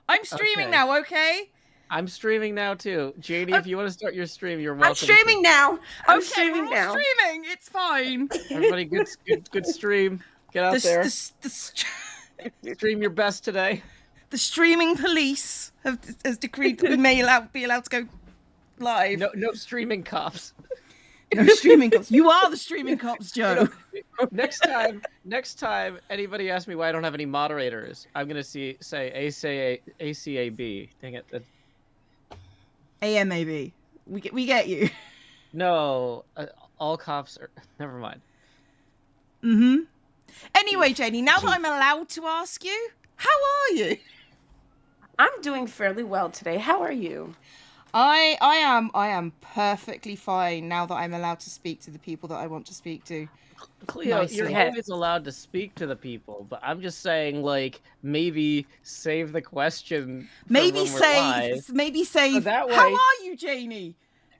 I'm streaming Okay. now, okay? I'm streaming now too. Janey, if you want to start your stream, you're welcome. I'm streaming now. I'm Okay, streaming we're all now. streaming. It's fine. Everybody, good stream. Get out there. Stream your best today. The streaming police has decreed that we may be allowed to go live. No streaming cops. No streaming cops. You are the streaming cops, Joe. Next time anybody asks me why I don't have any moderators, I'm gonna say ACAB. Dang it. AMAB. We get you. No, all cops are. Never mind. Anyway, Janey, now that I'm allowed to ask you, how are you? I'm doing fairly well today. How are you? I am perfectly fine now that I'm allowed to speak to the people that I want to speak to. Cleo, Nicely. you're always allowed to speak to the people, but I'm just saying, like, maybe save the question. Maybe So that way, how are you, Janey?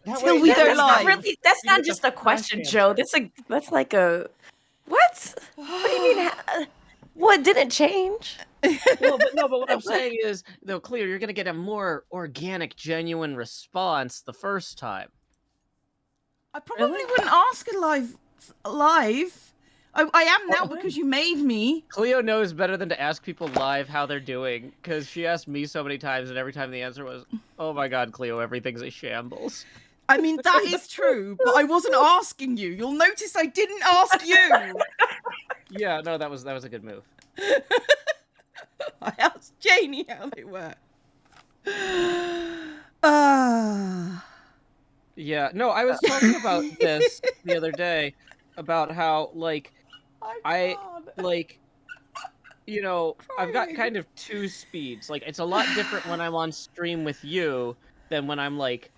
That Till way- we that- go That's live. not really. That's You not get just the a question, fresh Joe. answer. That's like a what? What do you mean? What didn't change? Well, but what I'm saying is, though, Cleo, you're gonna get a more organic, genuine response the first time. I probably wouldn't ask a live. I am now because you made me. Cleo knows better than to ask people live how they're doing, because she asked me so many times, and every time the answer was, "Oh my God, Cleo, everything's a shambles." I mean, that is true, but I wasn't asking you. You'll notice I didn't ask you. Yeah, no, that was a good move. I asked Janey how they were. Yeah, no, I was talking about this the other day, about how, like, you know, I've got kind of two speeds. Like, it's a lot different when I'm on stream with you than when I'm, like,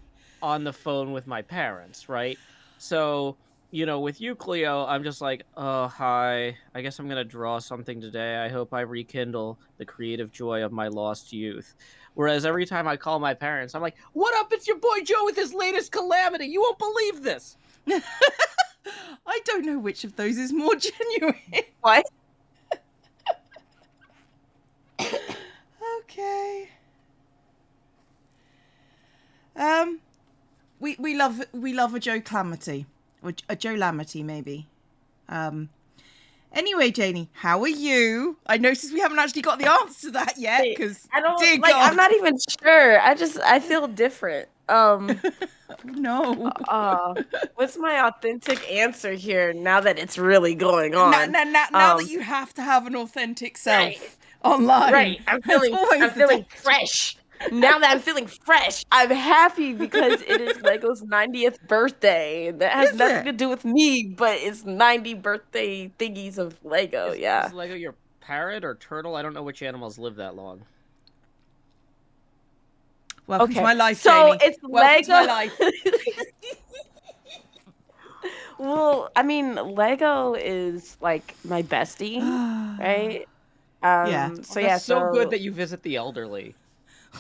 on the phone with my parents, right? So, you know, with you, Cleo, I'm just like, oh, hi. I guess I'm going to draw something today. I hope I rekindle the creative joy of my lost youth. Whereas every time I call my parents, I'm like, what up? It's your boy Joe with his latest calamity. You won't believe this. I don't know which of those is more genuine. What? Okay. We love a Joe Calamity, or a Joe Lamity maybe. Anyway, Janey, how are you? I noticed we haven't actually got the answer to that yet because I don't like. I'm not even sure. I feel different. No. What's my authentic answer here? Now that it's really going on. Now that you have to have an authentic self Right. online. Right. I'm feeling fresh. Now that I'm feeling fresh, I'm happy because it is Lego's 90th birthday. That has nothing to do with me, but it's 90 birthday thingies of Lego. Is Lego your parrot or turtle? I don't know which animals live that long. Welcome to my life, so Janey. it's Welcome to Lego. my life. Well, I mean, Lego is like my bestie, right? Yeah. So That's so good that you visit the elderly.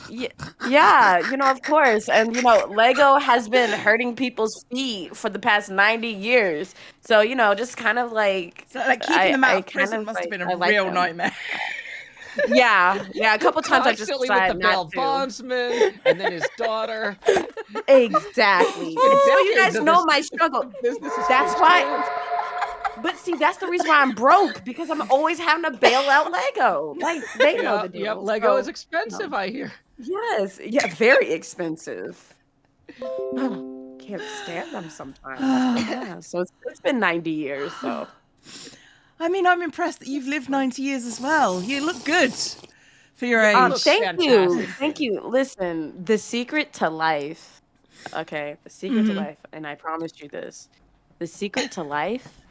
Yeah, you know, of course. And, you know, Lego has been hurting people's feet for the past 90 years. So, you know, just kind of like... So, like, keeping them out of prison must have been a real nightmare. Yeah, a couple times I just Constantly decided with the bail not to. bondsman, and then his daughter. Exactly. So you guys know my struggle. That's why... But see, that's the reason why I'm broke, because I'm always having to bail out Lego. Like, they know the deal. Yeah, Lego is expensive, I hear. Yes, yeah, very expensive. Can't stand them sometimes. Yeah, so it's been 90 years, so. I mean, I'm impressed that you've lived 90 years as well. You look good for your age. Thank you. Thank you. Listen, the secret to life, okay, the secret to life, and I promised you this, the secret to life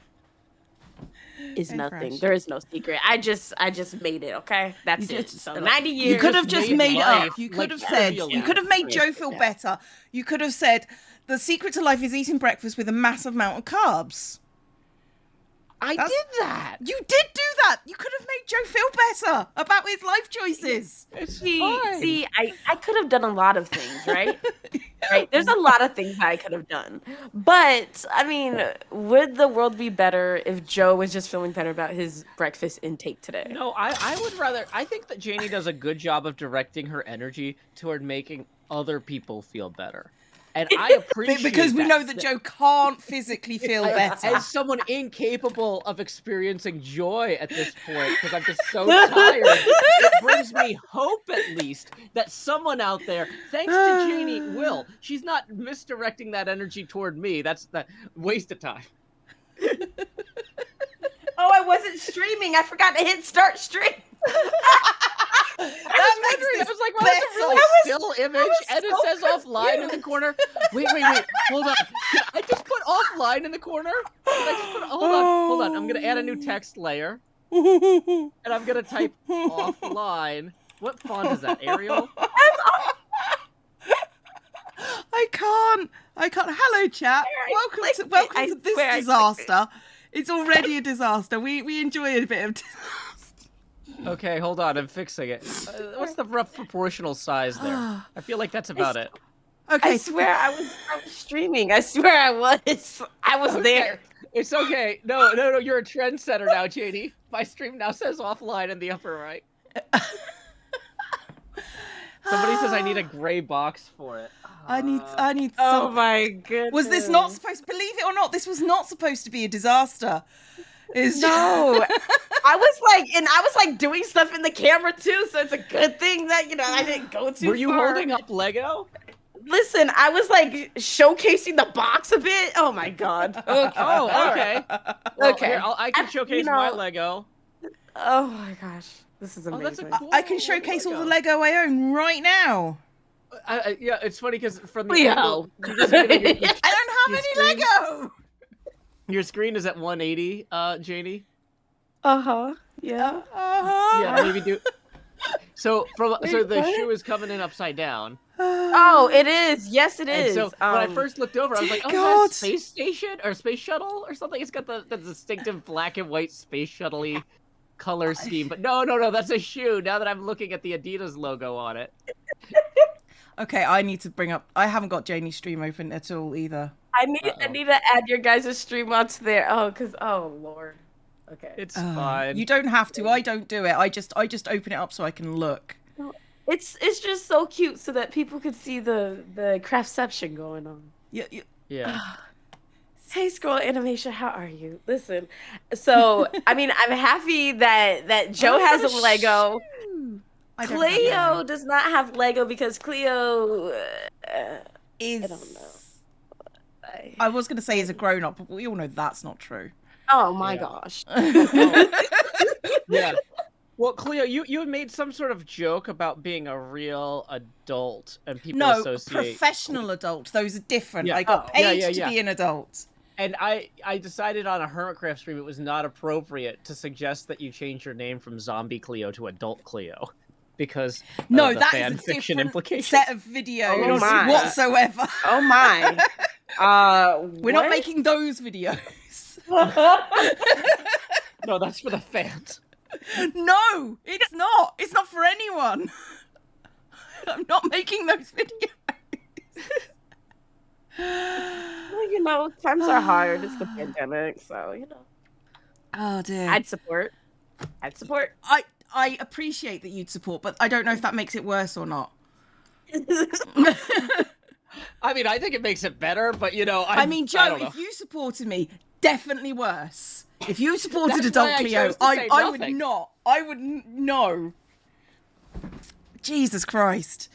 is nothing. Fresh. There is no secret. I just made it, okay? That's it. So 90 years. You could have just made it life, up. You like, could have said, trivially. you could have made Joe feel better. You could have said, the secret to life is eating breakfast with a massive amount of carbs. I did that. You did do that. You could have made Joe feel better about his life choices. It's See, fine. I could have done a lot of things, right? right? There's a lot of things I could have done. But, I mean, would the world be better if Joe was just feeling better about his breakfast intake today? No, I would rather. I think that Janey does a good job of directing her energy toward making other people feel better. And I appreciate Because we know that Joe can't physically feel better. As someone incapable of experiencing joy at this point, because I'm just so tired, it brings me hope at least that someone out there, thanks to Janey, will. She's not misdirecting that energy toward me. That's the waste of time. Oh, I wasn't streaming. I forgot to hit start stream. I was like, well, that's a really still image, and it says offline in the corner. Wait, hold on. Did I just put offline in the corner? Hold on. I'm gonna add a new text layer, and I'm gonna type offline. What font is that? Arial? I can't. Hello, chat. Welcome to this disaster. It's already a disaster. We enjoy a bit of disaster. Okay, hold on. I'm fixing it. What's the rough proportional size there? I feel like that's about it. Okay. I swear I was streaming. I swear I was. I was there. It's okay. No. You're a trendsetter now, Janey. My stream now says offline in the upper right. Somebody says I need a gray box for it. I need Oh some... my goodness. Was this not supposed, believe it or not, this was not supposed to be a disaster. No. I was like doing stuff in the camera too, so it's a good thing that, I didn't go too far. Were you holding up Lego? Listen, I was like showcasing the box a bit. Oh my god. Okay. Oh, okay. Well, Okay. Here, I can showcase my Lego. Oh my gosh. This is amazing. That's a cool I can showcase all the Lego I own right now. Yeah, it's funny because from the Leo. angle, you just hit it, I don't have any Lego. Your screen is at 180, Janey. Uh-huh. Yeah. Uh-huh. Yeah, maybe do. So the shoe is coming in upside down. Oh, it is. Yes, it is. And so when I first looked over, I was like, "Oh, is that a space station or space shuttle or something?" It's got the distinctive black and white space shuttle-y color scheme. But no, that's a shoe. Now that I'm looking at the Adidas logo on it. Okay, I need to bring up. I haven't got Janey's stream open at all either. I need to add your guys' stream onto there. Oh Lord. Okay. It's fine. You don't have to. I don't do it. I just open it up so I can look. It's just so cute so that people could see the craftception going on. Yeah. Hey, Scroll Animation, how are you? Listen, so I mean, I'm happy that Joe has a Lego. Cleo does not have Lego because Cleo is. I don't know. I was going to say is a grown up, but we all know that's not true. Oh my gosh. Yeah. Well, Cleo, you had made some sort of joke about being a real adult, and people associate professional adult. Those are different. Yeah. I got paid to be an adult. And I decided on a Hermitcraft stream it was not appropriate to suggest that you change your name from Zombie Cleo to Adult Cleo. Because of the that fan is a fiction different implications. set of videos whatsoever. Oh my. We're not making those videos. No, that's for the fans. No, it's not. It's not for anyone. I'm not making those videos. Well, times are hard. It's the pandemic, so Oh dear. I'd support. I appreciate that you'd support, but I don't know if that makes it worse or not. I mean, I think it makes it better, but I mean, Joe, if you supported me, definitely worse. If you supported Adult Cleo, I would not. I would no. Jesus Christ.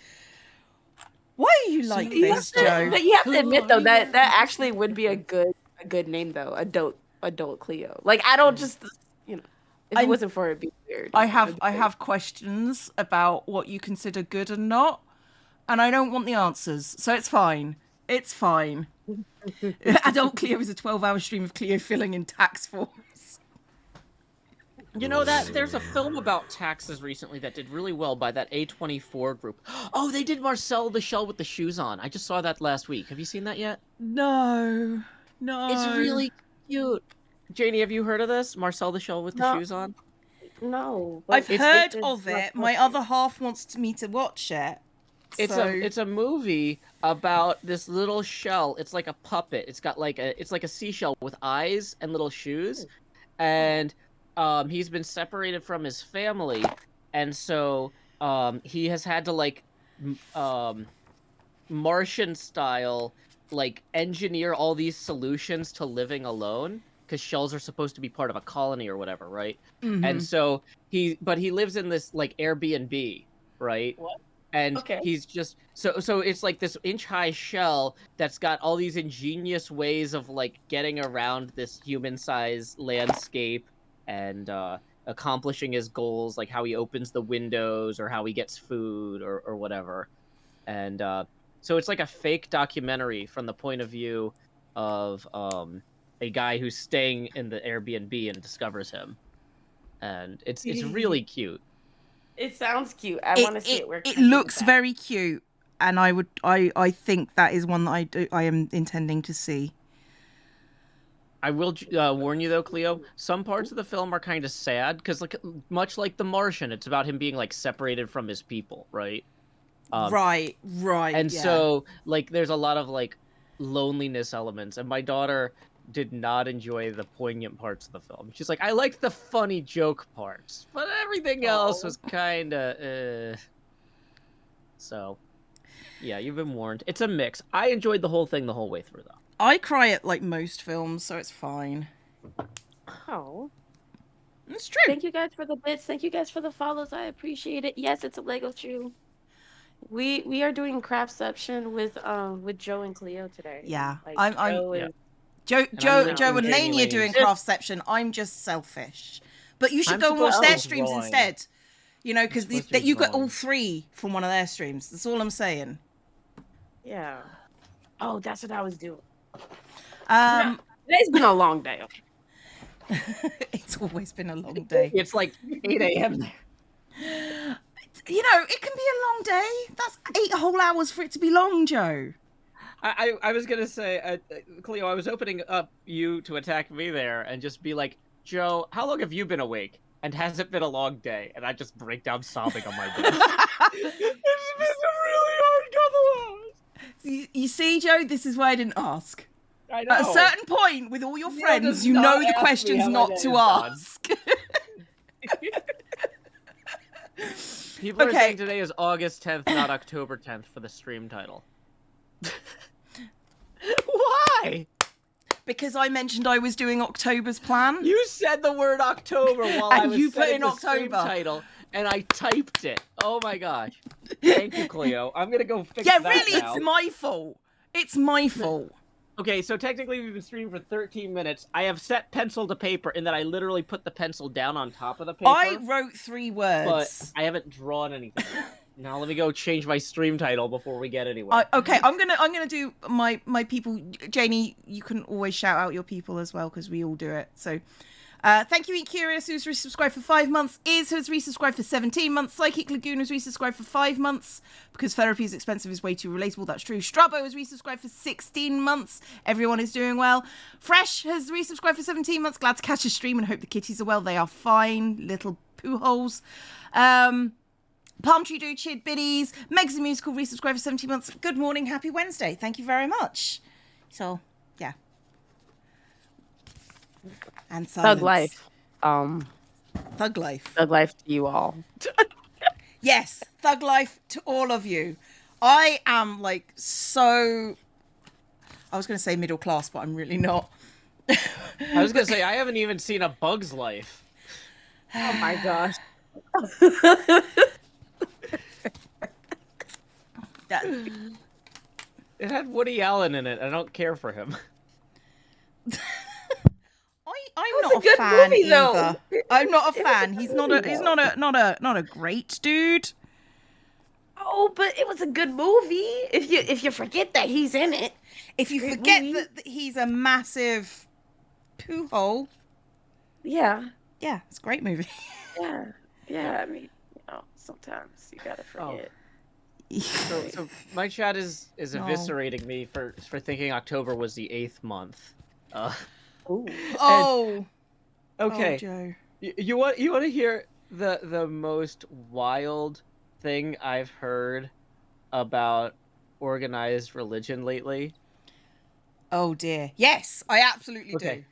Why are you like this, Joe? But you have to admit though that actually would be a good name though. Adult Cleo. Like I don't just if it wasn't for it, it'd be weird. I have questions about what you consider good and not, and I don't want the answers, so it's fine. It's fine. Adult Cleo is a 12-hour stream of Cleo filling in tax forms. You know that there's a film about taxes recently that did really well by that A24 group. Oh, they did Marcel the Shell with the shoes on. I just saw that last week. Have you seen that yet? No. It's really cute. Janey, have you heard of this? Marcel the Shell with the shoes on? No. I've heard of it. My other half wants me to watch it. It's a movie about this little shell. It's like a puppet. It's got like a seashell with eyes and little shoes, and he's been separated from his family, and so he has had to like Martian style like engineer all these solutions to living alone because shells are supposed to be part of a colony or whatever, right? And so he lives in this like Airbnb, right? What? And Okay. he's just so it's like this inch-high shell that's got all these ingenious ways of like getting around this human-sized landscape and accomplishing his goals, like how he opens the windows or how he gets food or whatever. And so it's like a fake documentary from the point of view of a guy who's staying in the Airbnb and discovers him, and it's really cute. It sounds cute. I want to see it. It looks very cute, and I think that is one that I am intending to see. I will warn you though, Cleo. Some parts of the film are kind of sad because, like, much like The Martian, it's about him being like separated from his people, right? Right. And so, like, there's a lot of like loneliness elements, and my daughter did not enjoy the poignant parts of the film. She's like, I liked the funny joke parts, but everything else was kind of. So, yeah, you've been warned. It's a mix. I enjoyed the whole thing the whole way through, though. I cry at like most films, so it's fine. Oh. It's true. Thank you guys for the bits. Thank you guys for the follows. I appreciate it. Yes, it's a Lego shoe. We are doing Craftception with Joe and Cleo today. Yeah, like, Joe and Laney are doing Laney. Craftception. I'm just selfish, but you should I'm go and watch supposed to their be streams drawing. instead. You know, because supposed to be you got all drawing. 3 from one of their streams. That's all I'm saying. Yeah. Oh, that's what I was doing. It's Today's been a long day. it's always been a long day. It's like 8 a.m. there. You know, it can be a long day. That's 8 whole hours for it to be long, Joe. I was gonna say, Cleo, I was opening up you to attack me there and just be like, Joe, how long have you been awake? And has it been a long day? And I just break down sobbing on my bed. It's been a really hard couple hours. You see, Joe, this is why I didn't ask. I know. At a certain point, with all your Neil friends, does you not know the ask me questions how my not day to is gone. ask. People are Okay. saying today is August 10th, not October 10th for the stream title. Why? Because I mentioned I was doing October's plan. You said the word October while And I was you put setting in the stream October. title, and I typed it. Oh my gosh! Thank you, Cleo. I'm gonna go fix Yeah, that really, now. it's my fault. It's my fault. Okay, so technically we've been streaming for 13 minutes. I have set pencil to paper in that I literally put the pencil down on top of the paper. I wrote 3 but words. I haven't drawn anything. Now let me go change my stream title before we get anywhere. Okay, I'm gonna do my people. Janey, you can always shout out your people as well because we all do it. So, thank you, Eat Curious, who's resubscribed for 5 months. Is has resubscribed for 17 months. Psychic Lagoon has resubscribed for 5 months because therapy is expensive is way too relatable. That's true. Strabo has resubscribed for 16 months. Everyone is doing well. Fresh has resubscribed for 17 months. Glad to catch a stream and hope the kitties are well. They are fine, little poo holes. Palm Tree Dude, Chid Biddies, Megs the Musical, resubscribed for 17 months. Good morning, happy Wednesday. Thank you very much. So, yeah. And silence. Thug life. Thug life. Thug life to you all. Yes, thug life to all of you. I am like so... I was going to say middle class, but I'm really not. I was gonna say I haven't even seen A Bug's Life. Oh my gosh. It had Woody Allen in it. I don't care for him. I'm was not a a good fan movie, though. either. I'm not a It was a fan. good He's movie, not a great dude. Oh, but it was a good movie. If you forget that he's in it. If you Great forget movie. that he's a massive poo hole, Yeah. yeah, it's a great movie. Yeah. Yeah. I mean, sometimes you gotta forget. So my chat is No. eviscerating me for thinking October was the 8th month. Ooh. Oh, Okay. Oh, Joe. You want to hear the most wild thing I've heard about organized religion lately? Oh dear. Yes, I absolutely Okay. do.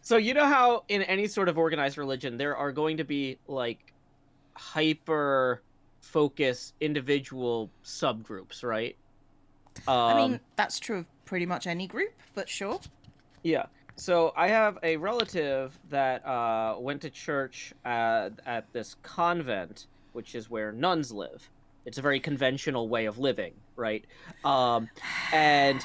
So you know how in any sort of organized religion there are going to be like hyper focus individual subgroups, right? I mean, that's true of pretty much any group, but sure. Yeah. So I have a relative that went to church at this convent, which is where nuns live. It's a very conventional way of living, right? And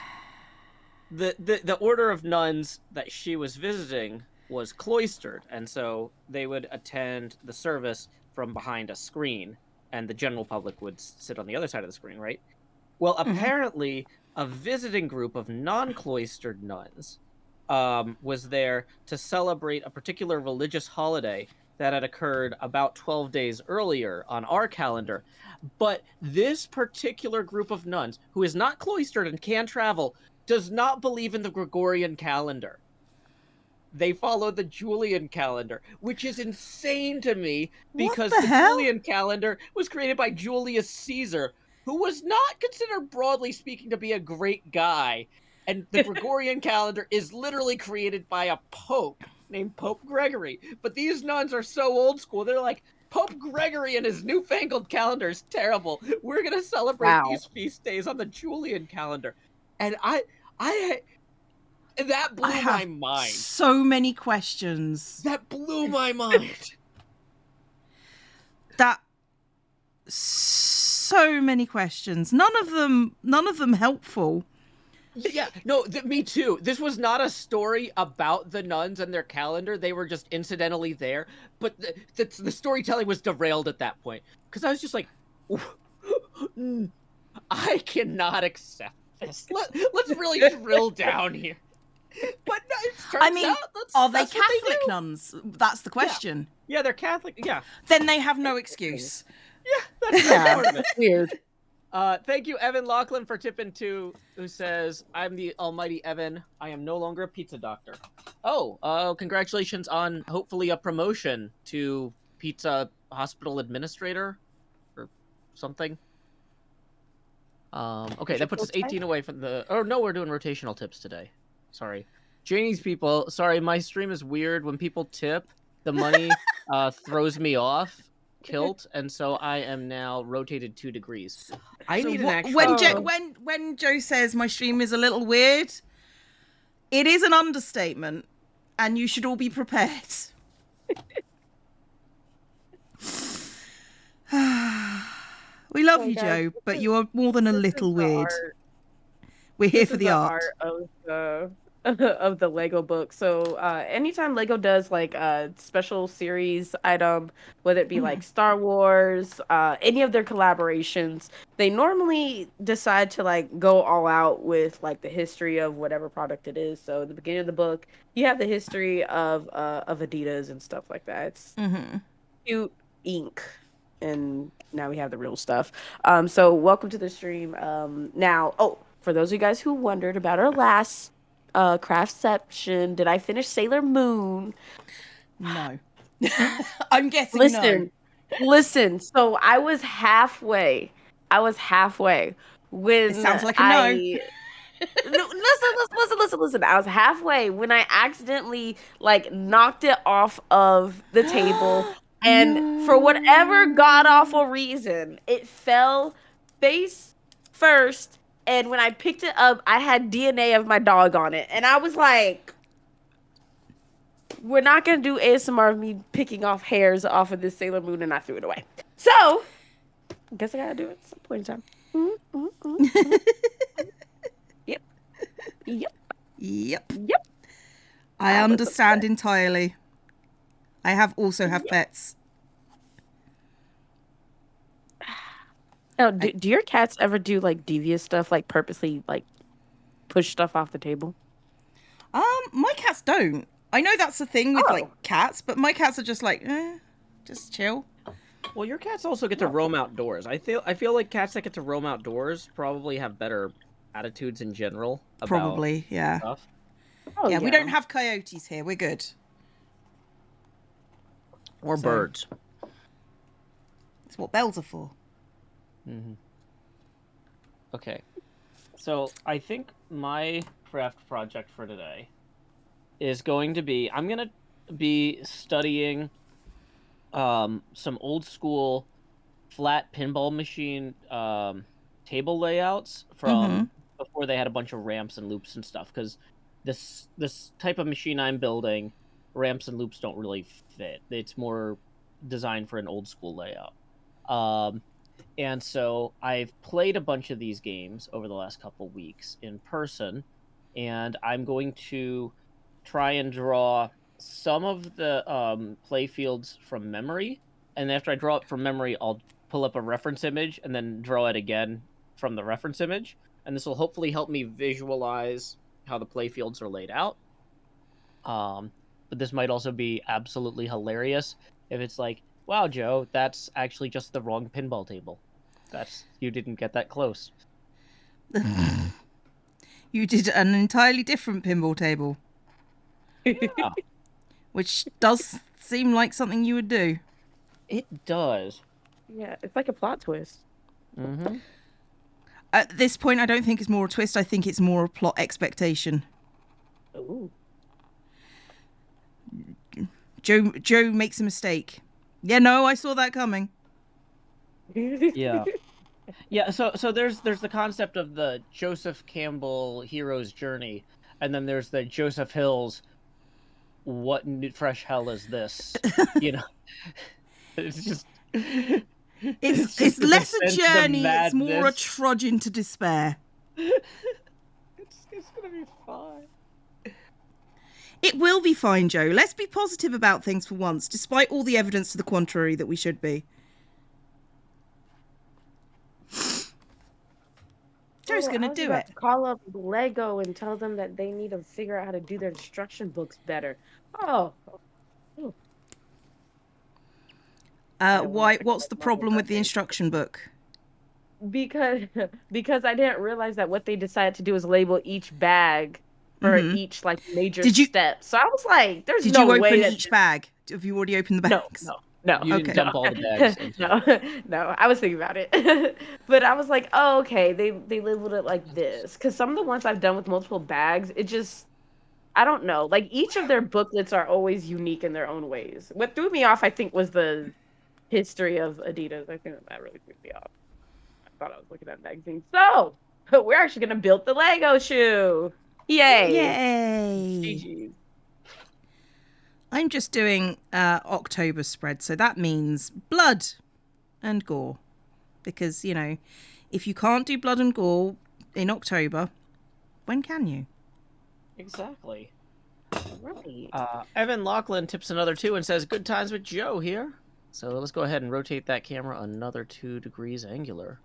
the order of nuns that she was visiting was cloistered, and so they would attend the service from behind a screen, and the general public would sit on the other side of the screen, right? Well, apparently, a visiting group of non-cloistered nuns was there to celebrate a particular religious holiday that had occurred about 12 days earlier on our calendar. But this particular group of nuns, who is not cloistered and can travel, does not believe in the Gregorian calendar. They follow the Julian calendar, which is insane to me What because the the hell? Julian calendar was created by Julius Caesar, who was not considered, broadly speaking, to be a great guy. And the Gregorian calendar is literally created by a pope named Pope Gregory. But these nuns are so old school. They're like, Pope Gregory and his newfangled calendar is terrible. We're going to celebrate Wow. these feast days on the Julian calendar. And I that blew I have my mind. so many questions. That blew my mind. That so many questions. None of them helpful. Yeah, no, me too. This was not a story about the nuns and their calendar. They were just incidentally there. But the storytelling was derailed at that point. Because I was just like, I cannot accept this. Let's really drill down here. But no, it turns out are they that's what Catholic do. nuns? That's the question. Yeah, they're Catholic. Yeah. Then they have no excuse. Yeah, that's part of it. Weird. Thank you, Evan Lachlan, for tipping two, who says, I'm the almighty Evan. I am no longer a pizza doctor. Oh, congratulations on hopefully a promotion to pizza hospital administrator or something. Okay, that puts us 18 away from the... Oh, no, we're doing rotational tips today. Sorry. Janey's people, sorry, my stream is weird. When people tip, the money throws me off kilt, and so I am now rotated 2 degrees. I need an actual... When Joe says my stream is a little weird, it is an understatement, and you should all be prepared. We love you, Joe, but you are more than a little weird. We're here for the art of the Lego book. So anytime Lego does like a special series item, whether it be like Star Wars, any of their collaborations, they normally decide to like go all out with like the history of whatever product it is. So at the beginning of the book, you have the history of Adidas and stuff like that. It's cute ink. And now we have the real stuff. So welcome to the stream. Now, for those of you guys who wondered about our last craftception, did I finish Sailor Moon? No. I'm guessing no. Listen. So I was halfway when it sounds like a no. No, listen. I was halfway when I accidentally like knocked it off of the table. And for whatever god-awful reason, it fell face first. And when I picked it up, I had DNA of my dog on it. And I was like, we're not going to do ASMR of me picking off hairs off of this Sailor Moon. And I threw it away. So, I guess I got to do it at some point in time. Yep. I understand entirely. I also have pets. Oh, do your cats ever do like devious stuff, like purposely like push stuff off the table? My cats don't. I know that's the thing with like cats, but my cats are just like, just chill. Well, your cats also get to roam outdoors. I feel like cats that get to roam outdoors probably have better attitudes in general. Probably, yeah. Stuff. Yeah, we don't have coyotes here. We're good. Or birds. That's what bells are for. Okay. So I think my craft project for today is going to be I'm gonna be studying some old school flat pinball machine table layouts Mm-hmm. from before they had a bunch of ramps and loops and stuff, because this type of machine I'm building, ramps and loops don't really fit. It's more designed for an old school layout. Um, and so I've played a bunch of these games over the last couple weeks in person, and I'm going to try and draw some of the play fields from memory. And after I draw it from memory, I'll pull up a reference image and then draw it again from the reference image. And this will hopefully help me visualize how the play fields are laid out. But this might also be absolutely hilarious if it's like, wow, Joe, that's actually just the wrong pinball table. You didn't get that close. You did an entirely different pinball table, Yeah, which does seem like something you would do. it does. Yeah, it's like a plot twist. Mm-hmm. At this point, I don't think it's more a twist. I think it's more a plot expectation. Ooh. Joe makes a mistake. Yeah, no, I saw that coming. Yeah. Yeah, so there's the concept of the Joseph Campbell hero's journey, and then there's the JoeHills, what fresh hell is this? You know, it's just It's just the less a descent into journey. It's more a madness. trudge into despair. It's gonna be fine. It will be fine, Joe. Let's be positive about things for once, despite all the evidence to the contrary that we should be. Joe's gonna do it. To call up Lego and tell them that they need to figure out how to do their instruction books better. Oh. Why? What's the problem with the instruction book? Because I didn't realize that what they decided to do is label each bag for each like major step. So I was like, "There's no way." Did you open each bag? Have you already opened the bags? No. You didn't dump all the bags into No. I was thinking about it, but I was like, "Oh, okay." They labeled it like this because some of the ones I've done with multiple bags, it just I don't know. Like each of their booklets are always unique in their own ways. What threw me off, I think, was the history of Adidas. I think that really threw me off. I thought I was looking at magazines. So we're actually gonna build the Lego shoe. Yay! Yay! GG's. I'm just doing October spread, so that means blood and gore. Because, you know, if you can't do blood and gore in October, when can you? Exactly. Right. Evan Lachlan tips another 2 and says, "Good times with Joe here." So let's go ahead and rotate that camera another 2 degrees angular.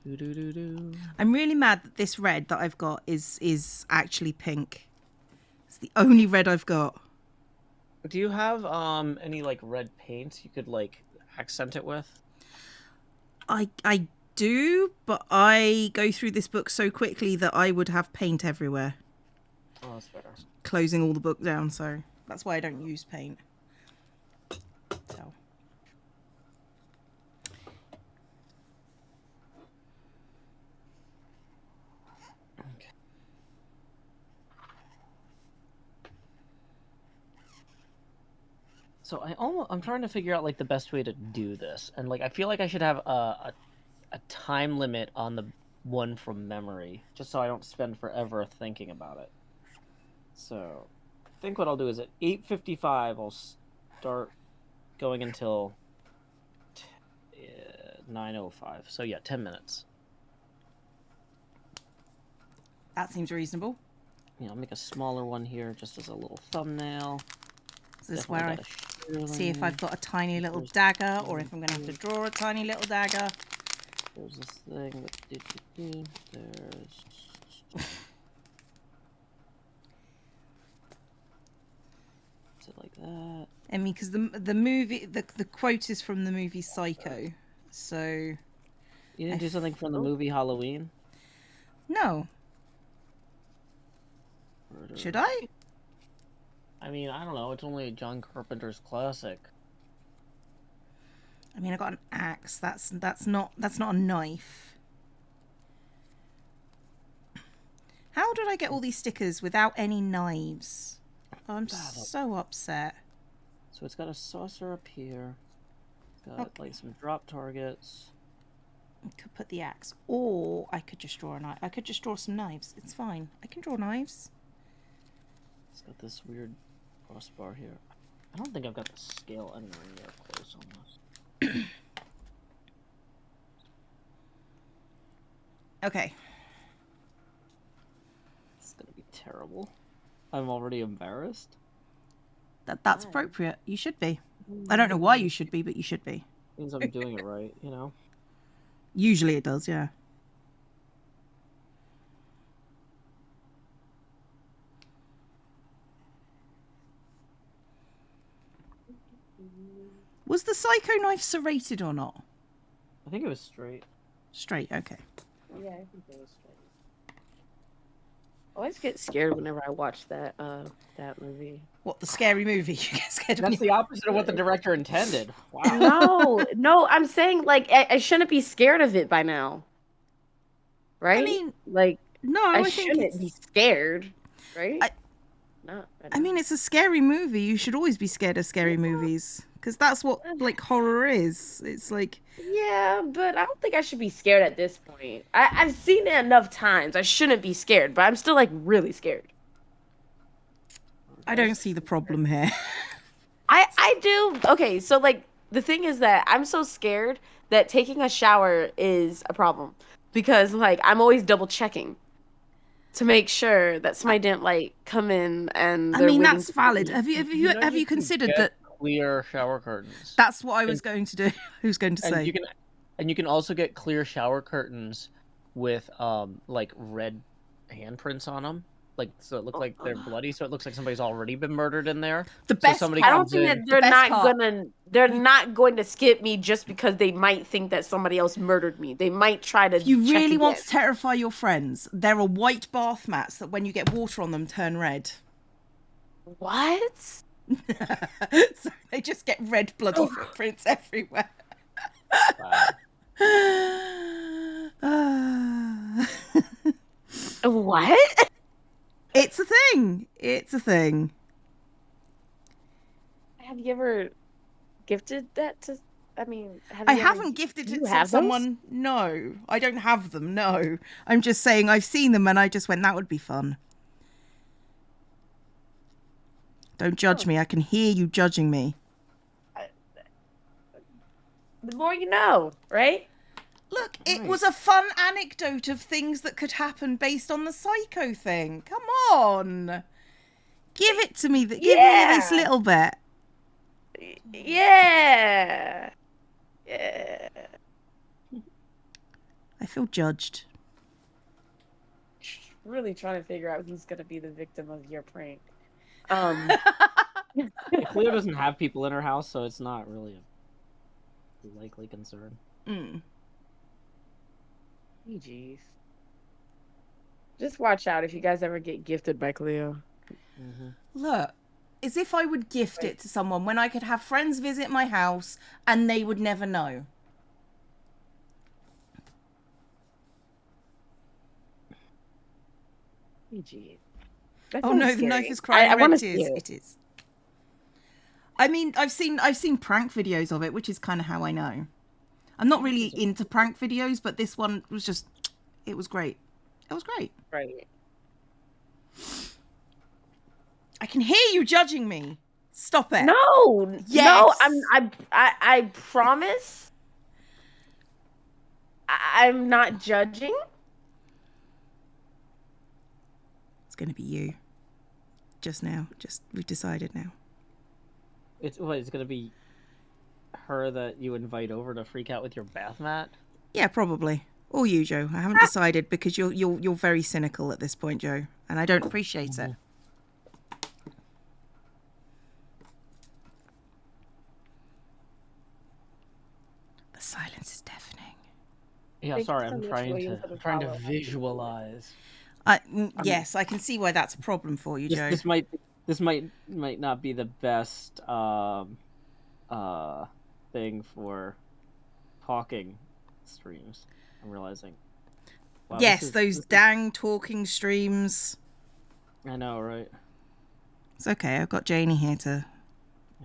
I'm really mad that this red that I've got is actually pink. It's the only red I've got. Do you have any like red paints you could like accent it with? I do, but I go through this book so quickly that I would have paint everywhere. Oh, that's fair. Closing all the book down, so that's why I don't use paint. So. Okay. So I'm trying to figure out like the best way to do this, and like I feel like I should have a time limit on the one from memory, just so I don't spend forever thinking about it. So I think what I'll do is at 8:55 I'll start going until 9:05. So yeah, 10 minutes. That seems reasonable. Yeah, I'll make a smaller one here just as a little thumbnail. Is this where I see if I've got a tiny little dagger or if I'm going to have to draw a tiny little dagger? There's this thing. There's... Is it like that? I mean, because the movie, the quote is from the movie Psycho, so... You didn't do something from the movie Halloween? No. Murder. Should I? I mean, I don't know. It's only John Carpenter's classic. I mean, I got an axe. That's not a knife. How did I get all these stickers without any knives? I'm so upset. So it's got a saucer up here. It's got like some drop targets. I could put the axe, or I could just draw a knife. I could just draw some knives. It's fine. I can draw knives. It's got this weird crossbar here. I don't think I've got the scale anywhere near close almost. Okay. It's gonna be terrible. I'm already embarrassed. That's appropriate. You should be. I don't know why you should be, but you should be. Means I'm doing it right, you know? Usually it does, yeah. Was the psycho knife serrated or not? I think it was straight. Straight, okay. Yeah, I think it was straight. I always get scared whenever I watch that movie. What, the scary movie? You get scared That's the opposite of what the director intended. Wow. No, I'm saying like I shouldn't be scared of it by now. Right? I mean, like no, I think shouldn't be scared, right? I mean, it's a scary movie. You should always be scared of scary movies because that's what like horror is. It's like yeah, but I don't think I should be scared at this point. I've seen it enough times. I shouldn't be scared, but I'm still like really scared. I don't see the problem here. I do. Okay, so like the thing is that I'm so scared that taking a shower is a problem because like I'm always double checking to make sure that somebody didn't like come in and I mean that's valid. Have you considered that clear shower curtains? That's what I was going to do. I was going to say. You can also get clear shower curtains with like red handprints on them. Like so it looks like they're bloody, so it looks like somebody's already been murdered in there. The best so I don't think that they're not going to skip me just because they might think that somebody else murdered me. They might try to If you really want to terrify your friends, there are white bath mats that when you get water on them turn red. What? So they just get red bloody footprints everywhere. What? It's a thing. It's a thing. Have you ever gifted that to? I mean, I haven't gifted it to someone. Those? No, I don't have them. No, I'm just saying I've seen them and I just went, that would be fun. Don't judge me. I can hear you judging me. The more you know, right? Look, it was a fun anecdote of things that could happen based on the psycho thing. Come on. Give it to me. Give me this little bit. Yeah. Yeah. I feel judged. Really trying to figure out who's going to be the victim of your prank. Cleo doesn't have people in her house, so it's not really a likely concern. Jeez. Just watch out if you guys ever get gifted by Cleo. Look, as if I would gift it to someone when I could have friends visit my house and they would never know. Jeez. Oh no, scary. The knife is crying. I want to see it. It is. I mean, I've seen prank videos of it, which is kind of how I know. I'm not really into prank videos, but this one was just, it was great. It was great. Right. I can hear you judging me. Stop it. No. Yes. No, I promise. I'm not judging. It's going to be you. Just now. We've decided now. It's going to be her that you invite over to freak out with your bath mat? Yeah, probably. Or you, Joe. I haven't decided because you're very cynical at this point, Joe, and I don't appreciate it. The silence is deafening. Yeah, sorry, I'm trying to visualize. Yes, I can see why that's a problem for you, Joe. This might not be the best thing for talking streams. I'm realizing. Wow, Yes, those this is... dang talking streams. I know, right? It's okay. I've got Janey here Yeah,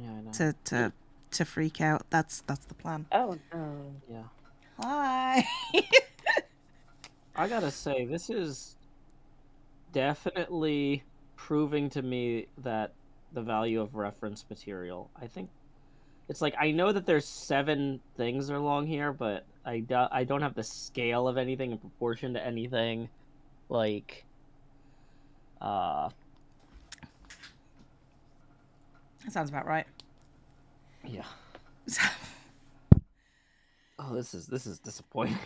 I know. to freak out. That's the plan. Oh no. Yeah. Hi. I gotta say, this is definitely proving to me that the value of reference material. I think it's like, I know that there's 7 things along here, but I don't have the scale of anything in proportion to anything. Like, That sounds about right. yeah. Oh, this is disappointing.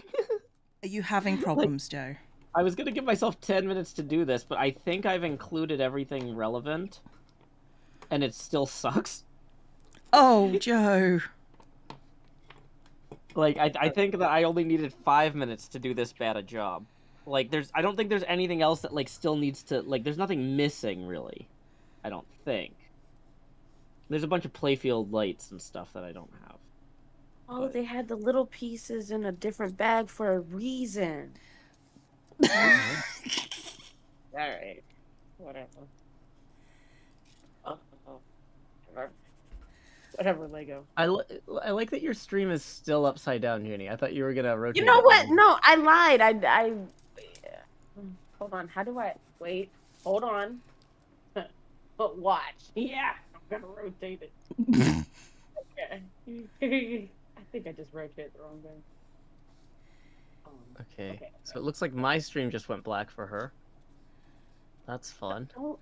Are you having problems, Joe? I was gonna give myself 10 minutes to do this, but I think I've included everything relevant, and it still sucks. Oh, Joe. Like, I think that I only needed 5 minutes to do this bad a job. Like, I don't think there's anything else that, like, still needs to, like, there's nothing missing, really. I don't think. There's a bunch of playfield lights and stuff that I don't have. Oh, But... they had the little pieces in a different bag for a reason. Alright. Whatever. Whatever, Lego. I like that your stream is still upside down, Janey. I thought you were gonna rotate. You know what? No, I lied. I hold on. How do I wait? Hold on. But watch. Yeah, I'm gonna rotate it. Okay. I think I just rotated the wrong way. Okay. So it looks like my stream just went black for her. That's fun. Don't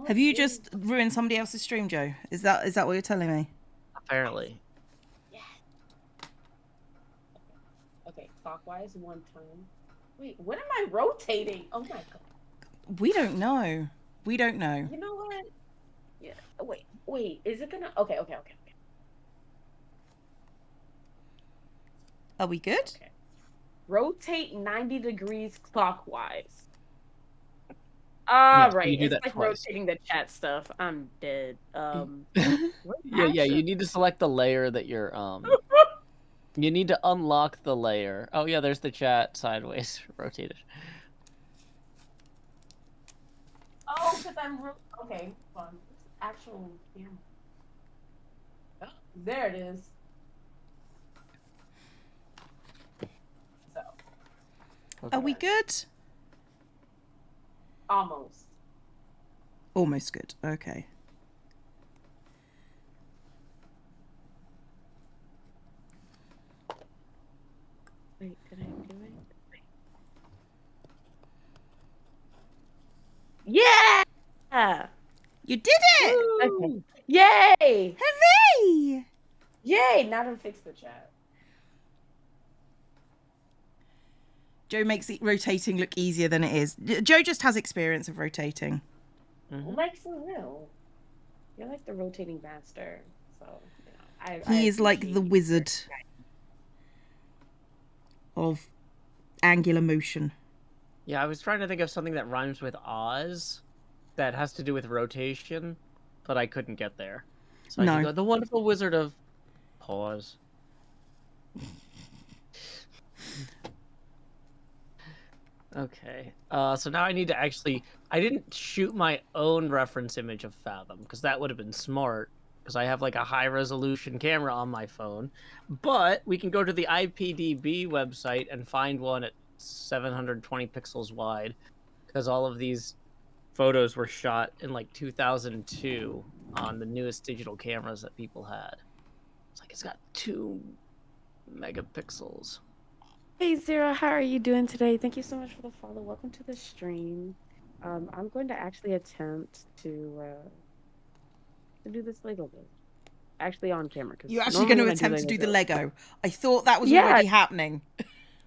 Have you just ruined somebody else's stream, Joe? Is that what you're telling me? Apparently. Yes. Okay, clockwise 1 time. Wait, what am I rotating? Oh my god. We don't know. We don't know. You know what? Yeah. Wait. Is it gonna? Okay. Are we good? Okay. Rotate 90 degrees clockwise. Yes, Right. you do It's that like twice. rotating the chat stuff. I'm dead. Yeah. You need to select the layer that you're You need to unlock the layer. Oh yeah, there's the chat sideways rotated. Oh, because I'm okay. Fun. Actual camera. Oh, there it is. So. Okay. Are we good? Almost. Almost good. Okay. Wait, did I do it? Yeah! You did it! Okay. Yay! Hooray! Yay! Now to fix the chat. Joe makes it rotating look easier than it is. Joe just has experience of rotating. Like for real. You're like the rotating master. So, you know, He is like the wizard of angular motion. Yeah, I was trying to think of something that rhymes with Oz that has to do with rotation, but I couldn't get there. So I could go, the wonderful wizard of pause. Okay. So now I need to actually... I didn't shoot my own reference image of Fathom, because that would have been smart, because I have like a high-resolution camera on my phone. But we can go to the IPDB website and find one at 720 pixels wide, because all of these photos were shot in like 2002 on the newest digital cameras that people had. It's like it's got 2 megapixels. Hey Zero, how are you doing today? Thank you so much for the follow. Welcome to the stream. I'm going to actually attempt to do this Lego build. Actually on camera. You're actually going to attempt to do the Lego. I thought that was already happening.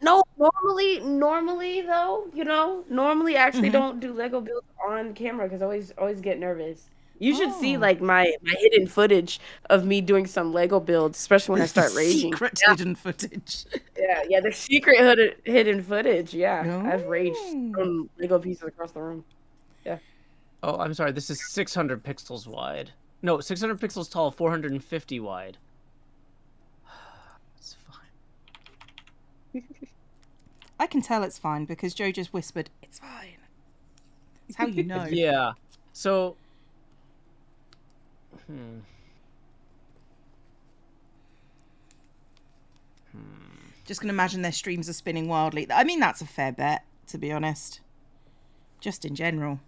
No, normally though, you know, normally I actually don't do Lego builds on camera because I always get nervous. You should see like my hidden footage of me doing some Lego builds, especially when I start raging. Secret hidden footage. Yeah, the secret hidden footage. Yeah, I've raged from Lego pieces across the room. Yeah. Oh, I'm sorry. This is 600 pixels wide. No, 600 pixels tall, 450 wide. It's fine. I can tell it's fine because Joe just whispered, "It's fine." It's how you know. Yeah. So. Just gonna imagine their streams are spinning wildly. I mean, that's a fair bet, to be honest. Just in general.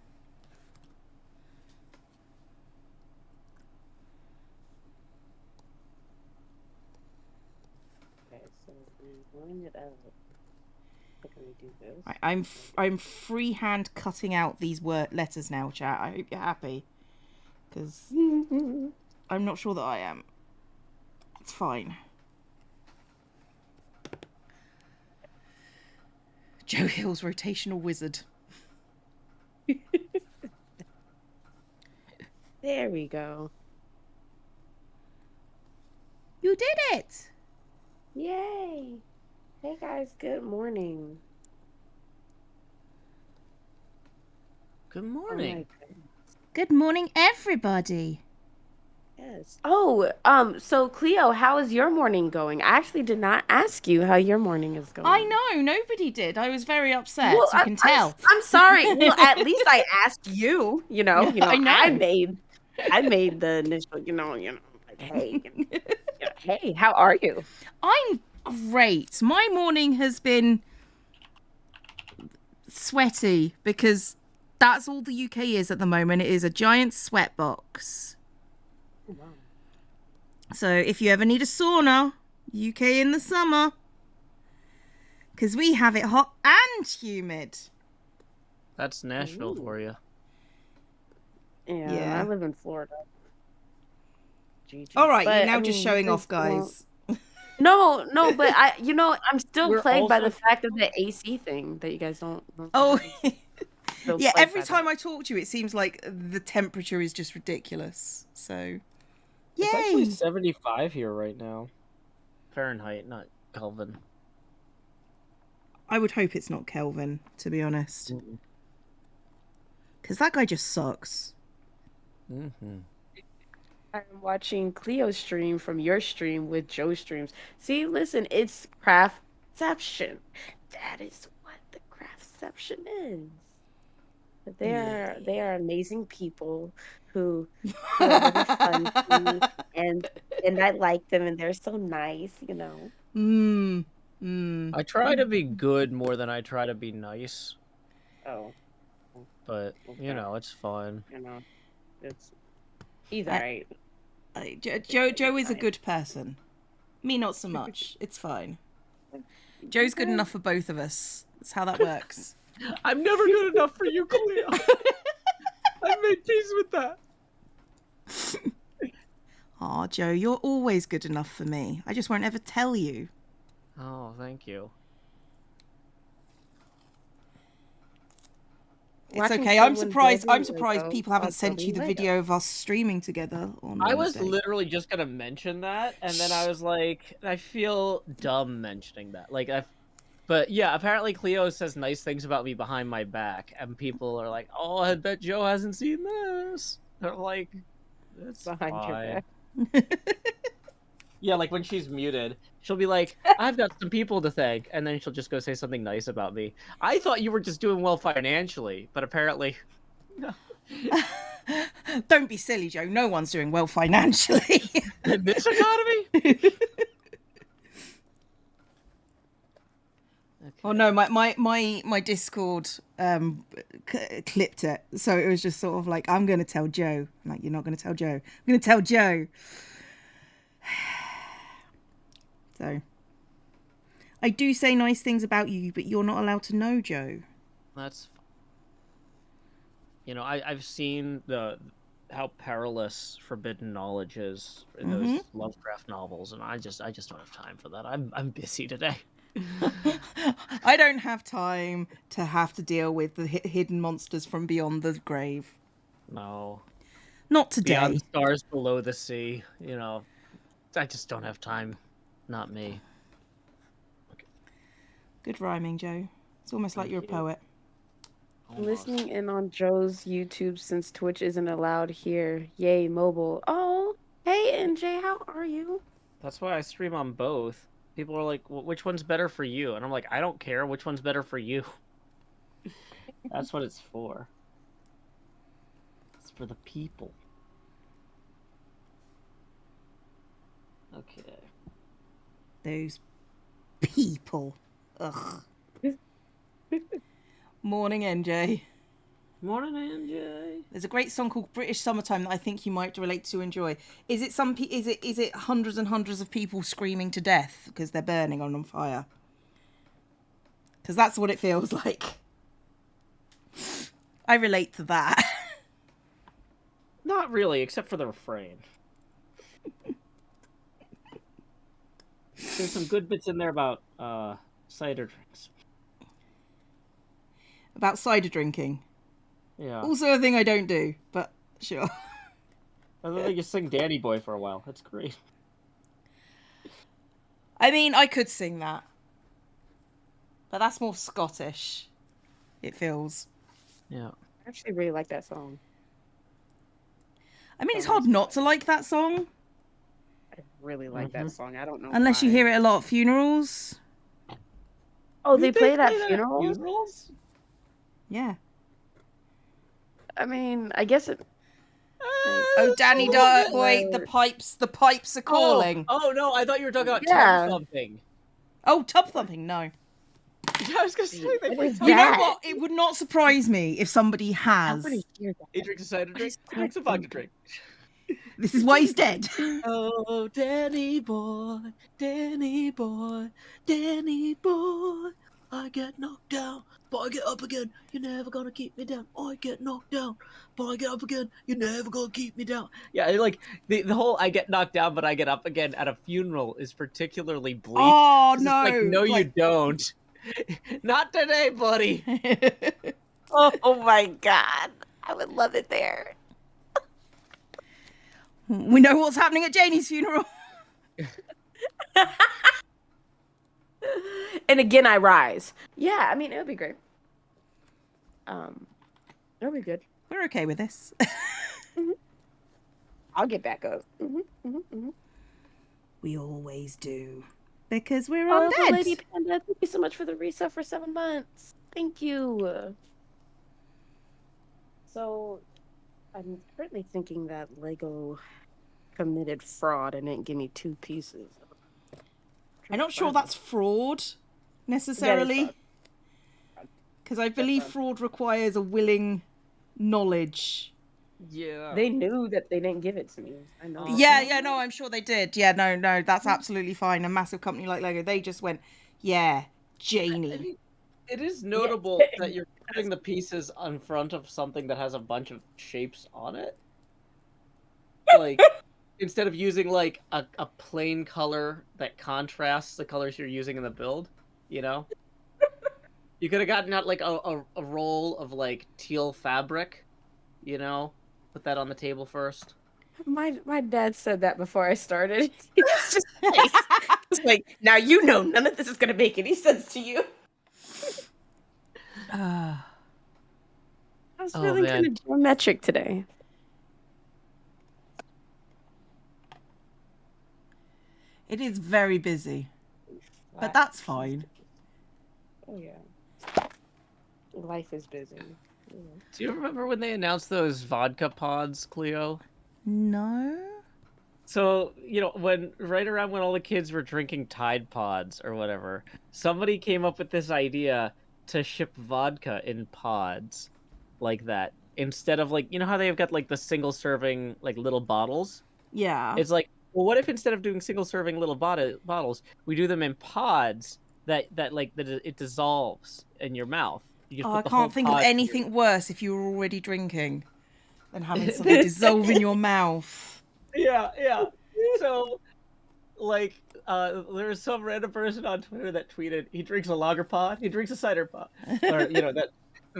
Okay, so I'm blowing it out. How can we do this? I'm freehand cutting out these letters now, chat. I hope you're happy, because I'm not sure that I am. It's fine. JoeHills rotational wizard. There we go. You did it! Yay! Hey guys, good morning. Good morning. Good morning, everybody. Yes. Oh, so Cleo, how is your morning going? I actually did not ask you how your morning is going. I know, nobody did. I was very upset. Well, you can tell. I'm sorry. Well, at least I asked you. You know, I know. I made the initial. Like, hey, hey, how are you? I'm great. My morning has been sweaty because that's all the UK is at the moment. It is a giant sweat box. Oh, wow. So if you ever need a sauna, UK in the summer, because we have it hot and humid. That's Nashville for you. Yeah, I live in Florida. GG. All right, you're now just showing off, guys. No, but I'm still plagued by the fact of the AC thing that you guys don't oh, yeah, every time I talk to you, it seems like the temperature is just ridiculous. So, yay! It's actually 75 here right now. Fahrenheit, not Kelvin. I would hope it's not Kelvin, to be honest. Because that guy just sucks. Mm-hmm. I'm watching Cleo's stream from your stream with Joe's streams. See, listen, it's craftception. That is what the craftception is. They are amazing people who are really fun to me, and I like them, and they're so nice, I try to be good more than I try to be nice. Oh. But, it's fun. He's alright. Joe is a good person. Me, not so much. It's fine. Joe's good enough for both of us. That's how that works. I'm never good enough for you, Cleo. I made peace with that. Aw, Joe, you're always good enough for me. I just won't ever tell you. Oh, thank you. It's okay. I'm surprised people haven't sent you the video of us streaming together on Wednesday. I was literally just gonna mention that, and then I was like, I feel dumb mentioning that. But yeah, apparently Cleo says nice things about me behind my back, and people are like, "Oh, I bet Joe hasn't seen this." They're like, "It's behind your back." Yeah, like when she's muted, she'll be like, "I've got some people to thank," and then she'll just go say something nice about me. I thought you were just doing well financially, but apparently, no. Don't be silly, Joe. No one's doing well financially in this economy. Okay. Oh no, my Discord clipped it, so it was just sort of like, I'm gonna tell Joe. I'm like, you're not gonna tell Joe. I'm gonna tell Joe. So, I do say nice things about you, but you're not allowed to know, Joe. That's, I've seen how perilous forbidden knowledge is in those Lovecraft novels, and I just don't have time for that. I'm busy today. I don't have time to have to deal with the hidden monsters from beyond the grave. No. Not today. Beyond the stars below the sea, I just don't have time. Not me. Okay. Good rhyming, Joe. It's almost like you're a poet. Almost. Listening in on Joe's YouTube since Twitch isn't allowed here. Yay, mobile. Oh, hey, NJ, how are you? That's why I stream on both. People are like, well, which one's better for you? And I'm like, I don't care. Which one's better for you? That's what it's for. It's for the people. Okay. Those people. Ugh. Morning, NJ. Morning, NJ. There's a great song called British Summertime that I think you might relate to, enjoy. Is it is it hundreds and hundreds of people screaming to death because they're burning on fire? Because that's what it feels like. I relate to that. Not really, except for the refrain. There's some good bits in there about cider drinks. About cider drinking. Yeah. Also a thing I don't do, but sure. I think you sing Danny Boy for a while. That's great. I mean, I could sing that. But that's more Scottish. It feels. Yeah. I actually really like that song. I mean, it's hard not to like that song. I really like that song. I don't know Unless why. you hear it a lot at funerals. Oh, they play it at funerals? Yeah. I mean, I guess it... Oh, Danny Boy, the pipes are calling. Oh no, I thought you were talking about Yeah. tub thumping. Oh, tub thumping, no. Yeah, I was gonna say they play tub You know That- what? It would not surprise me if somebody has. He drinks a cider drink, he drinks a vodka drink. This is why he's dead. Oh, Danny boy, Danny boy, Danny boy. I get knocked down, but I get up again. You're never gonna keep me down. I get knocked down, but I get up again. You're never gonna keep me down. Yeah, like the whole I get knocked down, but I get up again at a funeral is particularly bleak. Oh, 'Cause no. It's like, no, you Like- don't. Not today, buddy. Oh my god. I would love it there. We know what's happening at Janey's funeral. And again, I rise. Yeah, I mean, it would be great. It'll be good. We're okay with this. I'll get back up. We always do. Because we're Oh, undead. Lady Panda, thank you so much for the reset for 7 months. Thank you. So, I'm currently thinking that Lego committed fraud and didn't give me 2 pieces. I'm not sure that's fraud, necessarily. fraud. Because I believe fraud requires a willing knowledge. Yeah. They knew that they didn't give it to me. I know. Yeah, no, I'm sure they did. Yeah, no, that's absolutely fine. A massive company like Lego, they just went, yeah, Janey. It is notable that you're putting the pieces on front of something that has a bunch of shapes on it. Like, instead of using, like, a plain color that contrasts the colors you're using in the build, you know? You could have gotten out, like, a roll of, like, teal fabric, you know? Put that on the table first. My dad said that before I started. It's just like, now you know none of this is gonna make any sense to you. I was feeling kind of geometric today. It is very busy. But that's fine. Oh yeah. Life is busy. Do you remember when they announced those vodka pods, Cleo? No? So, you know, right around when all the kids were drinking Tide Pods or whatever, somebody came up with this idea to ship vodka in pods like that. Instead of, like, you know how they've got, like, the single-serving, like, little bottles? Yeah. It's like, well, what if instead of doing single-serving little bottles, we do them in pods that it dissolves in your mouth? You just Oh, put I the whole can't think of pod- anything worse if you were already drinking than having something dissolve in your mouth. Yeah. So, like, there was some random person on Twitter that tweeted, he drinks a lager pod, he drinks a cider pod, or, you know, that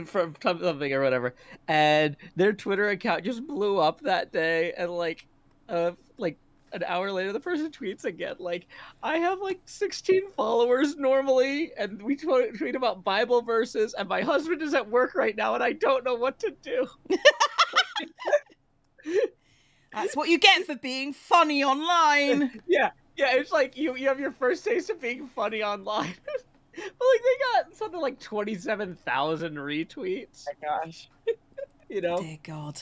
from something or whatever, and their Twitter account just blew up that day, and, like an hour later, the person tweets again, like, I have, like, 16 followers normally, and we tweet about Bible verses, and my husband is at work right now, and I don't know what to do. That's what you get for being funny online. Yeah, Yeah, it's like you have your first taste of being funny online. But like they got something like 27,000 retweets. Oh my gosh. You know? Dear God.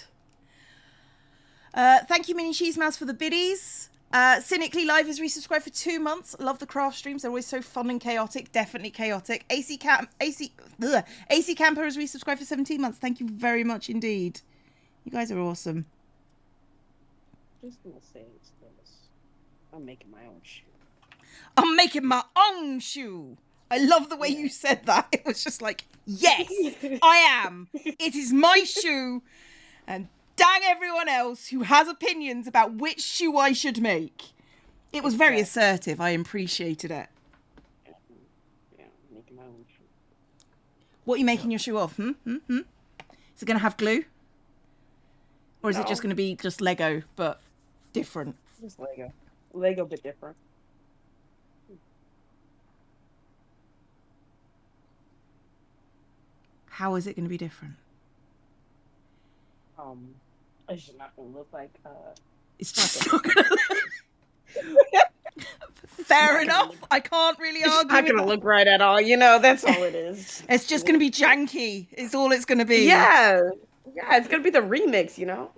Thank you, Mini Cheese Mouse, for the biddies. Cynically Live has resubscribed for 2 months. Love the craft streams. They're always so fun and chaotic. Definitely chaotic. AC Camper has resubscribed for 17 months. Thank you very much indeed. You guys are awesome. Just gonna say this. I'm making my own shoe. I'm making my own shoe. I love the way you said that. It was just like, yes, I am. It is my shoe. And dang everyone else who has opinions about which shoe I should make. It was very assertive. I appreciated it. Yeah, making my own shoe. What are you making your shoe of? Is it going to have glue? Or is it just going to be just Lego, but different? Just Lego. Lego, but different. How is it going to be different? It's just not gonna look like It's just not gonna Fair enough. I can't really argue. It's not gonna look right at all, you know, that's all it is. It's just gonna be janky. It's all it's gonna be. Yeah, it's gonna be the remix, you know.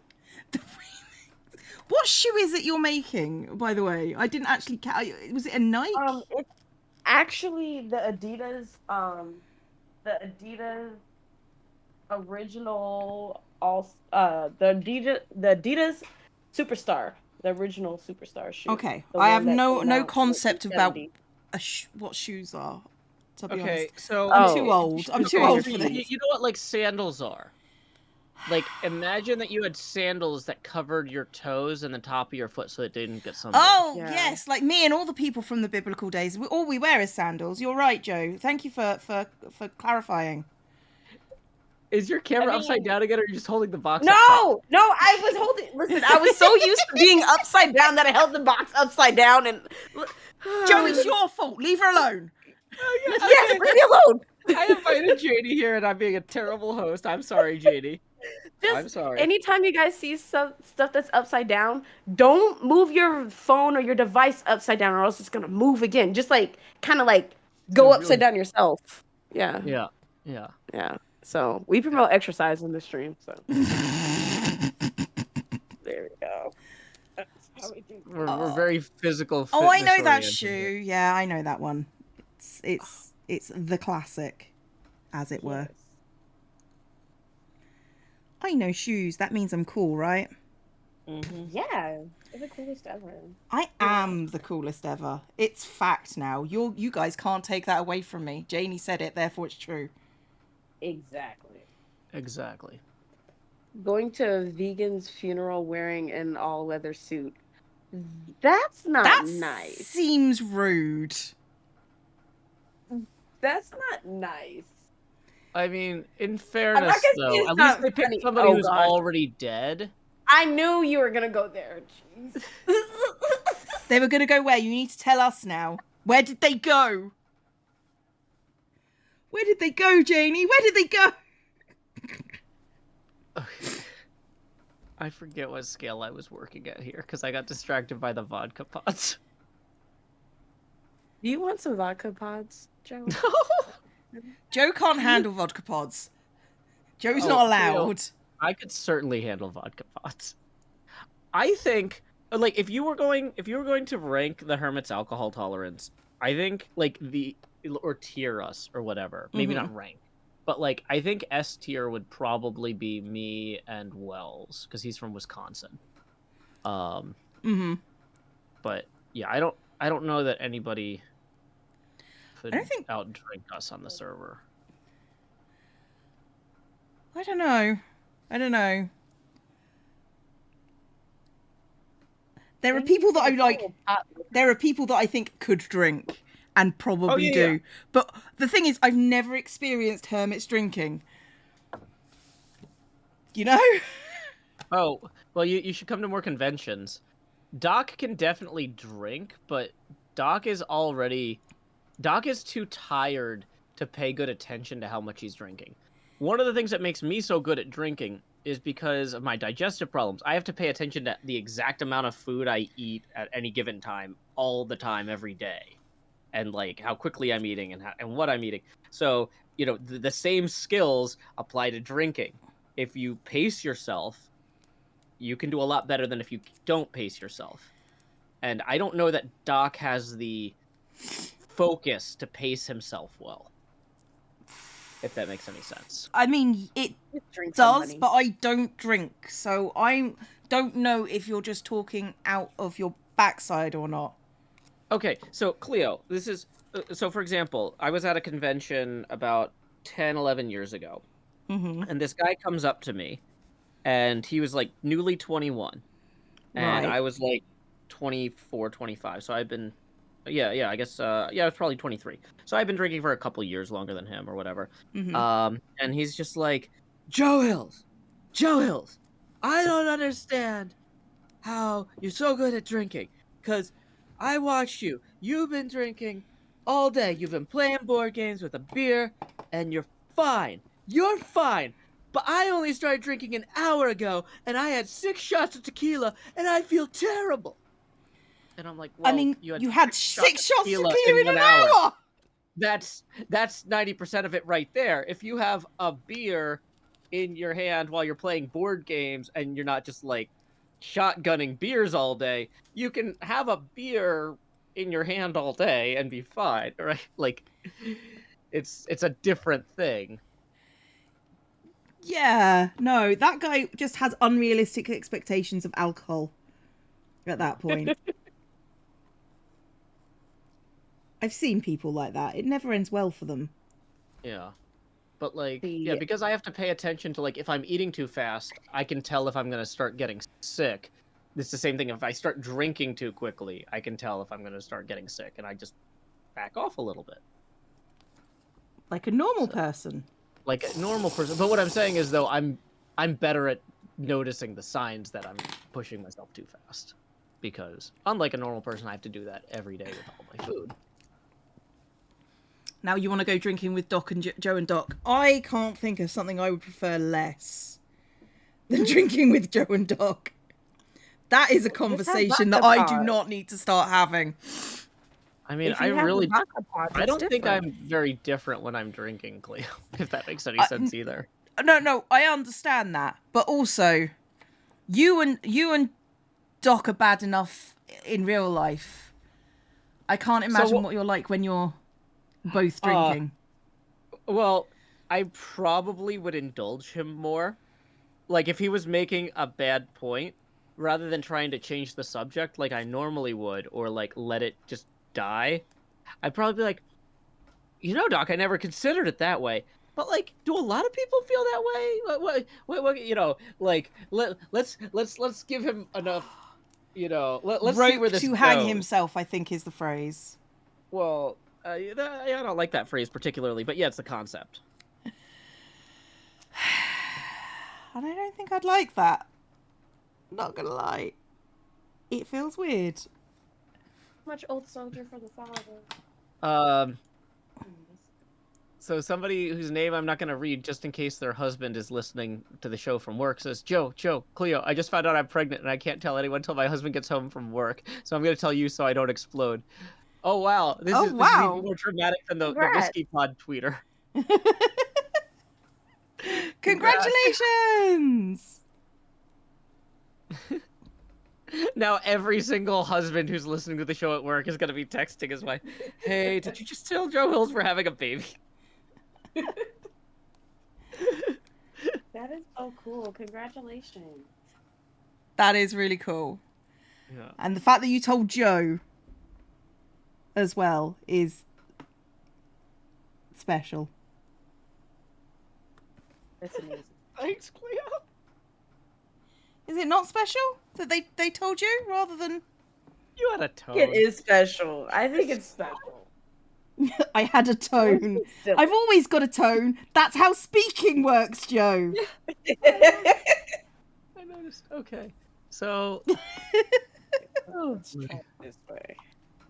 The remix. What shoe is it you're making, by the way? I didn't actually was it a Nike? It's actually the Adidas original the Adidas Superstar, the original Superstar shoe. Okay, I have no concept about what shoes are. To be honest. So I'm too old. I'm too old for this. You know what like sandals are? Like imagine that you had sandals that covered your toes and the top of your foot so it didn't get sunburned. Oh yes, like me and all the people from the biblical days. All we wear is sandals. You're right, Joe. Thank you for clarifying. Is your camera upside down again, or are you just holding the box? No, I was holding. Listen, I was so used to being upside down that I held the box upside down. And Joe, it's your fault. Leave her alone. Yes, leave me alone. I invited Janey here, and I'm being a terrible host. I'm sorry, Janey. I'm sorry. Anytime you guys see stuff that's upside down, don't move your phone or your device upside down, or else it's gonna move again. Just like kind of like go upside down yourself. Yeah. So we promote exercise in the stream. So there we go. That's how we do. We're very physical. Oh, I know that shoe. Yeah, I know that one. It's the classic, as it were. Yes. I know shoes. That means I'm cool, right? Mm-hmm. Yeah, you're the coolest ever. I am the coolest ever. It's fact now. You guys can't take that away from me. Janey said it, therefore it's true. Exactly. Going to a vegan's funeral wearing an all leather suit. That's not nice. Seems rude. That's not nice. I mean, in fairness, though, at least they picked somebody who's already dead. I knew you were gonna go there. Jeez. They were gonna go where? You need to tell us now. Where did they go? Where did they go, Janey? Where did they go? I forget what scale I was working at here because I got distracted by the vodka pods. Do you want some vodka pods, Joe? No. Joe can't handle vodka pods. Joe's not allowed. I could certainly handle vodka pods. I think, like, if you were going to rank the Hermit's alcohol tolerance, I think or tier us or whatever. Maybe not rank. But, like, I think S tier would probably be me and Wells, because he's from Wisconsin. But, yeah, I don't know that anybody could outdrink us on the server. I don't know. There are people that I like. There are people that I think could drink. And probably do. But the thing is, I've never experienced hermits drinking. You know? Oh, well, you should come to more conventions. Doc can definitely drink, but Doc is too tired to pay good attention to how much he's drinking. One of the things that makes me so good at drinking is because of my digestive problems. I have to pay attention to the exact amount of food I eat at any given time, all the time, every day, and like how quickly I'm eating and what I'm eating. So, you know, the same skills apply to drinking. If you pace yourself, you can do a lot better than if you don't pace yourself. And I don't know that Doc has the focus to pace himself well, if that makes any sense. I mean, it Drink does, somebody. but I don't drink, so I don't know if you're just talking out of your backside or not. Okay, so Cleo, this is so for example, I was at a convention about 10, 11 years ago, Mm-hmm. and this guy comes up to me, and he was like newly 21, and Right. I was like 24, 25. So I've been yeah, I guess I was probably 23. So I've been drinking for a couple years longer than him or whatever. Mm-hmm. And he's just like, "Joe Hills. Joe Hills. I don't understand how you're so good at drinking, cuz I watched you. You've been drinking all day. You've been playing board games with a beer and you're fine. You're fine. But I only started drinking an hour ago and I had 6 shots of tequila and I feel terrible." And I'm like, I "Well, mean, you had you had 6 6 shots of tequila tequila in in 1 an hour." hour! That's 90% of it right there. If you have a beer in your hand while you're playing board games and you're not just like shotgunning beers all day, you can have a beer in your hand all day and be fine, right? Like it's a different thing. Yeah, no, that guy just has unrealistic expectations of alcohol at that point. I've seen people like that. It never ends well for them. Yeah. But like, yeah, The because I have to pay attention to like if I'm eating too fast, I can tell if I'm going to start getting sick. It's the same thing if I start drinking too quickly, I can tell if I'm going to start getting sick and I just back off a little bit. Like a normal So, person. like a normal person. But what I'm saying is though I'm better at noticing the signs that I'm pushing myself too fast. Because unlike a normal person, I have to do that every day with all my food. Now you want to go drinking with Doc and Joe and Doc. I can't think of something I would prefer less than drinking with Joe and Doc. That is a conversation that I do not need to start having. I mean, If you have the vodka pod, I it's don't think different. I'm very different when I'm drinking, Cleo, if that makes any sense either. No, I understand that, but also, you and Doc are bad enough in real life. I can't imagine what you're like when you're both drinking. Well, I probably would indulge him more. Like if he was making a bad point, rather than trying to change the subject like I normally would, or like let it just die, I'd probably be like, "You know, Doc, I never considered it that way. But like, do a lot of people feel that way? What you know, like let's give him enough, you know, let's see where this to goes." hang himself, I think, is the phrase. Well, I don't like that phrase particularly, but yeah, it's the concept. And I don't think I'd like that. Not gonna lie. It feels weird. Much old soldier for the father. So somebody whose name I'm not going to read just in case their husband is listening to the show from work says, Joe, Cleo, I just found out I'm pregnant and I can't tell anyone until my husband gets home from work. So I'm going to tell you so I don't explode. Oh, wow. This is even more dramatic than the Whiskey Pod tweeter. Congratulations! Now every single husband who's listening to the show at work is going to be texting his wife, "Hey, did you just tell Joe Hills we're having a baby?" That is so cool. Congratulations. That is really cool. Yeah. And the fact that you told Joe as well is special. That's amazing. Thanks, Cleo. Is it not special that they told you rather than... You had a tone. It is special. I think it's special. I had a tone. I've always got a tone. That's how speaking works, Joe. I noticed. Okay. So... Let's try it this way.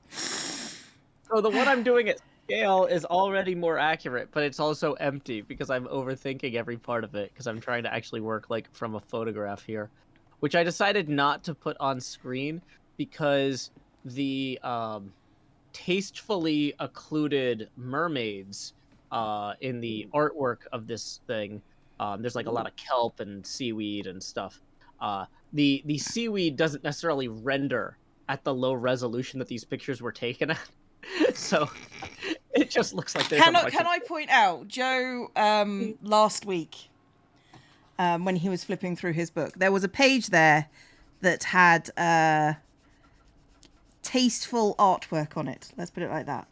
So the one I'm doing at scale is already more accurate, but it's also empty because I'm overthinking every part of it because I'm trying to actually work like from a photograph here, which I decided not to put on screen because the tastefully occluded mermaids in the artwork of this thing. There's like a lot of kelp and seaweed and stuff. The seaweed doesn't necessarily render at the low resolution that these pictures were taken at. So it just looks like there's Can I point out, Joe, last week, when he was flipping through his book, there was a page there that had tasteful artwork on it. Let's put it like that.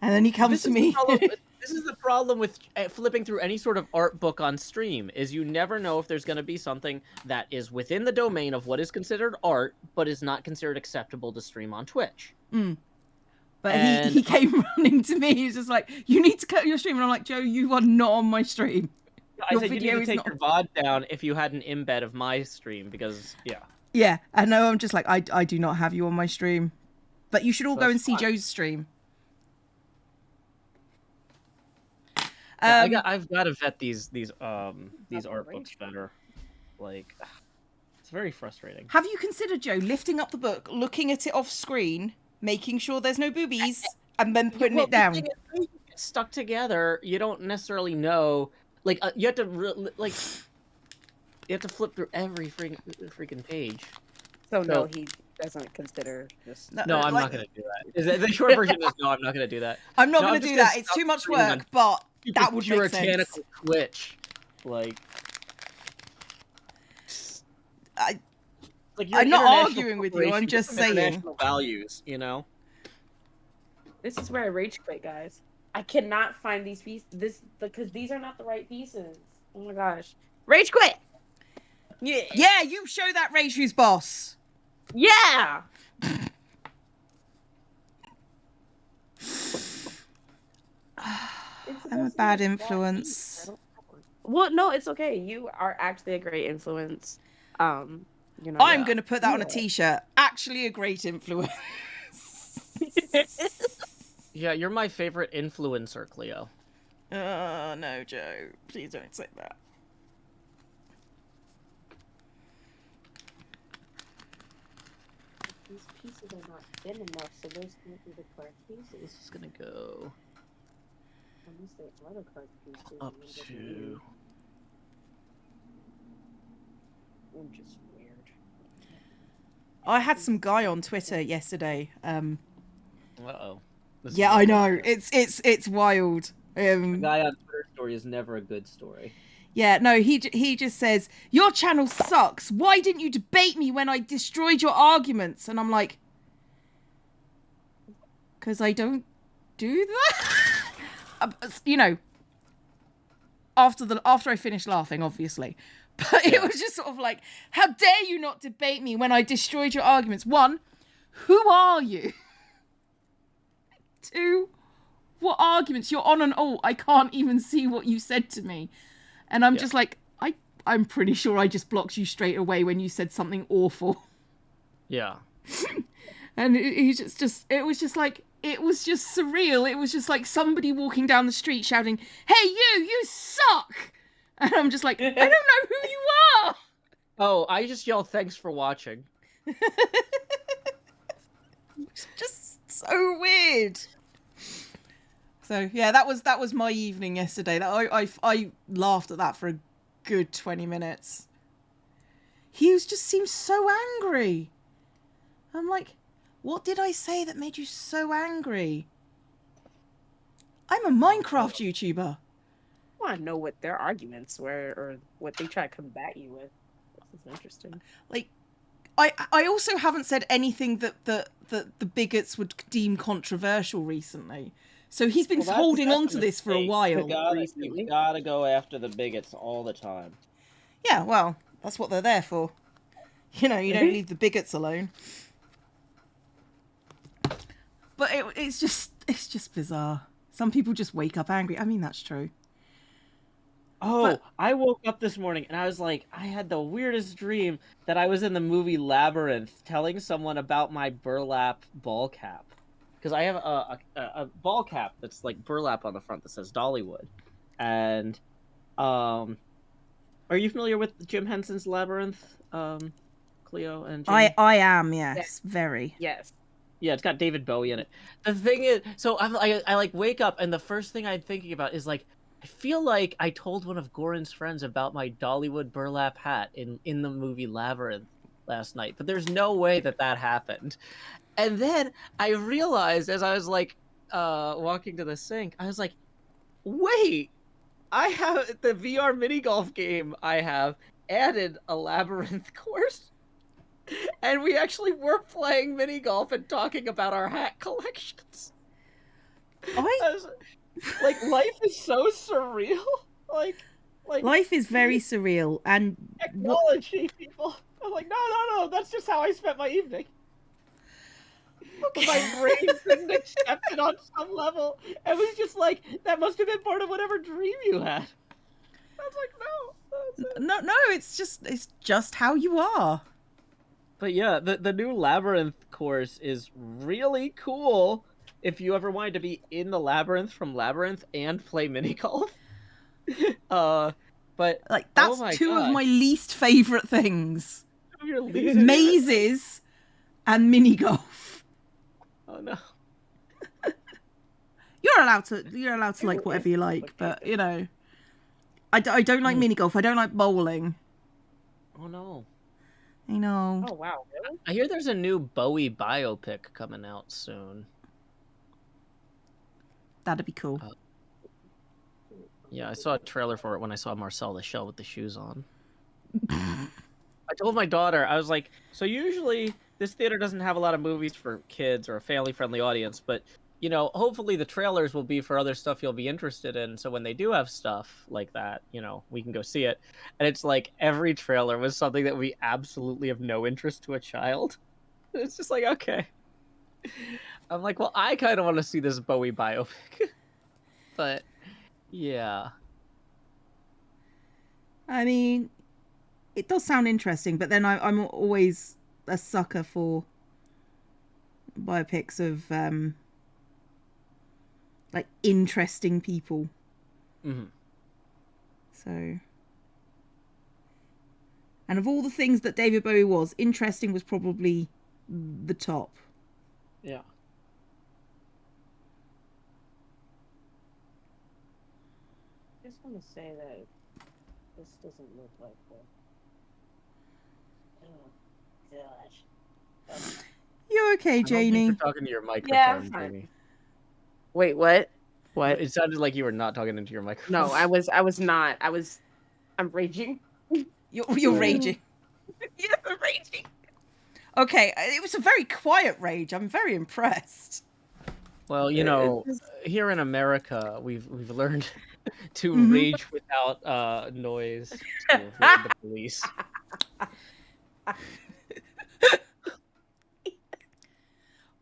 And then he comes to me. This is the problem with flipping through any sort of art book on stream, is you never know if there's going to be something that is within the domain of what is considered art, but is not considered acceptable to stream on Twitch. But he came running to me. He's just like, you need to cut your stream. And I'm like, Joe, you are not on my stream. I said you need to take your VOD down if you had an embed of my stream, because, yeah. Yeah, I know. I'm just like, I do not have you on my stream. But you should all go and see Joe's stream. Yeah, I've got to vet these art books better. Like, it's very frustrating. Have you considered, Joe, lifting up the book, looking at it off screen, making sure there's no boobies, and then putting it down? The thing is, when you get stuck together, you don't necessarily know. Like, you have to flip through every freaking page. So no, he doesn't consider this. No, I'm not gonna do that. The short version is no, I'm not gonna do that. I'm not gonna do that. It's too much work, but that would make sense. Twitch, like, I'm not arguing with you. I'm just saying. International values, you know. This is where I rage quit, guys. I cannot find these pieces. Because these are not the right pieces. Oh my gosh, rage quit. Yeah, you show that Rage who's boss. Yeah. I'm a bad influence. Well, no, it's okay. You are actually a great influence. You know, I'm going to put that on a t-shirt. Actually a great influence. Yeah, you're my favorite influencer, Cleo. Oh, no, Joe. Please don't say that. These pieces are not thin enough, so those can't be the correct pieces. This is going to go Unless they are the correct pieces. up to... I'm just weird. I had some guy on Twitter yesterday. Uh-oh. Yeah, I know. It's wild. A guy on Twitter story is never a good story. Yeah, no, he just says, your channel sucks. Why didn't you debate me when I destroyed your arguments? And I'm like, because I don't do that. You know, after I finished laughing, obviously. But it was just sort of like, how dare you not debate me when I destroyed your arguments? One, who are you? Two, what arguments? You're on an alt. I can't even see what you said to me. And I'm just like, I'm pretty sure I just blocked you straight away when you said something awful. Yeah. And it was just surreal. It was just like somebody walking down the street shouting, hey, you suck. And I'm just like, I don't know who you are. Oh, I just yell, thanks for watching. It's just so weird. So yeah, that was my evening yesterday. I laughed at that for a good 20 minutes. He just seems so angry. I'm like, what did I say that made you so angry? I'm a Minecraft YouTuber. I want to know what their arguments were or what they try to combat you with. This is interesting. Like, I also haven't said anything that the bigots would deem controversial recently. So he's been holding on to this for a while. You gotta go after the bigots all the time. Yeah, well, that's what they're there for. You know, you don't leave the bigots alone. But it's just bizarre. Some people just wake up angry. I mean, that's true. Oh, I woke up this morning and I was like, I had the weirdest dream that I was in the movie Labyrinth telling someone about my burlap ball cap. because I have a ball cap that's like burlap on the front that says Dollywood, and are you familiar with Jim Henson's Labyrinth, Cleo and Janey? I am, yes, very. Yes. Yeah, it's got David Bowie in it. The thing is, so I like wake up and the first thing I'm thinking about is like, I feel like I told one of Goran's friends about my Dollywood burlap hat in the movie Labyrinth last night, but there's no way that happened. And then I realized as I was like walking to the sink, I was like, wait, I have the VR mini golf game. I have added a Labyrinth course. And we actually were playing mini golf and talking about our hat collections. Like, life is so surreal. Like Life is very surreal, and technology, people. I'm like, no, that's just how I spent my evening. Okay. My brain couldn't accept it on some level. It was just like, that must have been part of whatever dream you had. I was like, no. no, it's just how you are. But yeah, the new Labyrinth course is really cool if you ever wanted to be in the Labyrinth from Labyrinth and play mini golf. But like that's two of my least favorite things. Mazes and mini golf. Oh no. You're allowed to like whatever you like, but you know, I don't like mini golf. I don't like bowling. Oh no. I know. Oh wow, really? I hear there's a new Bowie biopic coming out soon. That'd be cool. Yeah, I saw a trailer for it when I saw Marcel the Shell with the shoes on. I told my daughter, I was like, so usually this theater doesn't have a lot of movies for kids or a family-friendly audience, but you know, hopefully the trailers will be for other stuff you'll be interested in. So when they do have stuff like that, you know, we can go see it. And it's like every trailer was something that we absolutely have no interest to a child. It's just like, okay. I'm like, well, I kind of want to see this Bowie biopic. But yeah. I mean, it does sound interesting, but then I'm always a sucker for biopics of like interesting people. Mm-hmm. So, and of all the things that David Bowie was, interesting was probably the top. Yeah. I just want to say that this doesn't look like the. Oh gosh. You're okay, I don't think Janey. you're talking to your microphone, Yeah, I'm fine. Jamie. Wait, what? What? It sounded like you were not talking into your microphone. No, I was not. I'm raging. You're raging. Yeah, I'm raging. Okay, it was a very quiet rage. I'm very impressed. Well, you know, here in America, we've learned to Mhm. rage without noise to avoid the police.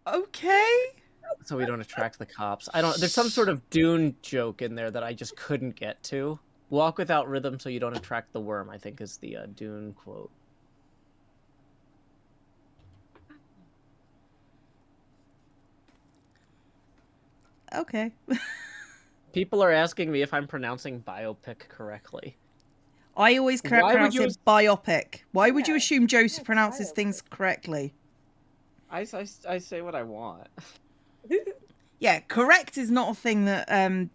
Okay. So we don't attract the cops. There's some sort of Dune joke in there that I just couldn't get to. Walk without rhythm so you don't attract the worm, I think is the Dune quote. Okay. People are asking me if I'm pronouncing biopic correctly. I always pronounce it biopic. Why would you assume Joe pronounces biopic. things correctly? I say what I want. Yeah, correct is not a thing that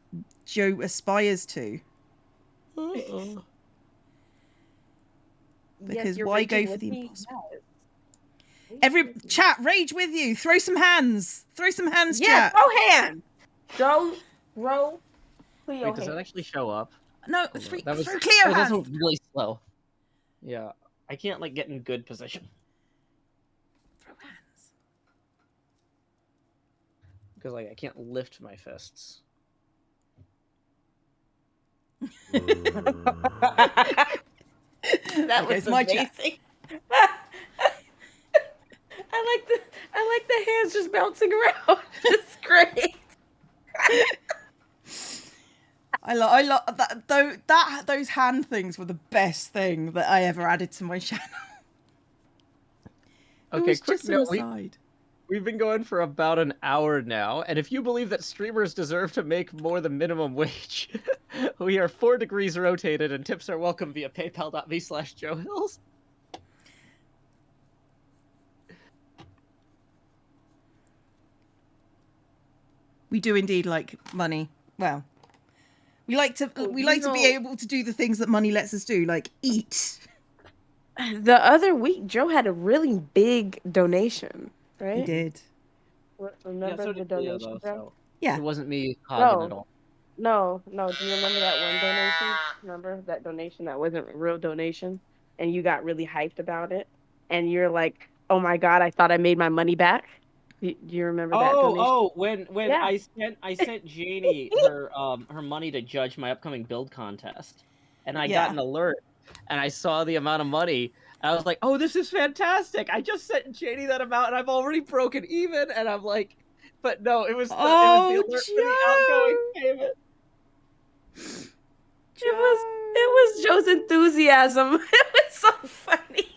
Joe aspires to. Because you're why go raging for with the me? impossible? Yes. Every chat, rage with you. Throw some hands. Throw some hands, Yeah, chat. throw hands. Throw Cleo Wait, does that hands. actually show up? No, Hold on. throw That was Cleo hands. also really slow. Yeah, I can't like get in good position Throw hands. because like I can't lift my fists. That Okay, was it's my chat. amazing. I like the hands just bouncing around. It's great. I love that. Those hand things were the best thing that I ever added to my channel. It Okay, was quick just an note. aside. We've been going for about an hour now, and if you believe that streamers deserve to make more than minimum wage, we are 4 degrees rotated, and tips are welcome via paypal.me/JoeHills. We do indeed like money. Well, we like to be able to do the things that money lets us do, like eat. The other week, Joe had a really big donation, right? He did. Remember so the did Leah, donation, though, Joe? so Yeah. it wasn't me hogging at all. No. Do you remember that one donation? Remember that donation that wasn't a real donation, and you got really hyped about it, and you're like, "Oh my god, I thought I made my money back." Do you remember that donation? When Yeah. I sent Janey her money to judge my upcoming build contest, and I got an alert, and I saw the amount of money. And I was like, "Oh, this is fantastic! I just sent Janey that amount, and I've already broken even." And I'm like, "But no, it was the alert for the outgoing payment." It was Joe's enthusiasm. It was so funny.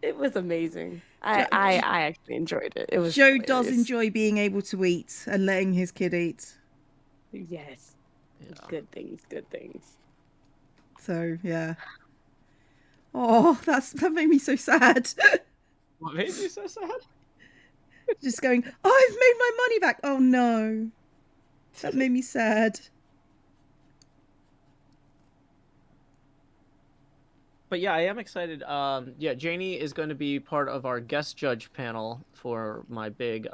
It was amazing. I actually enjoyed it. It was Joe hilarious. does enjoy being able to eat and letting his kid eat. Yes. Yeah. Good things. So yeah. Oh, that made me so sad. What made you so sad? Just going, oh, I've made my money back. Oh no. That made me sad. But yeah, I am excited. Yeah, Janey is going to be part of our guest judge panel for my big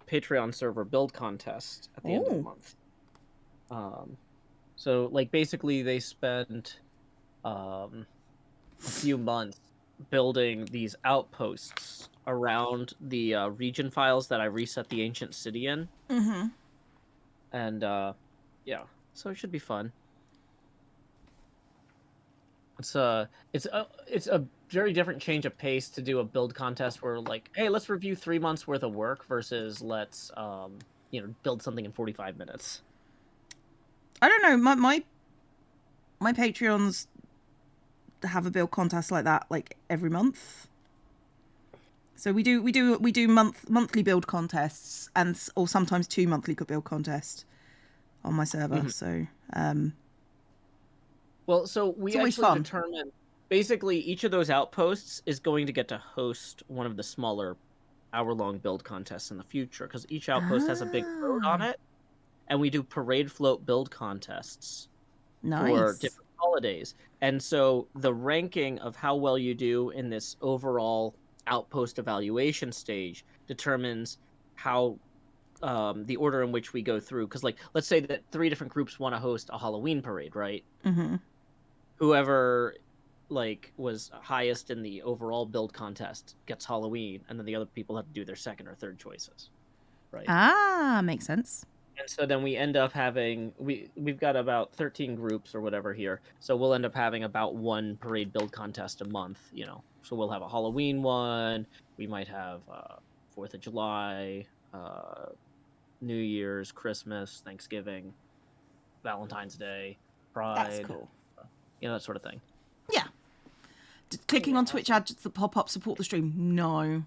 Patreon server build contest at the end of the month. So like basically they spent a few months building these outposts around the region files that I reset the ancient city in. Mm-hmm. And yeah, so it should be fun. It's a very different change of pace to do a build contest where like, hey, let's review 3 months worth of work versus let's build something in 45 minutes. I don't know. My Patreons have a build contest like that like every month. So we do monthly build contests or sometimes 2 monthly build contests on my server. Mm-hmm. So well, so we actually determined basically each of those outposts is going to get to host one of the smaller hour-long build contests in the future because each outpost has a big road on it, and we do parade float build contests for different holidays. And so the ranking of how well you do in this overall outpost evaluation stage determines how the order in which we go through. Because like, let's say that 3 different groups want to host a Halloween parade, right? Mm-hmm. Whoever like was highest in the overall build contest gets Halloween, and then the other people have to do their second or third choices, right? Ah, makes sense. And so then we end up having we've got about 13 groups or whatever here, so we'll end up having about 1 parade build contest a month, so we'll have a Halloween one, we might have 4th of July, New Year's, Christmas, Thanksgiving, Valentine's Day, Pride. That's cool. That sort of thing. Yeah. Clicking on Twitch ads that pop up support the stream. No.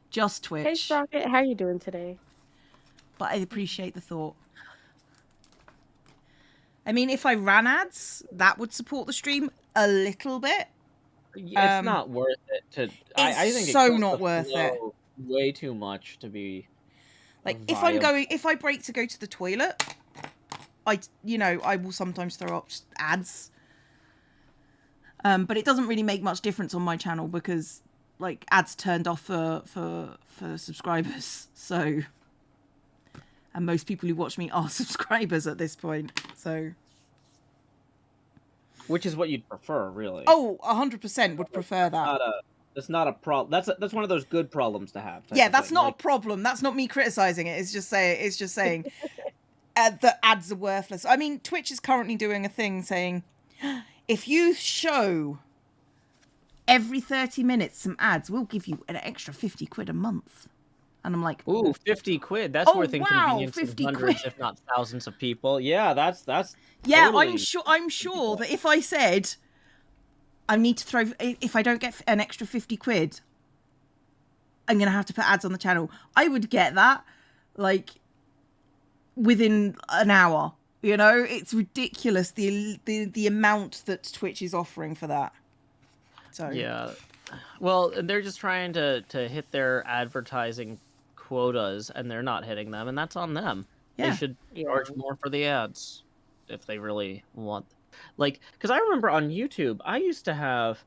Just Twitch. Hey Sprocket, how are you doing today? But I appreciate the thought. I mean, if I ran ads, that would support the stream a little bit. Yeah, it's not worth it to. I think so not worth it. Way too much to be. Like if I break to go to the toilet, I will sometimes throw up ads. But it doesn't really make much difference on my channel because like ads turned off for subscribers. So, and most people who watch me are subscribers at this point. So, which is what you'd prefer, really? Oh, 100% would prefer that. That's not a problem. That's one of those good problems to have. Yeah, that's not a problem. That's not me criticizing it. It's just saying that ads are worthless. I mean, Twitch is currently doing a thing saying, if you show every 30 minutes some ads, we'll give you an extra 50 quid a month. And I'm like, ooh, 50 quid. That's worth inconveniencing hundreds, if not thousands of people. Yeah, that's yeah, totally... I'm sure that if I said I need to throw, if I don't get an extra 50 quid, I'm going to have to put ads on the channel. I would get that, like, within an hour. You know, it's ridiculous the amount that Twitch is offering for that. So yeah, well, they're just trying to hit their advertising quotas, and they're not hitting them, and that's on them. Yeah. They should charge more for the ads if they really want. Like, because I remember on YouTube, I used to have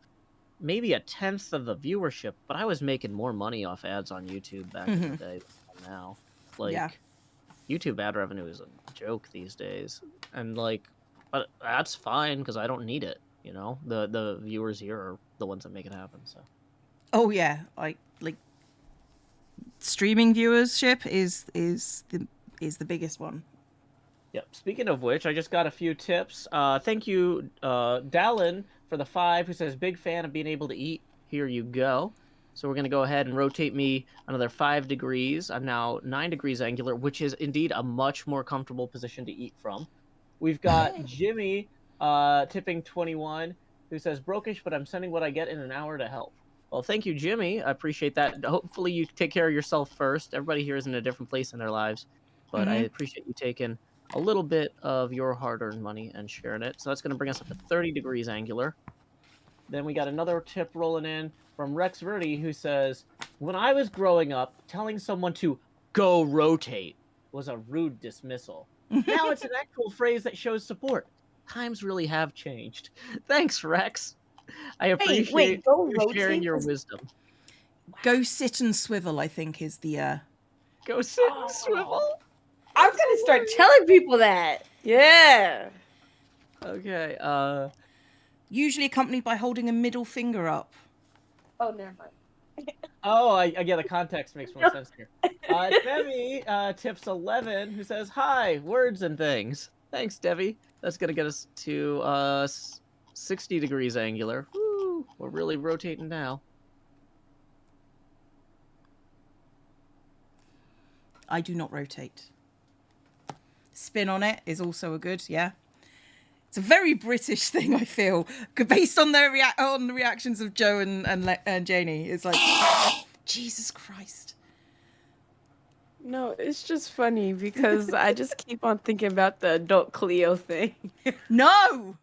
maybe 1/10 of the viewership, but I was making more money off ads on YouTube back in the day than now. Like, Yeah. YouTube ad revenue is a joke these days, and like, but that's fine because I don't need it. You know, the viewers here are the ones that make it happen. So, oh yeah, like streaming viewership is the biggest one. yep. Speaking of which, I just got a few tips. Thank you, Dallin, for the 5, who says big fan of being able to eat. Here you go. So we're going to go ahead and rotate me another 5 degrees. I'm now 9 degrees angular, which is indeed a much more comfortable position to eat from. We've got Jimmy tipping 21, who says, brokish, but I'm sending what I get in an hour to help. Well, thank you, Jimmy. I appreciate that. Hopefully you take care of yourself first. Everybody here is in a different place in their lives, but I appreciate you taking a little bit of your hard-earned money and sharing it. So that's going to bring us up to 30 degrees angular. Then we got another tip rolling in from Rex Verdi, who says, when I was growing up, telling someone to go rotate was a rude dismissal. Now it's an actual phrase that shows support. Times really have changed. Thanks, Rex. I appreciate you sharing your wisdom. Go sit and swivel, I think, is the Go sit and swivel. I'm gonna start telling people that. Yeah. Okay. Usually accompanied by holding a middle finger up. Oh, never mind. Oh, I get the context makes more sense here. Debbie tips 11, who says, hi, words and things. Thanks, Debbie. That's going to get us to 60 degrees angular. Woo, we're really rotating now. I do not rotate. Spin on it is also a good, yeah. It's a very British thing, I feel, based on their on the reactions of Joe and Janey. It's like, Jesus Christ. No, it's just funny because I just keep on thinking about the adult Cleo thing. No!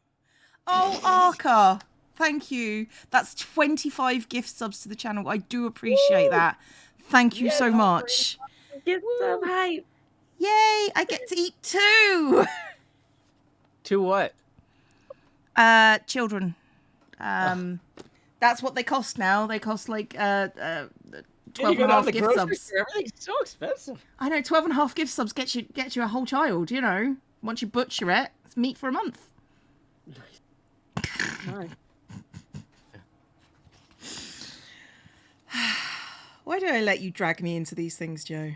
Oh, Arca, thank you. That's 25 gift subs to the channel. I do appreciate that. Thank you so much. Get some hype. Yay, I get to eat too. To what? Children. That's what they cost now. They cost like 12 and a half gift subs. Everything's so expensive. I know, 12 and a half gift subs get you a whole child, you know. Once you butcher it, it's meat for a month. Nice. Why do I let you drag me into these things, Joe?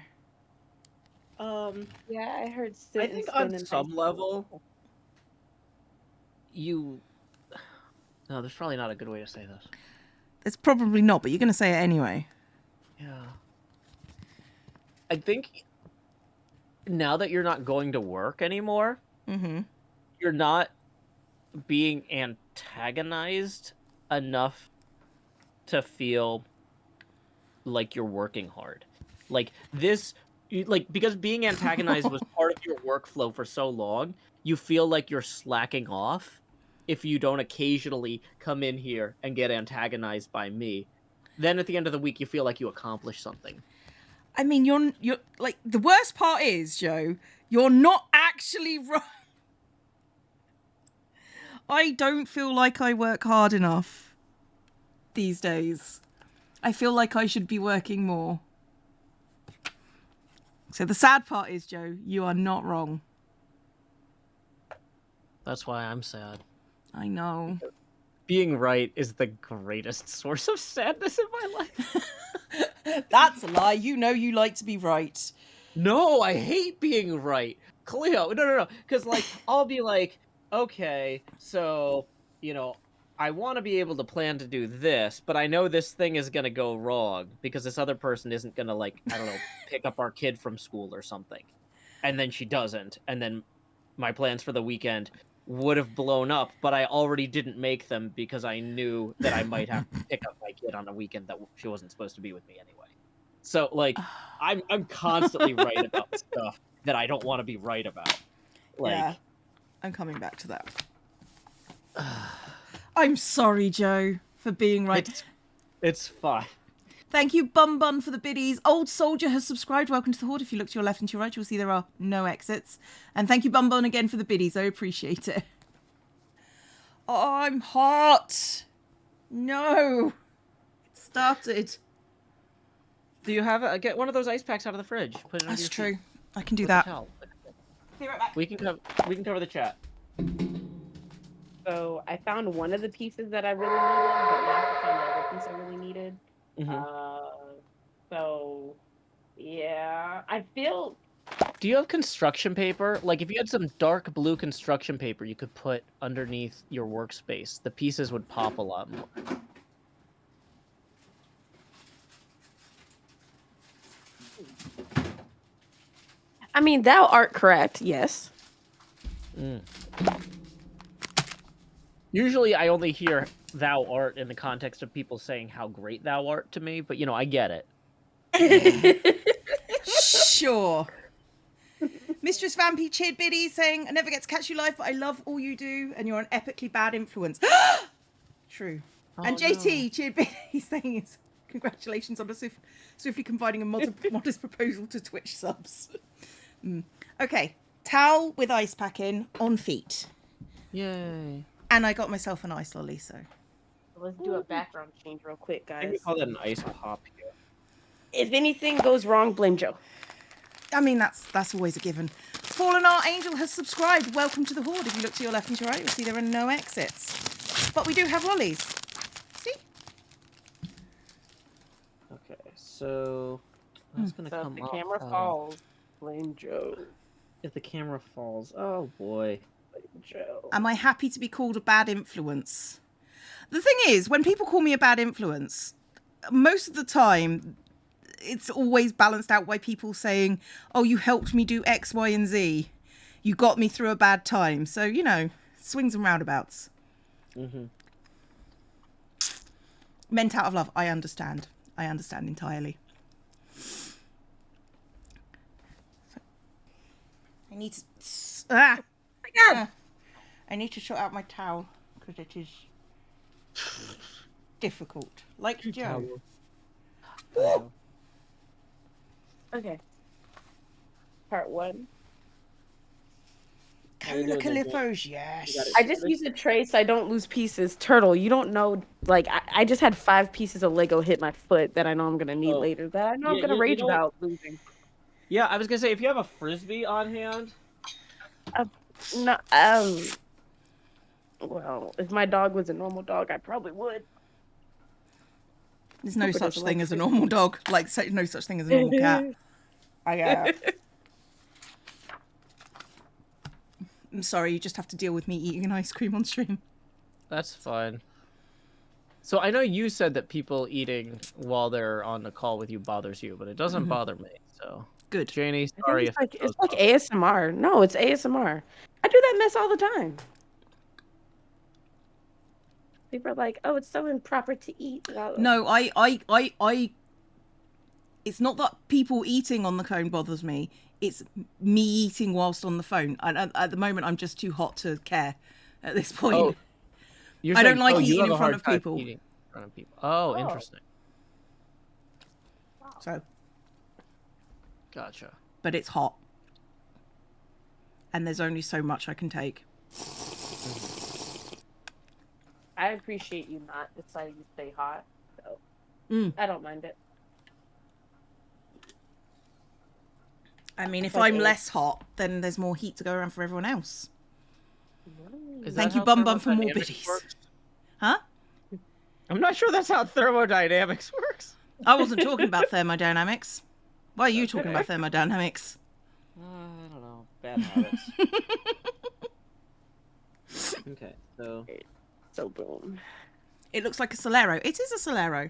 Yeah, I heard. I think on some level, no, there's probably not a good way to say this. It's probably not, but you're going to say it anyway. Yeah. I think now that you're not going to work anymore, you're not being antagonized enough to feel like you're working hard. Like this, because being antagonized was part of your workflow for so long, you feel like you're slacking off if you don't occasionally come in here and get antagonized by me. Then at the end of the week, you feel like you accomplished something. I mean, you're like, the worst part is, Joe, you're not actually wrong. I don't feel like I work hard enough these days. I feel like I should be working more. So the sad part is, Joe, you are not wrong. That's why I'm sad. I know. Being right is the greatest source of sadness in my life. That's a lie. You know you like to be right. No, I hate being right. Cleo, no. Because, like, I'll be like, okay, so, I want to be able to plan to do this, but I know this thing is going to go wrong because this other person isn't going to, like, I don't know, pick up our kid from school or something. And then she doesn't. And then my plans for the weekend would have blown up, but I already didn't make them because I knew that I might have to pick up my kid on a weekend that she wasn't supposed to be with me anyway. So like I'm constantly right about stuff that I don't want to be right about. Like Yeah, I'm coming back to that. I'm sorry, Joe, for being right. it's fine. Thank you, Bum Bun, for the biddies. Old Soldier has subscribed. Welcome to the Horde. If you look to your left and to your right, you'll see there are no exits. And thank you, Bum Bun, again for the biddies. I appreciate it. Oh, I'm hot. No. It started. Do you have get one of those ice packs out of the fridge? Put it under That's your true. seat. I can do With a that. towel. Be right back. We can cover the chat. So I found one of the pieces that I really needed, but now I have to find the other piece I really needed. So yeah, I feel. Do you have construction paper? Like, if you had some dark blue construction paper you could put underneath your workspace, the pieces would pop a lot more. I mean, thou art correct. Yes. Usually, I only hear "thou art" in the context of people saying how great thou art to me, but I get it. Sure. Mistress Vampy cheered Biddy saying, I never get to catch you live, but I love all you do, and you're an epically bad influence. True. And JT cheered Biddy saying, congratulations on the swiftly combining a modest proposal to Twitch subs. Okay. Towel with ice pack in on feet. Yay. And I got myself an ice lolly, so. Let's do a background change real quick, I think we guys. call that an ice pop here. If anything goes wrong, blame Joe. I mean, that's always a given. Fallen Archangel has subscribed. Welcome to the Horde. If you look to your left and to your right, you'll see there are no exits. But we do have lollies. See? Okay, so that's gonna So come if up. the camera falls, blame Joe. If the camera falls, oh boy. Blame Joe. Am I happy to be called a bad influence? The thing is, when people call me a bad influence, most of the time, it's always balanced out by people saying, oh, you helped me do X, Y, and Z. You got me through a bad time. So, swings and roundabouts. Meant out of love. I understand. I understand entirely. I need to... Ah! Oh my God. I need to sort out my towel because it is difficult. Like Joe. Okay. Part 1. Cola Califos, yes. I just use a tray so I don't lose pieces. Turtle, you don't know, like, I just had 5 pieces of Lego hit my foot that I know I'm going to need later that I know I'm going to rage about losing. Yeah, I was gonna say, if you have a Frisbee on hand. No, well, if my dog was a normal dog, I probably would. There's no Cooper such doesn't thing like as a normal dog. Like, no such thing as a normal cat. I'm sorry, you just have to deal with me eating an ice cream on stream. That's fine. So I know you said that people eating while they're on the call with you bothers you, but it doesn't bother me. So Good. Janey, sorry. It's like ASMR. No, it's ASMR. I do that mess all the time. People are like, "Oh, it's so improper to eat." No, it's not that people eating on the phone bothers me. It's me eating whilst on the phone. And at the moment, I'm just too hot to care at this point. Oh, I don't like eating in front of people. Oh, interesting. So, Gotcha. but it's hot. And there's only so much I can take. I appreciate you not deciding to stay hot. So I don't mind it. I mean, if I'm less hot, then there's more heat to go around for everyone else. Thank you, Bum Bum, for more biddies. Huh? I'm not sure that's how thermodynamics works. I wasn't talking about thermodynamics. Why are you talking about thermodynamics? I don't know. Bad habits. Okay, So boom. It looks like a Solero. It is a Solero.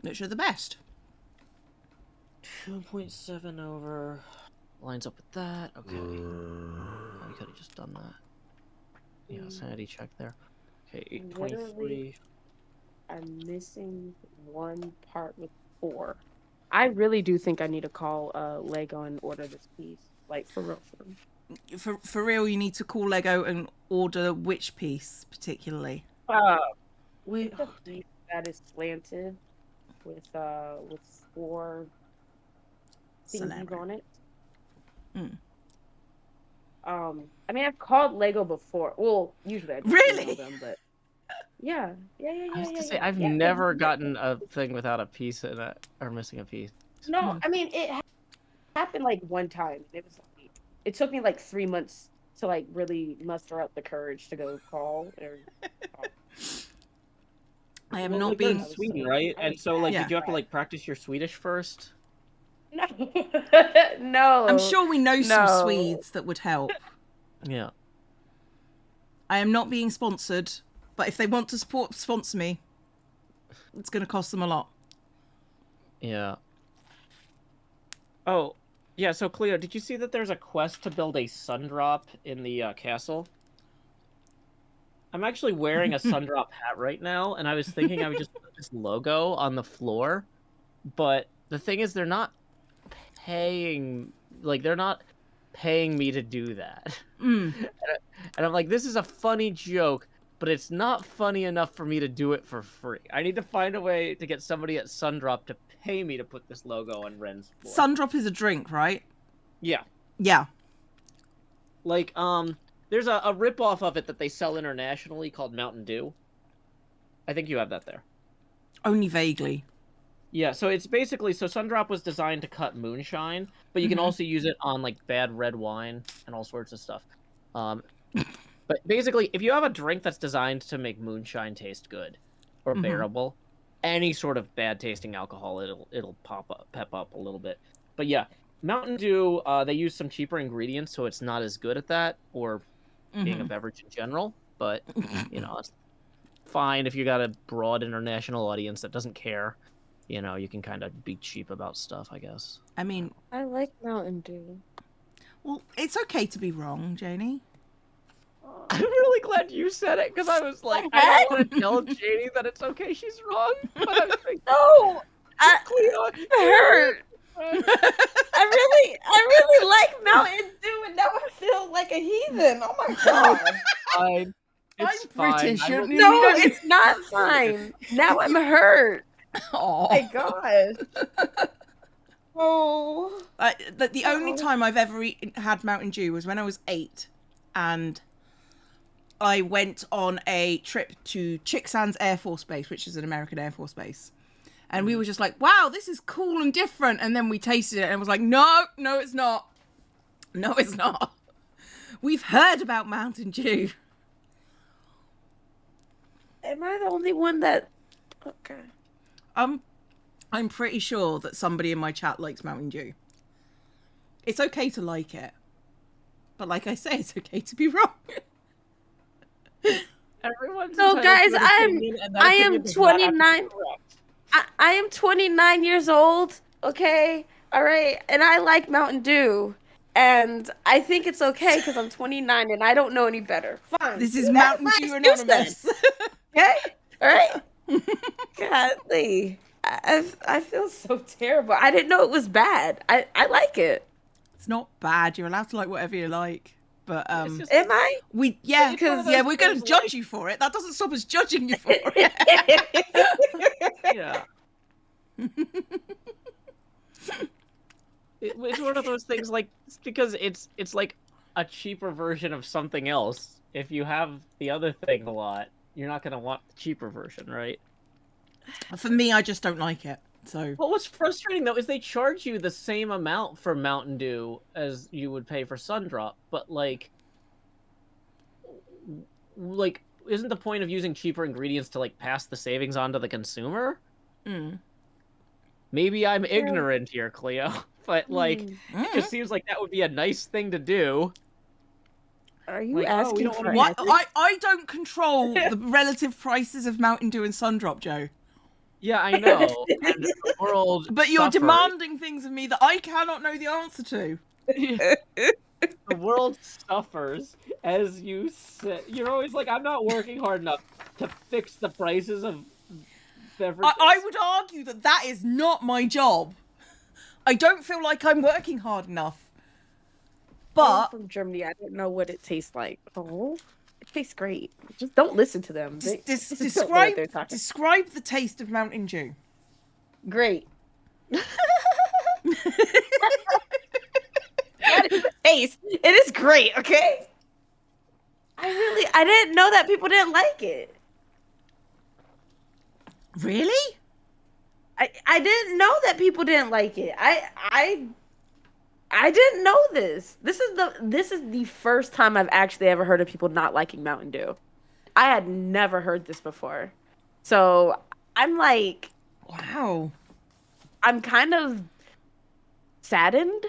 Which are the best? 2.7 over lines up with that. Okay. Oh, you could have just done that. Yeah, sanity check there. Okay, 823. I'm missing one part with 4. I really do think I need to call Lego and order this piece. Like, for real. For real, you need to call Lego and order which piece particularly. With a piece that is slanted with 4 thingies on it. I mean, I've called Lego before. Well, usually I just email them, but yeah. I was to say, I've never gotten a thing without a piece in it, or missing a piece. No, I mean, it happened like one time. It took me like 3 months to like really muster up the courage to go call. I am not being Sweden, right? And so, like, did you have to like practice your Swedish first? No, no. I'm sure we know some Swedes that would help. Yeah. I am not being sponsored, but if they want to sponsor me, it's going to cost them a lot. Yeah. Oh, yeah. So, Cleo, did you see that there's a quest to build a sun drop in the castle? I'm actually wearing a sun drop hat right now, and I was thinking I would just put this logo on the floor, but the thing is, they're not paying me to do that. And I'm like, this is a funny joke, but it's not funny enough for me to do it for free. I need to find a way to get somebody at Sundrop to pay me to put this logo on Ren's floor. Sundrop is a drink, right? Yeah. Yeah. Like, there's a rip-off of it that they sell internationally called Mountain Dew. I think you have that there. Only vaguely. Yeah, so it's basically, Sundrop was designed to cut moonshine, but you can also use it on, like, bad red wine and all sorts of stuff. But basically, if you have a drink that's designed to make moonshine taste good or bearable, any sort of bad-tasting alcohol, it'll pep up a little bit. But yeah, Mountain Dew, they use some cheaper ingredients, so it's not as good at that, or being a beverage in general. But, you know, it's fine if you got a broad international audience that doesn't care. You know, you can kind of be cheap about stuff, I guess. I mean, I like Mountain Dew. Well, it's okay to be wrong, Janey. I'm really glad you said it, because I was like, I don't want to tell Janey that it's okay she's wrong. But I was like, no, I hurt. I really like Mountain Dew, and now I feel like a heathen. Oh my god. Fine. It's fine. British. No, it's not fine. Now I'm hurt. Oh my gosh. Oh. The only time I've ever had Mountain Dew was when I was 8, and I went on a trip to Chicksands Air Force Base, which is an American Air Force base. And we were just like, wow, this is cool and different. And then we tasted it and was like, no, it's not. No, it's not. We've heard about Mountain Dew. Am I the only one that... Okay. I'm pretty sure that somebody in my chat likes Mountain Dew. It's okay to like it. But like I say, it's okay to be wrong. Everyone's so guys, I am 29. I am 29 years old, okay? All right? And I like Mountain Dew. And I think it's okay because I'm 29 and I don't know any better. Fine. This is Mountain Dew Anonymous. Okay? All right? Godly. I feel so terrible. I didn't know it was bad. I like it. It's not bad. You're allowed to like whatever you like. But am I? We're going to judge you for it. That doesn't stop us judging you for it. Yeah. It's one of those things, like, because it's like a cheaper version of something else. If you have the other thing a lot, you're not going to want the cheaper version, right? For me, I just don't like it. So. Well, what's frustrating though is they charge you the same amount for Mountain Dew as you would pay for Sundrop, but like isn't the point of using cheaper ingredients to like pass the savings on to the consumer? Maybe I'm ignorant here, Cleo, but like it just seems like that would be a nice thing to do. Are you asking for what? I don't control the relative prices of Mountain Dew and Sundrop, Joe. Yeah, I know. And the world but you're demanding things of me that I cannot know the answer to. The world suffers as you sit. You're always like, I'm not working hard enough to fix the prices of beverages. I would argue that that is not my job. I don't feel like I'm working hard enough. I'm But from Germany. I don't know what it tastes like. Oh, it tastes great. Just don't listen to them. They just don't know what they're talking. describe the taste of Mountain Dew. Great. That is the taste. It is great, okay? I didn't know that people didn't like it. Really? I didn't know that people didn't like it. I didn't know this. This is the first time I've actually ever heard of people not liking Mountain Dew. I had never heard this before. So I'm like, wow. I'm kind of saddened.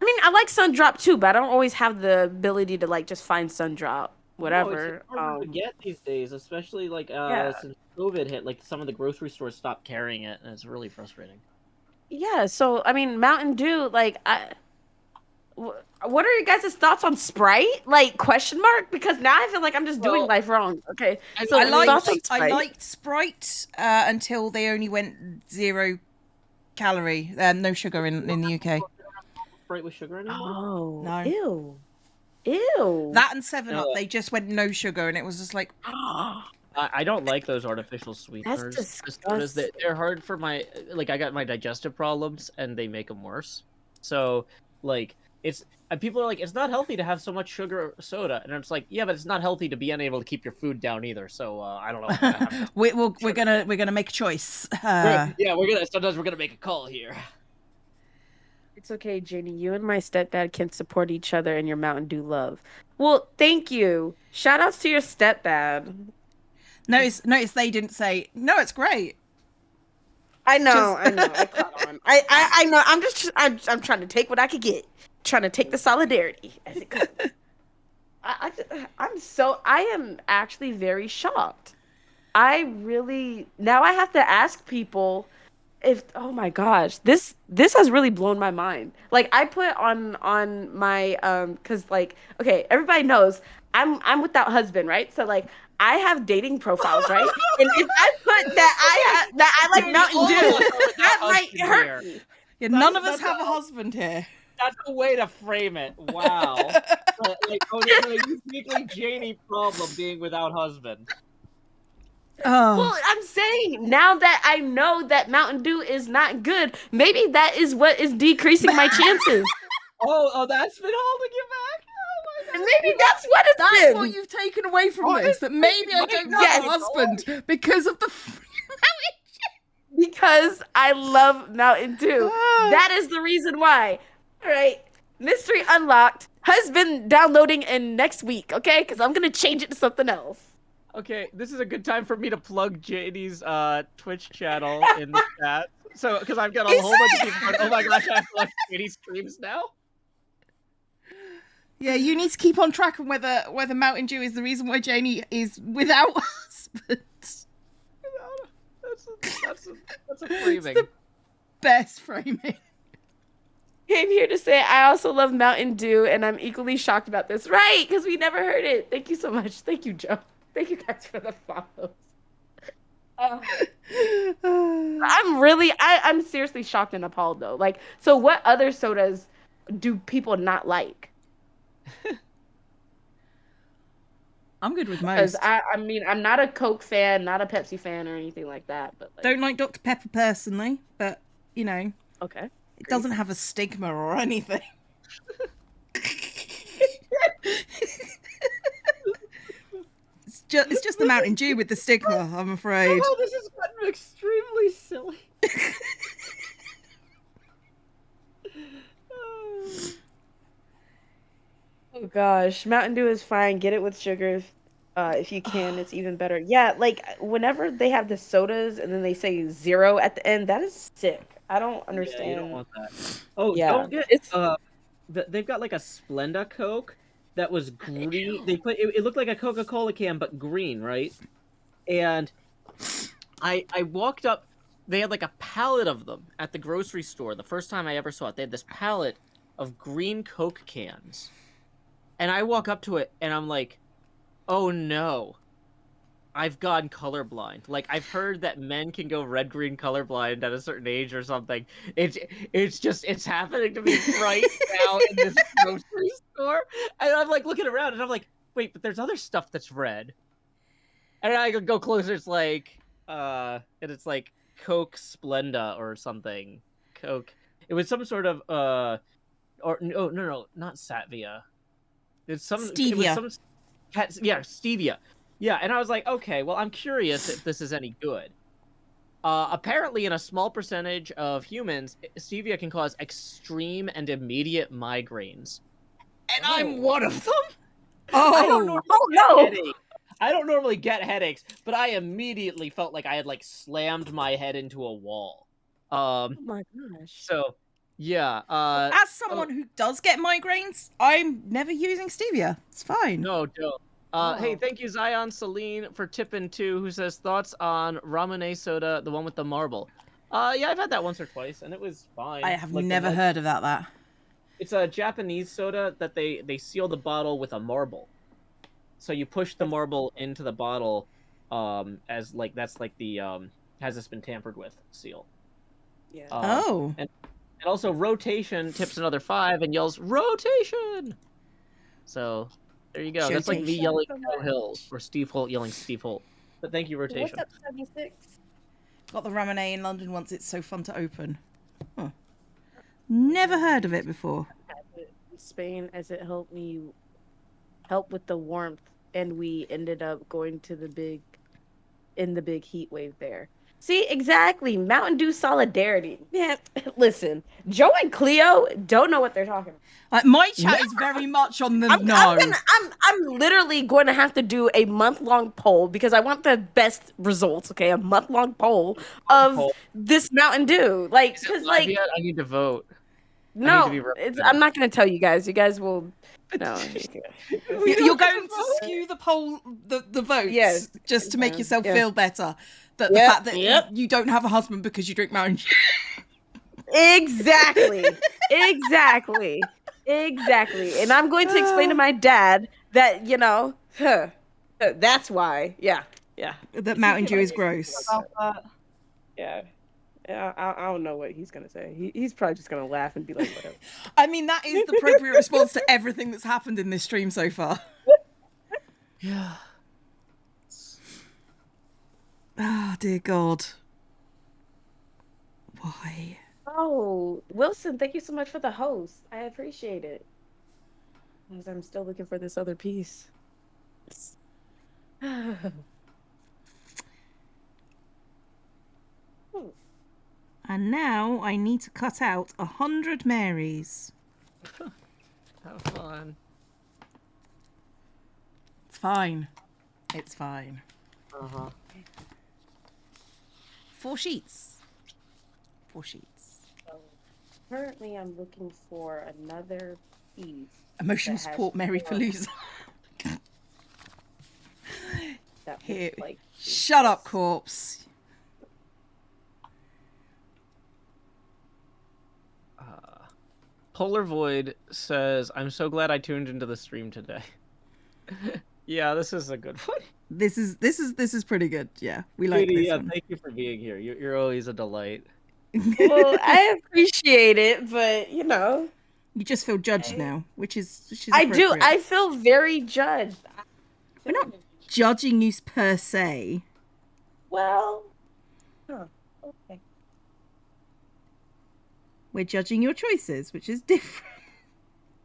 I mean, I like Sundrop too, but I don't always have the ability to like just find Sundrop, whatever. No, it's hard to get these days, especially like since COVID hit. Like some of the grocery stores stopped carrying it, and it's really frustrating. Yeah, so I mean, Mountain Dew, like, what are your guys' thoughts on Sprite? Like, question mark? Because now I feel like I'm just doing life wrong. Okay, so I liked Sprite until they only went 0 calorie, no sugar in the UK. Sprite with sugar anymore? Oh, no. Ew. That and 7-Up, they just went no sugar, and it was just like. I don't like those artificial sweeteners. That's disgusting. They're hard for my I got my digestive problems, and they make them worse. So like people are like, it's not healthy to have so much sugar soda, and it's like, yeah, but it's not healthy to be unable to keep your food down either. So I don't know. we're gonna make a choice. Sometimes we're gonna make a call here. It's okay, Janey. You and my stepdad can support each other in your Mountain Dew love. Well, thank you. Shout outs to your stepdad. Notice they didn't say, no, it's great. I know. I caught on. I know. I'm trying to take what I could get. Trying to take the solidarity as it comes. I am actually very shocked. Now I have to ask people if, oh my gosh, this has really blown my mind. Like, I put on my because like, okay, everybody knows I'm without husband, right? So like, I have dating profiles, right? And if I put that I like Mountain Dew, that might hurt me. Yeah, none of us have a husband here. That's a way to frame it. Wow. There's a uniquely Janey problem being without husband. Oh. Well, I'm saying, now that I know that Mountain Dew is not good, maybe that is what is decreasing my chances. Oh, that's been holding you back? Oh my God. Maybe that's what it's been. That's what you've taken away from this. That maybe I don't have a husband because of the because I love Mountain Dew. That is the reason why. All right. Mystery unlocked. Husband downloading in next week, okay? Because I'm going to change it to something else. Okay, this is a good time for me to plug Janey's Twitch channel in the chat. So, because I've got a whole bunch of people going, oh my gosh, I have to watch Janey's streams now. Yeah, you need to keep on track of whether Mountain Dew is the reason why Janey is without husband. That's a framing. The best framing. Came here to say I also love Mountain Dew, and I'm equally shocked about this. Right, because we never heard it. Thank you so much. Thank you, Joe. Thank you guys for the follows. I'm seriously shocked and appalled though. Like, so what other sodas do people not like? I'm good with most. I mean, I'm not a Coke fan, not a Pepsi fan or anything like that. But like, don't like Dr. Pepper personally, but you know, okay, it doesn't have a stigma or anything. It's just the Mountain Dew with the stigma, I'm afraid. Oh, this has gotten extremely silly. Oh gosh, Mountain Dew is fine. Get it with sugar if you can. It's even better. Yeah, like whenever they have the sodas and then they say 0 at the end, that is sick. I don't understand. Yeah, you don't want that. Oh, yeah, don't get they've got like a Splenda Coke that was green. They put it looked like a Coca-Cola can but green, right? And I walked up. They had like a pallet of them at the grocery store. The first time I ever saw it, they had this pallet of green Coke cans. And I walk up to it and I'm like, oh no, I've gone colorblind. Like, I've heard that men can go red-green colorblind at a certain age or something. It's happening to me right now in this grocery store. And I'm like looking around and I'm like, wait, but there's other stuff that's red. And I go closer, it's like, and it's like Coke Splenda or something. Coke. It was some sort of, or no, not Satvia. It's some Stevia. It was some, yeah, stevia. Yeah, and I was like, okay, well, I'm curious if this is any good. Apparently, in a small percentage of humans, stevia can cause extreme and immediate migraines. And I'm one of them. I don't normally get headaches, but I immediately felt like I had like slammed my head into a wall. Oh my gosh. So, yeah. As someone who does get migraines, I'm never using stevia. It's fine. No, don't. Hey, thank you, Zion Celine, for tipping too, who says thoughts on Ramune soda, the one with the marble. Yeah, I've had that once or twice, and it was fine. I have never heard of that. It's a Japanese soda that they seal the bottle with a marble. So you push the marble into the bottle, as like that's like the has this been tampered with seal. Yeah. And also rotation tips another 5 and yells rotation. So there you go. That's like me yelling JoeHills or Steve Holt yelling Steve Holt. But thank you, rotation. What's up, 76? Got the Ramune in London once. It's so fun to open. Huh. Never heard of it before. In Spain, as it helped with the warmth, and we ended up going to the big heat wave there. See, exactly. Mountain Dew solidarity. Yeah, listen, Joe and Cleo don't know what they're talking about. My chat is very much on the I'm literally going to have to do a month-long poll because I want the best results. Okay, a month-long poll of this Mountain Dew. Like, because like I need to vote. No, I'm not going to tell you guys. You guys will. No, you're going to skew the poll, the votes, just to make yourself feel better. That the fact that you don't have a husband because you drink Mountain Dew. Exactly. And I'm going to explain to my dad that, that's why. Yeah. That Mountain Dew is gross. Yeah. I don't know what he's gonna say. He's probably just gonna laugh and be like, whatever. I mean, that is the appropriate response to everything that's happened in this stream so far. Yeah. Oh, dear God. Why? Oh, Wilson, thank you so much for the host. I appreciate it. Because I'm still looking for this other piece. And now I need to cut out 100 Marys. Have fun. It's fine. It's fine. 4 sheets. 4 sheets. So, currently, I'm looking for another piece. Emotional support, Mary Palooza. Here. Shut up, corpse. Polar Void says, I'm so glad I tuned into the stream today. Yeah, this is a good one. This is pretty good. Yeah, we like this one. Thank you for being here. You're always a delight. Well, I appreciate it, but you just feel judged now, which is I do. I feel very judged. We're not judging you per se. Well, okay. We're judging your choices, which is different.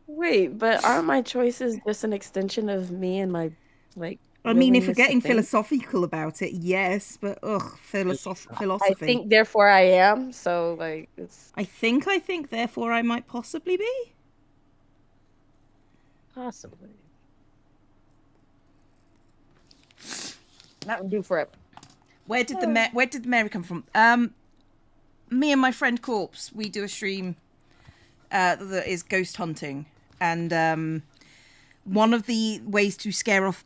Wait, but aren't my choices just an extension of me and my I mean, if we're getting philosophical about it, yes, but philosophy. I think, therefore, I am. So, it's. I think, therefore, I might possibly be. Possibly. That would do forever. Where did the Mary come from? Me and my friend Corpse, we do a stream that is ghost hunting, and one of the ways to scare off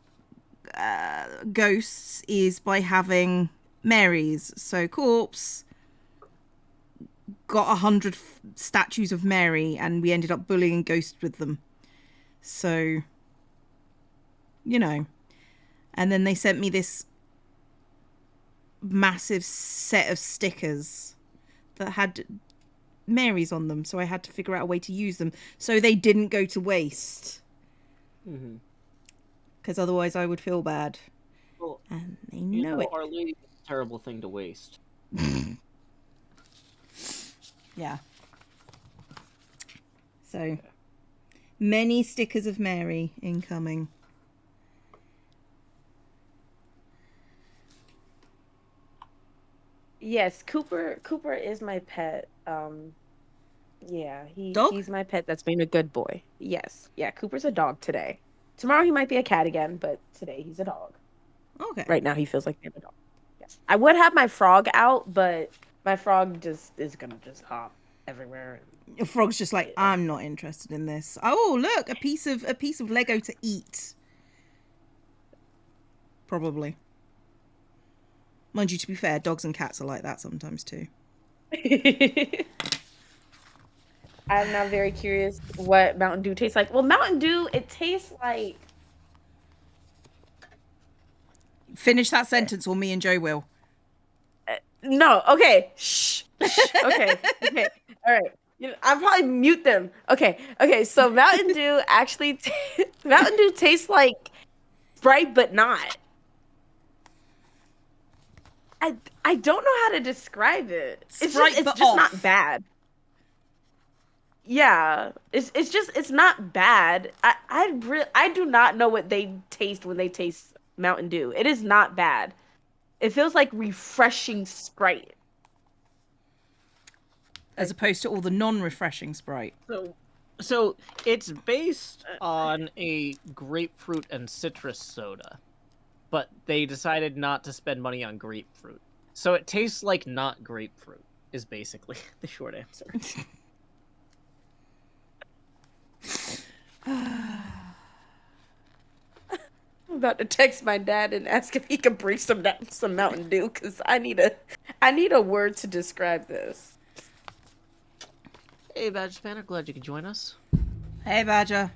ghosts is by having Marys. So Corpse got 100 statues of Mary, and we ended up bullying ghosts with them. So, you know. And then they sent me this massive set of stickers that had Marys on them, so I had to figure out a way to use them so they didn't go to waste. Because otherwise I would feel bad. Well, and they know it. Our Lady is a terrible thing to waste. Yeah. So, many stickers of Mary incoming. Yes, Cooper is my pet. Yeah, Dog? he's my pet that's being a good boy. Yes. Yeah, Cooper's a dog today. Tomorrow he might be a cat again, but today he's a dog. Okay. Right now he feels like being a dog. Yes. I would have my frog out, but my frog just is gonna just hop everywhere. Your frog's just like, I'm not interested in this. Oh, look, a piece of Lego to eat. Probably. Mind you, to be fair, dogs and cats are like that sometimes too. I'm now very curious what Mountain Dew tastes like. Well, Mountain Dew, it tastes like... Finish that sentence or me and Joe will. No, okay. Shh. Okay. All right. I'll probably mute them. Okay. So Mountain Dew actually... Mountain Dew tastes like Sprite, but not. I don't know how to describe it. It's just not bad. Yeah, it's not bad. I do not know what they taste when they taste Mountain Dew. It is not bad. It feels like refreshing Sprite. As opposed to all the non-refreshing Sprite. So it's based on a grapefruit and citrus soda, but they decided not to spend money on grapefruit. So it tastes like not grapefruit, is basically the short answer. I'm about to text my dad and ask if he can bring some Mountain Dew, because I need a word to describe this. Hey, Badger Spanner, glad you could join us. Hey, Badger.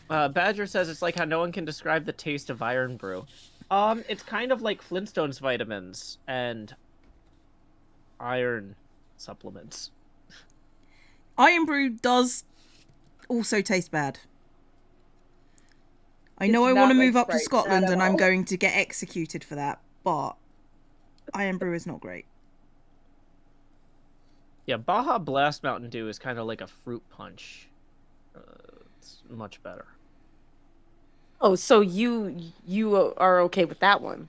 Badger says it's like how no one can describe the taste of Iron Brew. It's kind of like Flintstones vitamins and iron supplements. Iron Brew does also taste bad. I know I want to move up to Scotland and I'm going to get executed for that, but Iron Brew is not great. Yeah, Baja Blast Mountain Dew is kind of like a fruit punch. It's much better. Oh, so you are okay with that one?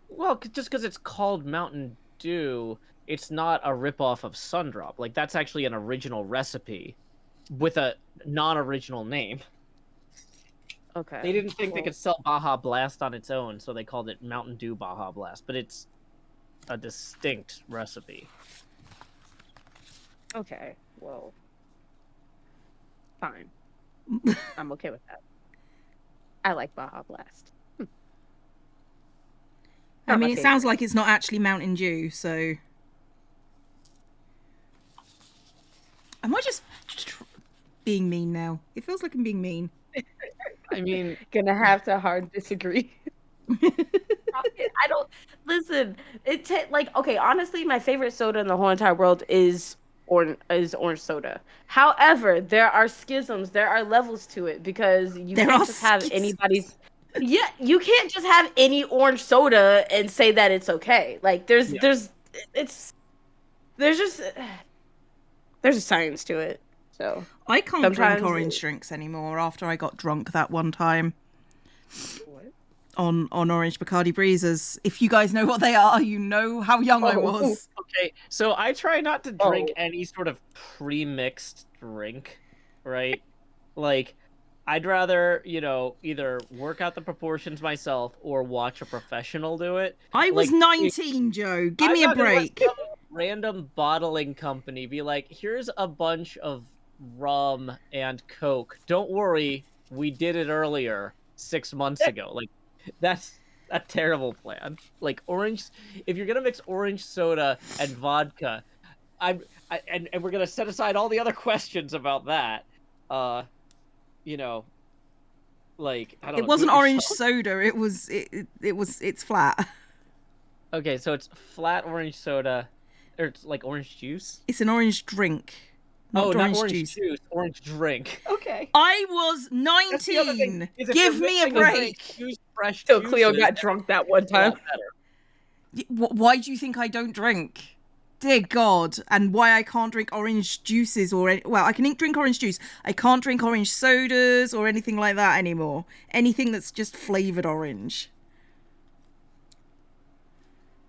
Well, just because it's called Mountain Dew, it's not a ripoff of Sundrop. Like, that's actually an original recipe with a non-original name. Okay. They didn't think they could sell Baja Blast on its own, so they called it Mountain Dew Baja Blast. But it's a distinct recipe. Okay, well, fine. I'm okay with that. I like Baja Blast. I mean, it sounds like it's not actually Mountain Dew, so... Am I just being mean now? It feels like I'm being mean. I mean... Gonna have to hard disagree. I don't... Listen, okay, honestly, my favorite soda in the whole entire world is orange soda. However, there are schisms, there are levels to it, because you can't just have anybody's... Yeah, you can't just have any orange soda and say that it's okay. Like, there's a science to it. So I can't drink orange drinks anymore after I got drunk that one time. What? On Orange Bacardi Breezers. If you guys know what they are, you know how young I was. Okay, so I try not to drink any sort of pre-mixed drink, right? Like, I'd rather, either work out the proportions myself or watch a professional do it. I was 19, Joe. Give me a break. Some random bottling company be like, here's a bunch of rum and Coke. Don't worry, we did it earlier 6 months ago. Like, that's a terrible plan. Like, if you're gonna mix orange soda and vodka, and we're gonna set aside all the other questions about that. You know, like I don't It know. wasn't do it orange yourself. soda. It's flat. Okay, so it's flat orange soda, or it's like orange juice. It's an orange drink, not Not orange orange juice. juice, orange drink. Okay. I was That's the other thing. 19. Is if Give you're me a mixing a drink, break. use fresh So Cleo juices, got drunk that one it's a lot time. better. Why do you think I don't drink? Dear God. And why I can't drink orange juices well, I can drink orange juice. I can't drink orange sodas or anything like that anymore. Anything that's just flavored orange.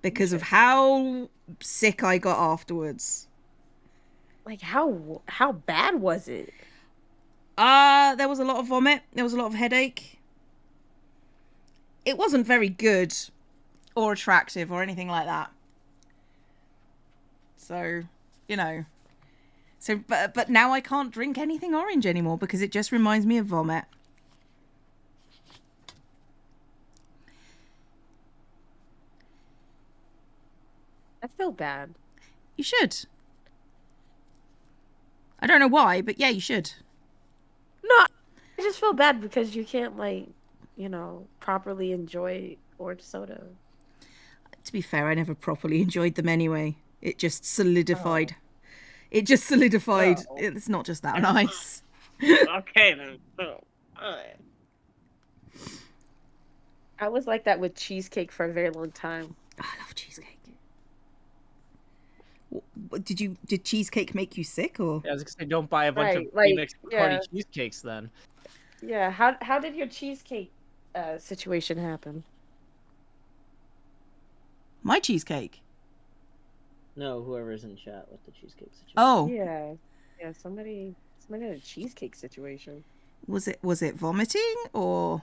Because of how sick I got afterwards. Like how bad was it? There was a lot of vomit. There was a lot of headache. It wasn't very good or attractive or anything like that. So, you know. So, but now I can't drink anything orange anymore because it just reminds me of vomit. I feel bad. You should. I don't know why, but yeah, you should. No, I just feel bad because you can't properly enjoy orange soda. To be fair, I never properly enjoyed them anyway. It just solidified. It just solidified. Oh. It's not just that nice. Okay then. I was like that with cheesecake for a very long time. I love cheesecake. Did cheesecake make you sick or? Yeah, I was gonna say, don't buy a bunch of Right, remixed Bacardi cheesecakes then. Yeah, how did your cheesecake situation happen? My cheesecake. No, whoever's in chat with the cheesecake situation. Oh. Yeah, somebody had a cheesecake situation. Was it vomiting or?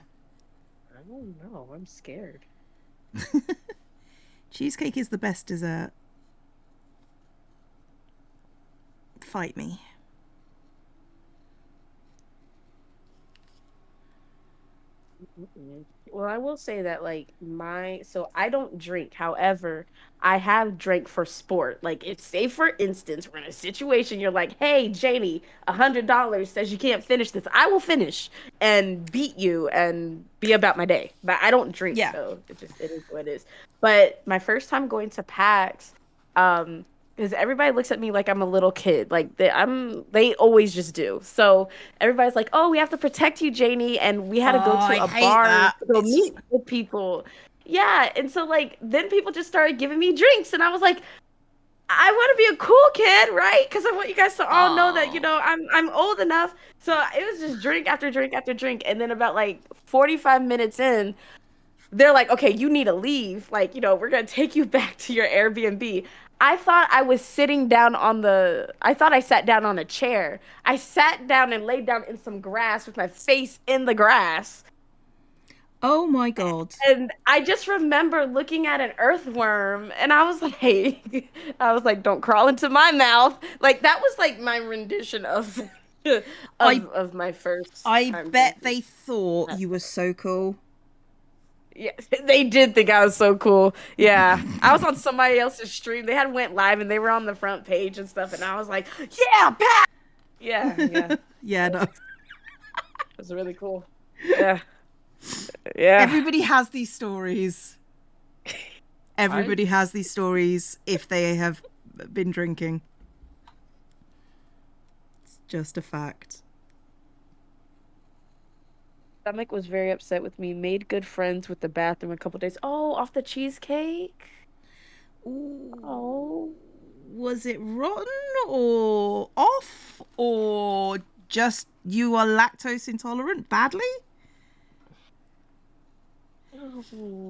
I don't know. I'm scared. Cheesecake is the best dessert. Fight me. Well, I will say that so I don't drink. However, I have drank for sport. Like, if say for instance we're in a situation, you're like, hey Janey, $100 says you can't finish this, I will finish and beat you and be about my day. But I don't drink, so it is what it is. But my first time going to PAX, because everybody looks at me like I'm a little kid. Like they always just do. So everybody's like, "Oh, we have to protect you, Janey," and we had to go to a bar to go meet with people. Yeah, and so then people just started giving me drinks, and I was like, I want to be a cool kid, right? Because I want you guys to all know that I'm old enough. So it was just drink after drink after drink, and then about 45 minutes in, they're like, okay, you need to leave. We're going to take you back to your Airbnb. I thought I was sitting down I thought I sat down on a chair. I sat down and laid down in some grass with my face in the grass. Oh my God. And I just remember looking at an earthworm and I was like, don't crawl into my mouth. That was my rendition of my first I time bet drinking. they thought you were so cool. Yeah, they did think I was so cool. Yeah, I was on somebody else's stream. They had went live and they were on the front page and stuff. And I was like, yeah, Pat. Yeah. Yeah, no. It was really cool. Yeah. Everybody has these stories. Everybody has these stories if they have been drinking. It's just a fact. Stomach was very upset with me. Made good friends with the bathroom a couple days. Oh, off the cheesecake. Ooh. Oh, Was it rotten or off or just you are lactose intolerant badly? oh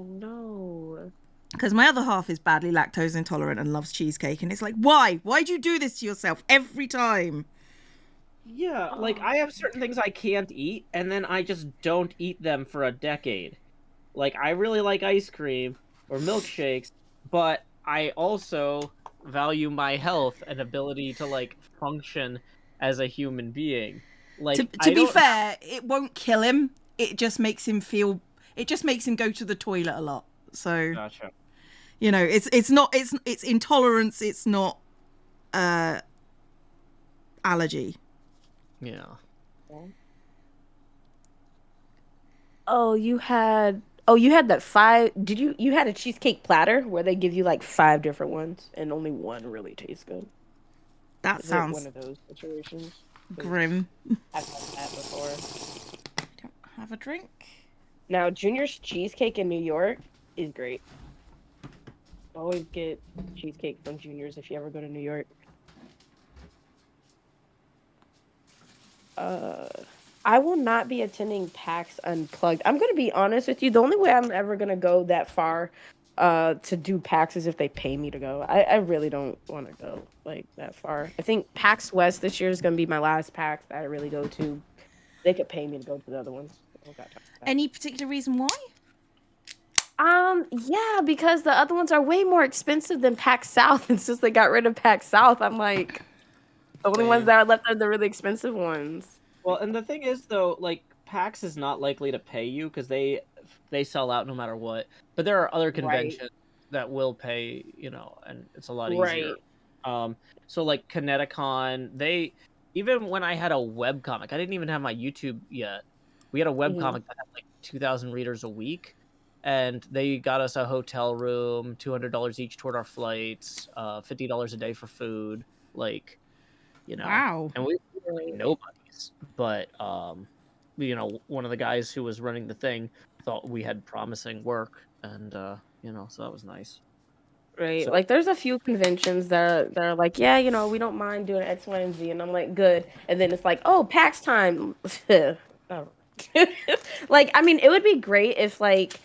no. Because my other half is badly lactose intolerant and loves cheesecake, and it's like, why? Why'd you do this to yourself every time? Yeah, I have certain things I can't eat, and then I just don't eat them for a decade. I really like ice cream or milkshakes, but I also value my health and ability to, function as a human being. To be fair, it won't kill him. It just makes him feel... It just makes him go to the toilet a lot. So, Gotcha. it's intolerance. It's not allergy. Yeah. Oh, you had that 5. Did you had a cheesecake platter where they give you like 5 different ones and only one really tastes good? That Is it one sounds of those situations? 'Cause grim. I've had that before. Don't have a drink. Now, Junior's cheesecake in New York is great. Always get cheesecake from Junior's if you ever go to New York. I will not be attending PAX Unplugged. I'm gonna be honest with you. The only way I'm ever gonna go that far to do PAX is if they pay me to go. I really don't want to go like that far. I think PAX West this year is gonna be my last PAX that I really go to. They could pay me to go to the other ones. I don't got time for that. Any particular reason why? Yeah, because the other ones are way more expensive than PAX South. And since they got rid of PAX South, I'm like, the only ones Same. that are left are the really expensive ones. Well, and the thing is, though, like PAX is not likely to pay you because they sell out no matter what. But there are other Right. conventions that will pay, and it's a lot easier. Right. So like Kineticon, they even when I had a webcomic, I didn't even have my YouTube yet. We had a webcomic that had like 2,000 readers a week, and they got us a hotel room, $200 each toward our flights, $50 a day for food, like, Wow. and we were like nobodies. But one of the guys who was running the thing thought we had promising work, and so that was nice. Right. So Like there's a few conventions that are like, yeah, we don't mind doing X, Y, and Z. And I'm like, good. And then it's like, oh, PAX time. Oh. Like, I mean, it would be great if like,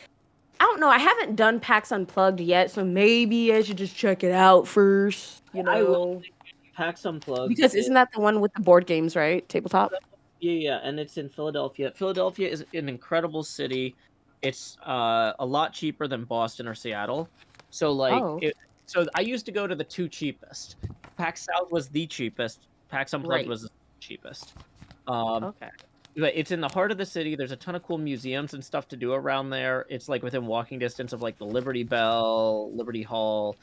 I don't know, I haven't done PAX Unplugged yet, so maybe I should just check it out first, I will say PAX Unplugged Because isn't that the one with the board games, right? Tabletop? Yeah, and it's in Philadelphia. Philadelphia is an incredible city. It's a lot cheaper than Boston or Seattle. So like Oh, so I used to go to the two cheapest. PAX South was the cheapest. PAX Unplugged right. was the cheapest. Um, Okay. but it's in the heart of the city. There's a ton of cool museums and stuff to do around there. It's like within walking distance of like the Liberty Bell, Liberty Hall,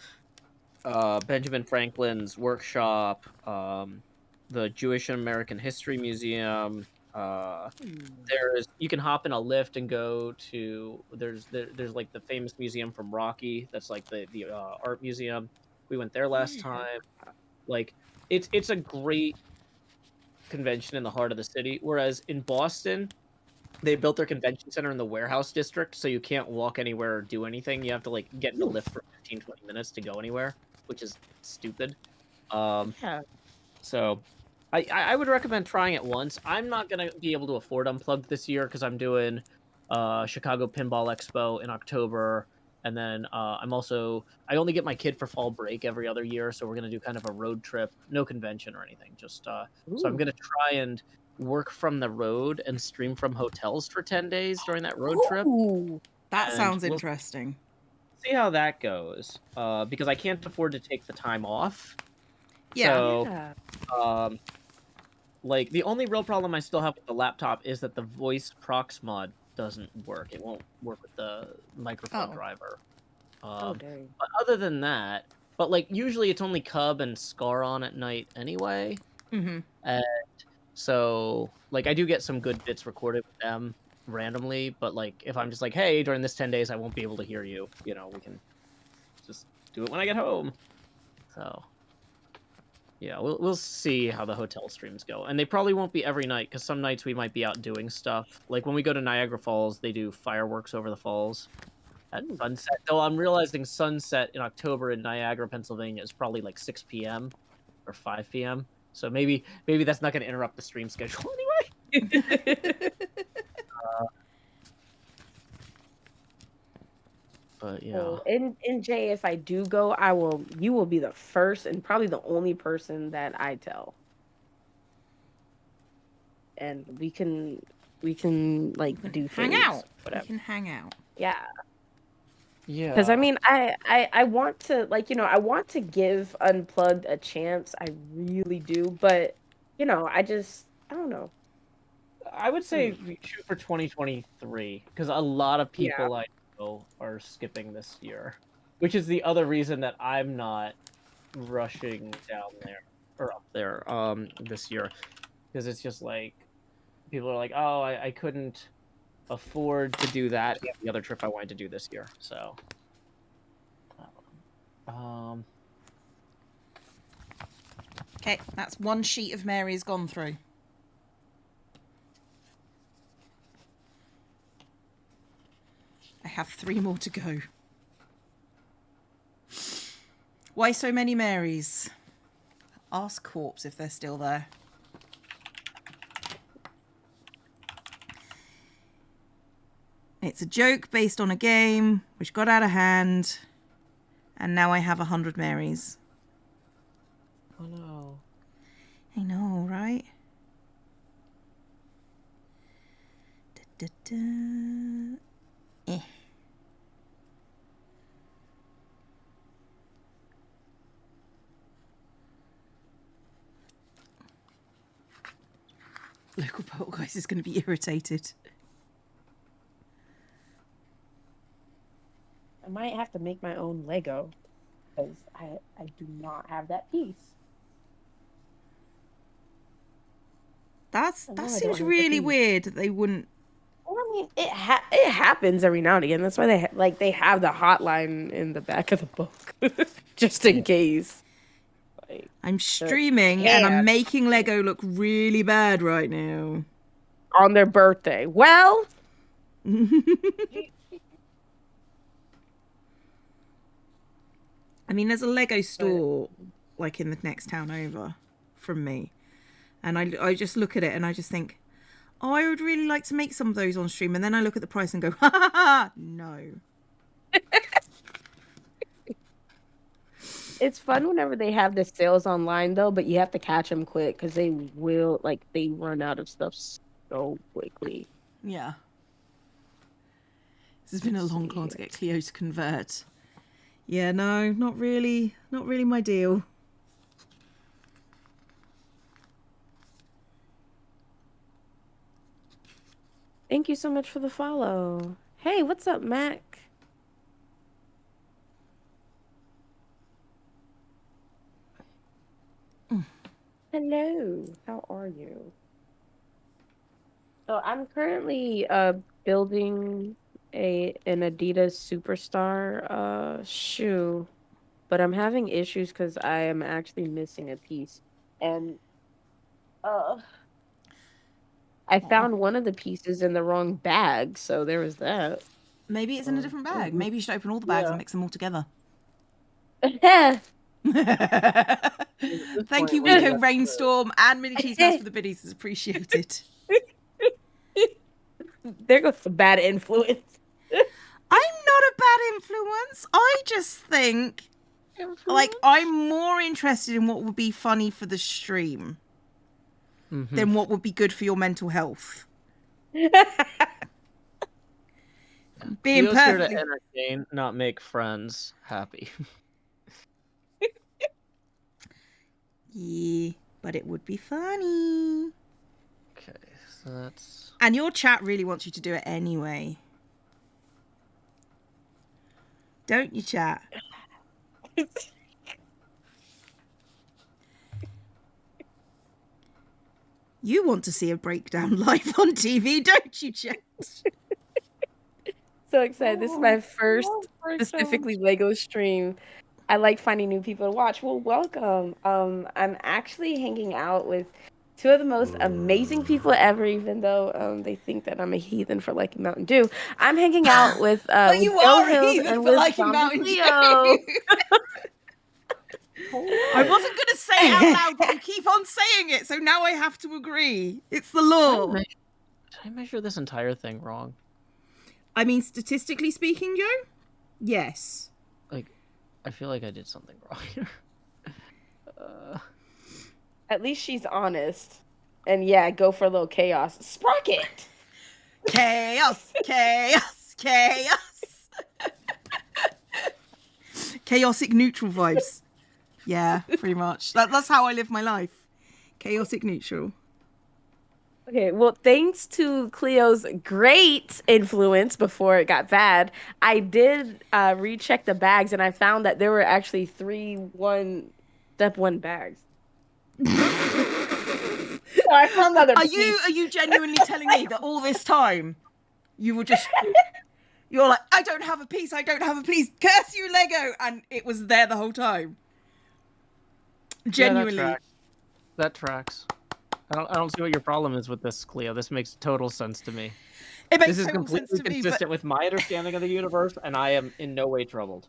Benjamin Franklin's workshop, the Jewish and American History Museum. You can hop in a lift and go to there's like the famous museum from Rocky. That's like the art museum. We went there last time. Like it's a great convention in the heart of the city. Whereas in Boston, they built their convention center in the warehouse district, so you can't walk anywhere or do anything. You have to like get in a lift for 15-20 minutes to go anywhere, which is stupid. Yeah. So I would recommend trying it once. I'm not gonna be able to afford Unplugged this year because I'm doing Chicago Pinball Expo in October, and then I only get my kid for fall break every other year, so we're gonna do kind of a road trip, no convention or anything, just so I'm gonna try and work from the road and stream from hotels for 10 days during that road trip, Ooh. That and sounds we'll interesting. see how that goes. Because I can't afford to take the time off. Yeah. So Yeah. like the only real problem I still have with the laptop is that the voice prox mod doesn't work. It won't work with the microphone Oh. driver. Oh, dang. But other than that, but like usually it's only Cub and Scar on at night anyway. Mm-hmm. And so like I do get some good bits recorded with them randomly, but like if I'm just like, hey, during this 10 days I won't be able to hear you, we can just do it when I get home. So yeah, we'll see how the hotel streams go, and they probably won't be every night because some nights we might be out doing stuff. Like when we go to Niagara Falls, they do fireworks over the falls at sunset. Though I'm realizing sunset in October in Niagara, Pennsylvania, is probably like 6 p.m. or 5 p.m. So maybe that's not going to interrupt the stream schedule anyway. But yeah. Well, in Jay, if I do go, you will be the first and probably the only person that I tell. And we can like do Hang things, out. whatever. We can hang out. Yeah. Yeah. Because I mean, I want to I want to give Unplugged a chance. I really do, but I don't know. I would say we shoot for 2023 because a lot of Yeah. people I know are skipping this year, which is the other reason that I'm not rushing down there or up there this year, because it's just like people are like, oh, I couldn't afford to do that. Yeah, the other trip I wanted to do this year. So, Okay, that's one sheet of Mary's gone through. I have 3 more to go. Why so many Marys? Ask Corpse if they're still there. It's a joke based on a game which got out of hand, and now I have 100 Marys. oh no. I know, right? Da, da, da. Eh. Local poltergeist is going to be irritated. I might have to make my own Lego because I do not have that piece. That I know I seems don't have the really piece. weird that they wouldn't. Well, I mean, it happens every now and again. That's why they have the hotline in the back of the book, just in case. Like, I'm streaming and I'm making Lego look really bad right now. on their birthday. Well, I mean, there's a Lego store like in the next town over from me, and I just look at it and I just think, oh, I would really like to make some of those on stream, and then I look at the price and go, ha ha ha, no. it's fun whenever they have the sales online though, but you have to catch them quick because they run out of stuff so quickly. Yeah. This has been a long call to get Cleo to convert. Yeah, no, not really my deal. Thank you so much for the follow. Hey, what's up, Mac? Hello, how are you? So I'm currently building an Adidas Superstar shoe, but I'm having issues because I am actually missing a piece. And I found one of the pieces in the wrong bag, so there was that. Maybe it's in a different bag. Maybe you should open all the bags and mix them all together. Thank you, Wico Rainstorm and Mini Cheese House for the biddies. It's appreciated. There goes the bad influence. I'm not a bad influence. I just think, like, I'm more interested in what would be funny for the stream than what would be good for your mental health. Being Leo's here perfectly... to entertain, not make friends happy. Yeah, but it would be funny. Okay, so that's... And your chat really wants you to do it anyway. Don't you, chat? You want to see a breakdown live on TV, don't you, chat? So excited. This is my first specifically Lego stream. I like finding new people to watch. Well, welcome. I'm actually hanging out with 2 of the most amazing people ever, even though they think that I'm a heathen for liking Mountain Dew. I'm hanging out with But you with are a JoeHills heathen and for with liking Zombie Mountain Leo. Dew. I wasn't going to say it out loud, but you keep on saying it, so now I have to agree. It's the law. Did I measure this entire thing wrong? I mean, statistically speaking, Joe, yes. Like, I feel like I did something wrong here. At least she's honest. And yeah, go for a little chaos. Sprocket! Chaos, chaos, chaos. Chaotic neutral vibes. Yeah, pretty much. That's how I live my life. Chaotic neutral. Okay, well, thanks to Cleo's great influence before it got bad, I did recheck the bags and I found that there were actually 3 step 1 bags. I found another piece. Are you genuinely telling me that all this time you were just you're like, I don't have a piece, curse you, Lego, and it was there the whole time? Genuinely. Yeah, that tracks. I don't see what your problem is with this, Cleo. This makes total sense to me. It makes This is total sense completely to me, consistent with my understanding of the universe, and I am in no way troubled.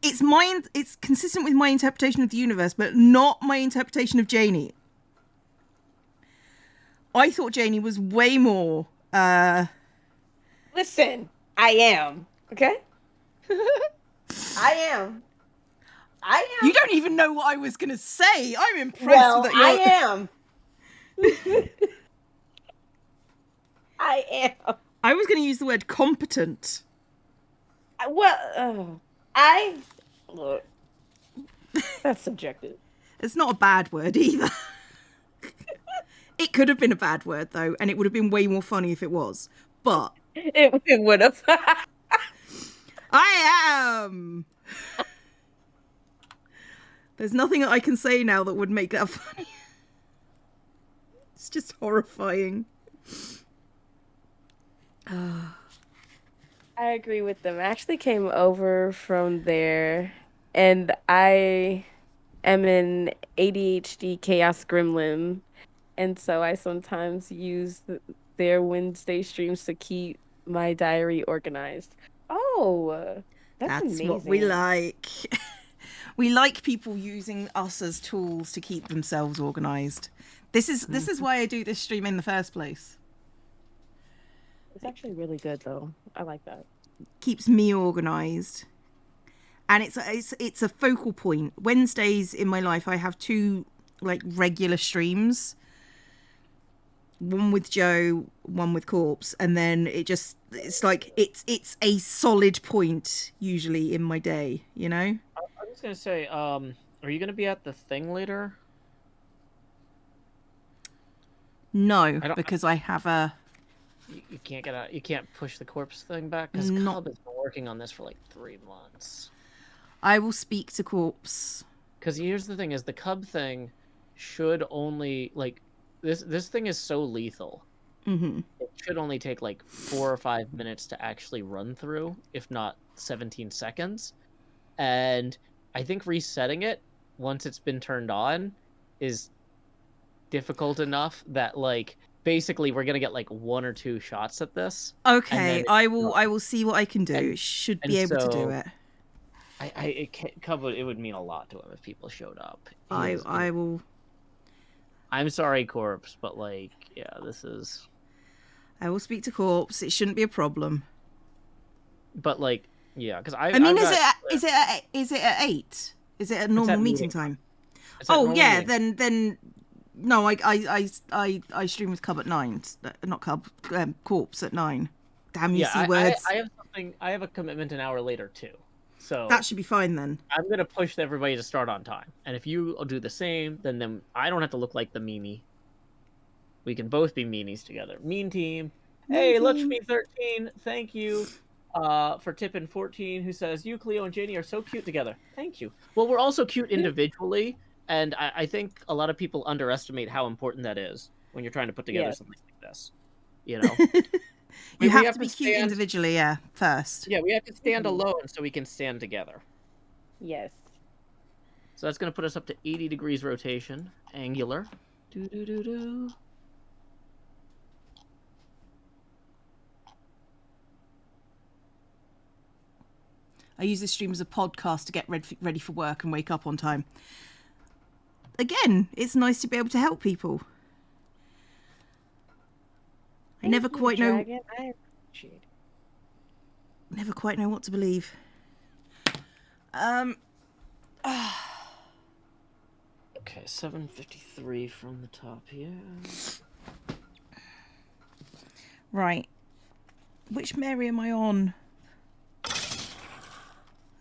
It's consistent with my interpretation of the universe, but not my interpretation of Janey. I thought Janey was way more Listen, I am. Okay? I am. You don't even know what I was gonna say. I'm impressed Well, that you're... I am. I am. I was gonna use the word competent. Look. That's subjective. It's not a bad word either. It could have been a bad word though, and it would have been way more funny if it was. But It would have. I am. There's nothing that I can say now that would make that funny. It's just horrifying. I agree with them. I actually came over from there, and I am an ADHD chaos gremlin, and so I sometimes use their Wednesday streams to keep my diary organized. Oh, that's amazing. What we like. We like people using us as tools to keep themselves organized. This is why I do this stream in the first place. It's actually really good though. I like that. Keeps me organized. And it's a focal point. Wednesdays in my life I have 2 like regular streams. One with Joe, one with Corpse, and then it's like it's a solid point usually in my day, you know? I was gonna say, are you gonna be at the thing later? No, because I have a... You can't get out. You can't push the corpse thing back because Cub has been working on this for like 3 months. I will speak to Corpse. Because here's the thing: is the Cub thing should only like this thing is so lethal. Mm-hmm. It should only take like 4 or 5 minutes to actually run through, if not 17 seconds. And I think resetting it once it's been turned on is difficult enough that like basically we're gonna get like 1 or 2 shots at this. Okay, I will see what I can do. Should be able to do it. It would mean a lot to him if people showed up. I will. I'm sorry, Corpse, but like, yeah, this is. I will speak to Corpse. It shouldn't be a problem. But like, yeah, because I mean, is it at 8? Is it a normal meeting time? Oh yeah, then no, I stream with Cub at 9. Not Cub, Corpse at 9. Damn, you see words. I have a commitment an hour later too. So that should be fine then. I'm gonna push everybody to start on time, and if you do the same, then I don't have to look like the meanie. We can both be meanies together. Mean team. Hey, Luxme13, thank you for tipping 14, who says you, Cleo, and Janey are so cute together. Thank you. Well, we're also cute individually, and I think a lot of people underestimate how important that is when you're trying to put together something like this. You know. You have to be cute individually, first. Yeah, we have to stand alone so we can stand together. Yes. So that's going to put us up to 80 degrees rotation, angular. Do-do-do-do. I use this stream as a podcast to get ready for work and wake up on time. Again, it's nice to be able to help people. I never quite know. Never quite know what to believe. Okay, 753 from the top here. Right. Which Mary am I on?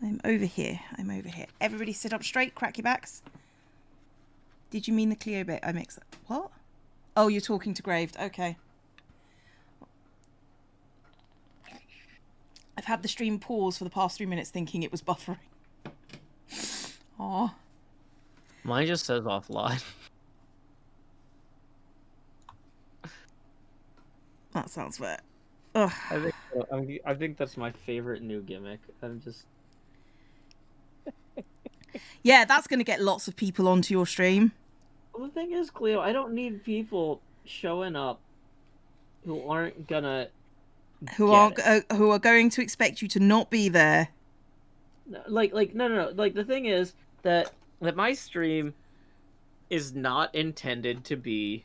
I'm over here. Everybody sit up straight, crack your backs. Did you mean the Cleo bit? I mixed up. What? Oh, you're talking to Graved. Okay. I've had the stream pause for the past 3 minutes thinking it was buffering. Aw. Mine just says offline. That sounds fair. Ugh. I think that's my favorite new gimmick. I'm just. Yeah, that's going to get lots of people onto your stream. Well, the thing is, Cleo, I don't need people showing up who aren't gonna who are going to expect you to not be there. no. Like the thing is that My stream is not intended to be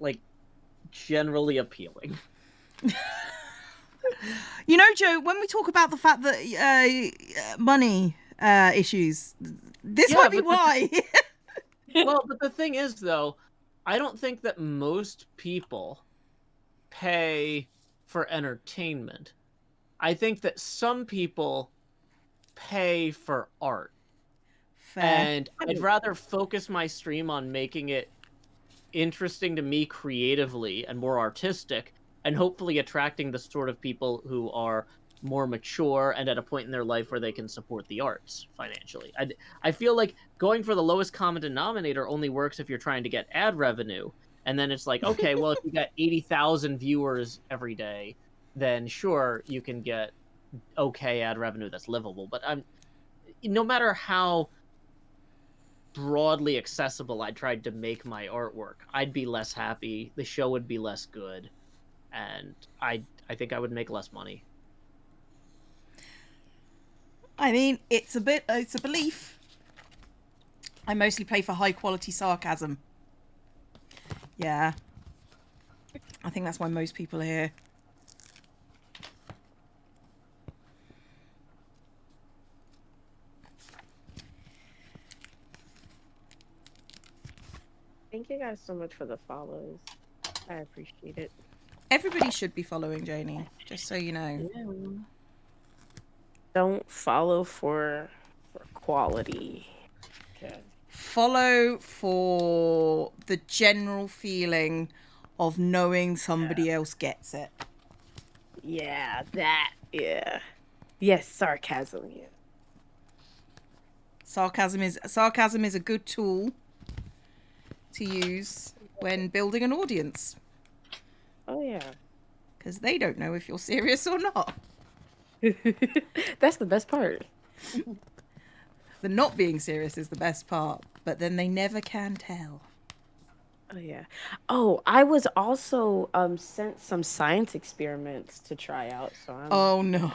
like generally appealing. You know, Joe, when we talk about the fact that money issues, this might be why. Well, but the thing is, though, I don't think that most people pay for entertainment. I think that some people pay for art. Fair. And I'd rather focus my stream on making it interesting to me creatively and more artistic, and hopefully attracting the sort of people who are more mature and at a point in their life where they can support the arts financially. I feel like going for the lowest common denominator only works if you're trying to get ad revenue. And then it's like, okay, well, if you got 80,000 viewers every day, then sure, you can get okay ad revenue that's livable. But no matter how broadly accessible I tried to make my artwork, I'd be less happy, the show would be less good, and I think I would make less money. I mean, it's a belief. I mostly play for high quality sarcasm. Yeah. I think that's why most people are here. Thank you guys so much for the follows. I appreciate it. Everybody should be following Janey, just so you know. Yeah. Don't follow for quality. okay. Follow for the general feeling of knowing somebody else gets it. Yeah, that. Yeah. Yes, sarcasm. Yeah. Sarcasm is a good tool to use when building an audience, Oh yeah. because they don't know if you're serious or not. That's the best part. The not being serious is the best part, but then they never can tell. Oh yeah. Oh, I was also sent some science experiments to try out. So I'm. Oh no.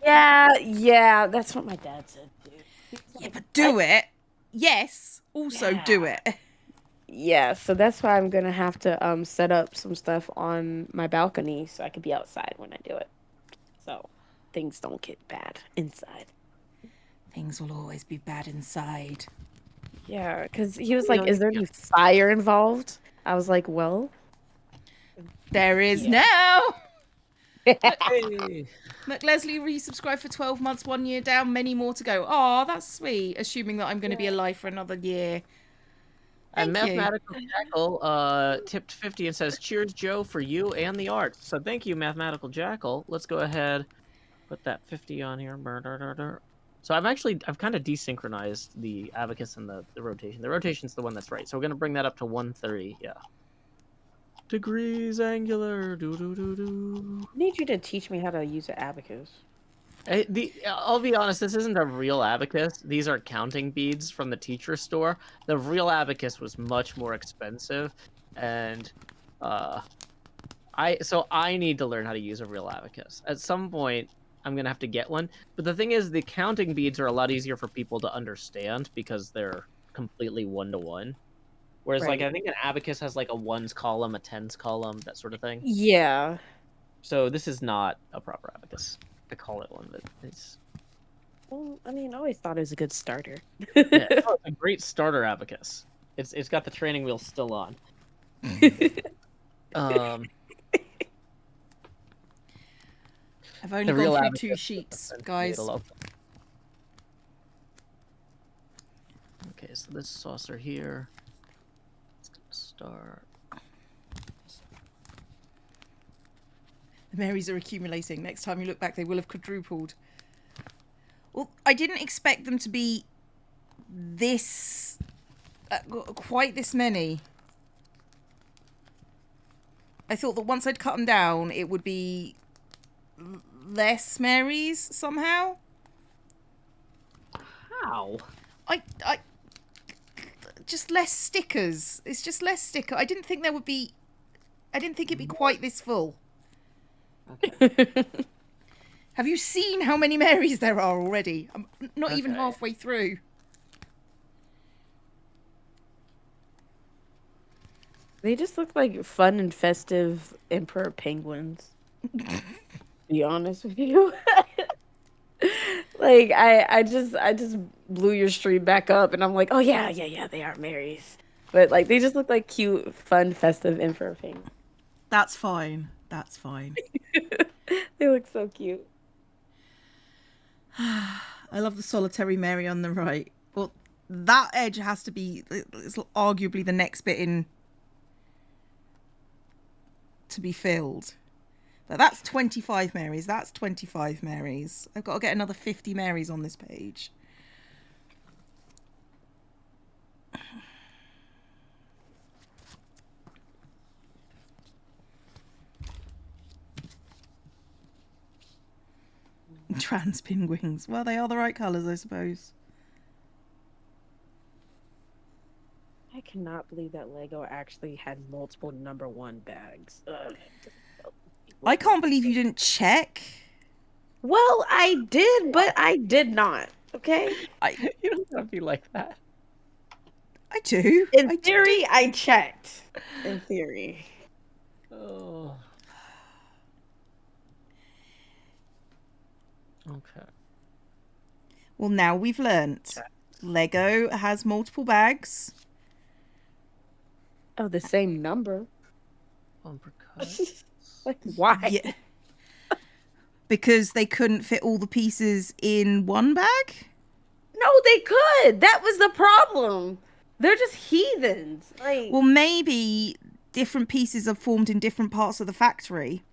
Yeah. That's what my dad said, dude. Yeah, but do it. Yes. Also do it. Yeah, so that's why I'm gonna have to set up some stuff on my balcony so I could be outside when I do it. So things don't get bad inside. Things will always be bad inside. Yeah, because he was like, "Is there any fire involved?" I was like, "Well, there is now." Hey. McLeslie resubscribed for 12 months, 1 year down, many more to go. Oh, that's sweet. Assuming that I'm going to be alive for another year. And Thank you. Mathematical Jackal tipped 50 and says, "Cheers, Joe, for you and the art." So thank you, Mathematical Jackal. Let's go ahead, put that 50 on here. So I've kind of desynchronized the abacus and the rotation. The rotation's the one that's right. So we're gonna bring that up to 130. Yeah. Degrees angular. I need you to teach me how to use an abacus." I'll be honest, this isn't a real abacus. These are counting beads from the teacher store. The real abacus was much more expensive, and I need to learn how to use a real abacus. At some point, I'm gonna have to get one. But the thing is, the counting beads are a lot easier for people to understand because they're completely 1-to-1. Whereas, Right. like, I think an abacus has like a ones column, a tens column, that sort of thing. Yeah. So this is not a proper abacus. I call it one, but it's Well, I mean, I always thought it was a good starter. yeah, it's a great starter abacus. It's got the training wheels still on. I've only gone through 2 sheets, guys. Okay, so this saucer here. It's gonna start. The Marys are accumulating. Next time you look back, they will have quadrupled. Well, I didn't expect them to be this quite this many. I thought that once I'd cut them down, it would be less Marys somehow. How? I just less stickers. It's just less sticker. I didn't think it'd be quite this full. Okay. Have you seen how many Marys there are already? I'm not even Okay. halfway through. They just look like fun and festive emperor penguins. To be honest with you. Like I just blew your stream back up and I'm like, oh yeah, they are Marys. But like they just look like cute, fun, festive emperor penguins. That's fine. That's fine. They look so cute. I love the solitary Mary on the right. Well, that edge has to be, it's arguably the next bit in to be filled. But that's 25 Marys. That's 25 Marys. I've got to get another 50 Marys on this page. Trans penguins. Well, they are the right colours, I suppose. I cannot believe that Lego actually had multiple number 1 bags. Ugh. I can't believe you didn't check. Well, I did, but I did not. Okay. You don't have to be like that. I do. In theory, I checked. In theory. Oh. Okay. Well, now we've learnt. Lego has multiple bags. Oh, the same number. Uppercut. Like, why? Yeah. Because they couldn't fit all the pieces in one bag? No, they could. That was the problem. They're just heathens. Like, Well, maybe different pieces are formed in different parts of the factory.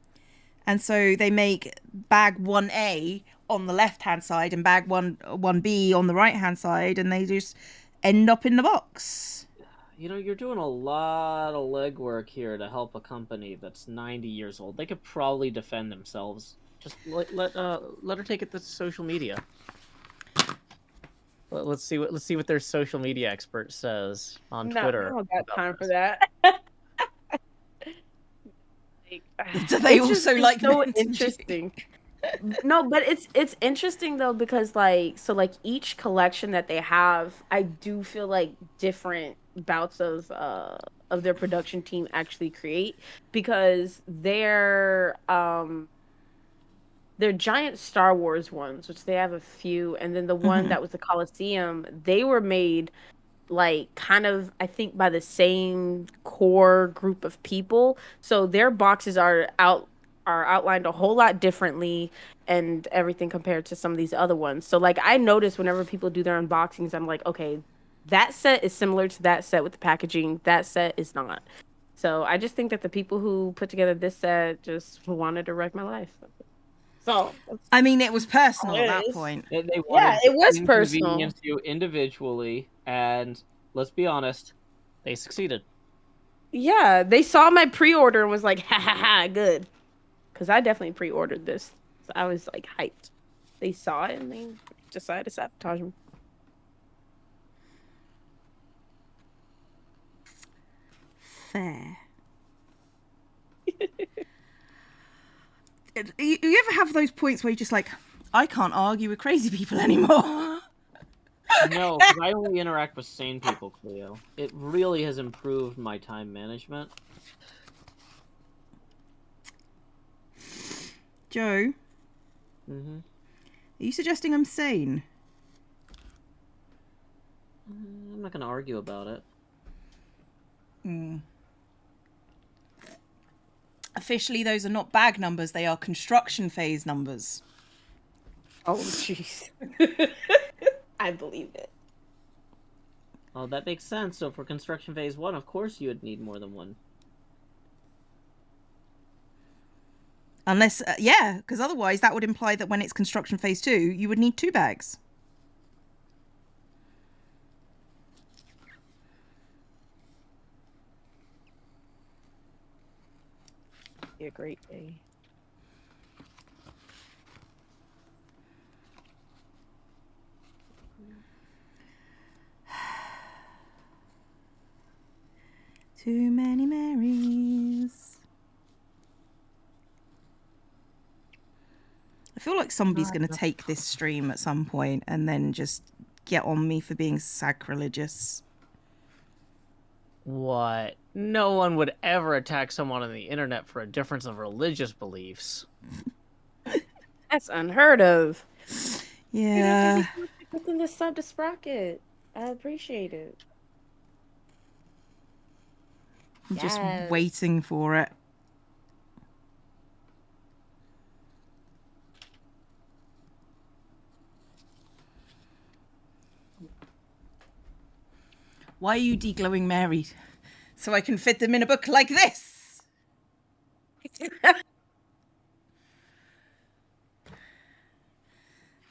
And so they make bag 1A on the left-hand side and bag 1B on the right-hand side, and they just end up in the box. You know, you're doing a lot of legwork here to help a company that's 90 years old. They could probably defend themselves. Just let her take it to social media. Let's see what their social media expert says on Twitter. I don't got time for that. Do they It's also just like so vintage? interesting? No, but it's interesting though because like each collection that they have, I do feel like different bouts of their production team actually create because they're giant Star Wars ones, which they have a few, and then the one that was the Coliseum, they were made like kind of I think by the same core group of people. So their boxes are outlined a whole lot differently and everything compared to some of these other ones. So like I notice whenever people do their unboxings, I'm like, okay, that set is similar to that set with the packaging. That set is not. So I just think that the people who put together this set just wanted to wreck my life. So I mean, it was personal It at that is. point. They yeah, wanted it was to personal. inconvenience you individually, and let's be honest, they succeeded. Yeah, they saw my pre-order and was like, ha ha ha, good. Because I definitely pre-ordered this. So I was like hyped. They saw it and they decided to sabotage me. Fair. You ever have those points where you're just like, I can't argue with crazy people anymore? No, 'cause I only interact with sane people, Cleo. It really has improved my time management. Joe, Mm-hmm. are you suggesting I'm sane? I'm not gonna argue about it. Officially, those are not bag numbers, they are construction phase numbers. Oh, jeez. I believe it. Oh, that makes sense. So for construction phase 1, of course you would need more than one. Unless, yeah, because otherwise that would imply that when it's construction phase 2, you would need 2 bags. be a great day. Too many Marys. I feel like somebody's going to take this stream at some point and then just get on me for being sacrilegious. What? No one would ever attack someone on the internet for a difference of religious beliefs. That's unheard of. Yeah. Within the sub to Sprocket. I appreciate it. I'm just waiting for it. Why are you deglowing Mary? So I can fit them in a book like this.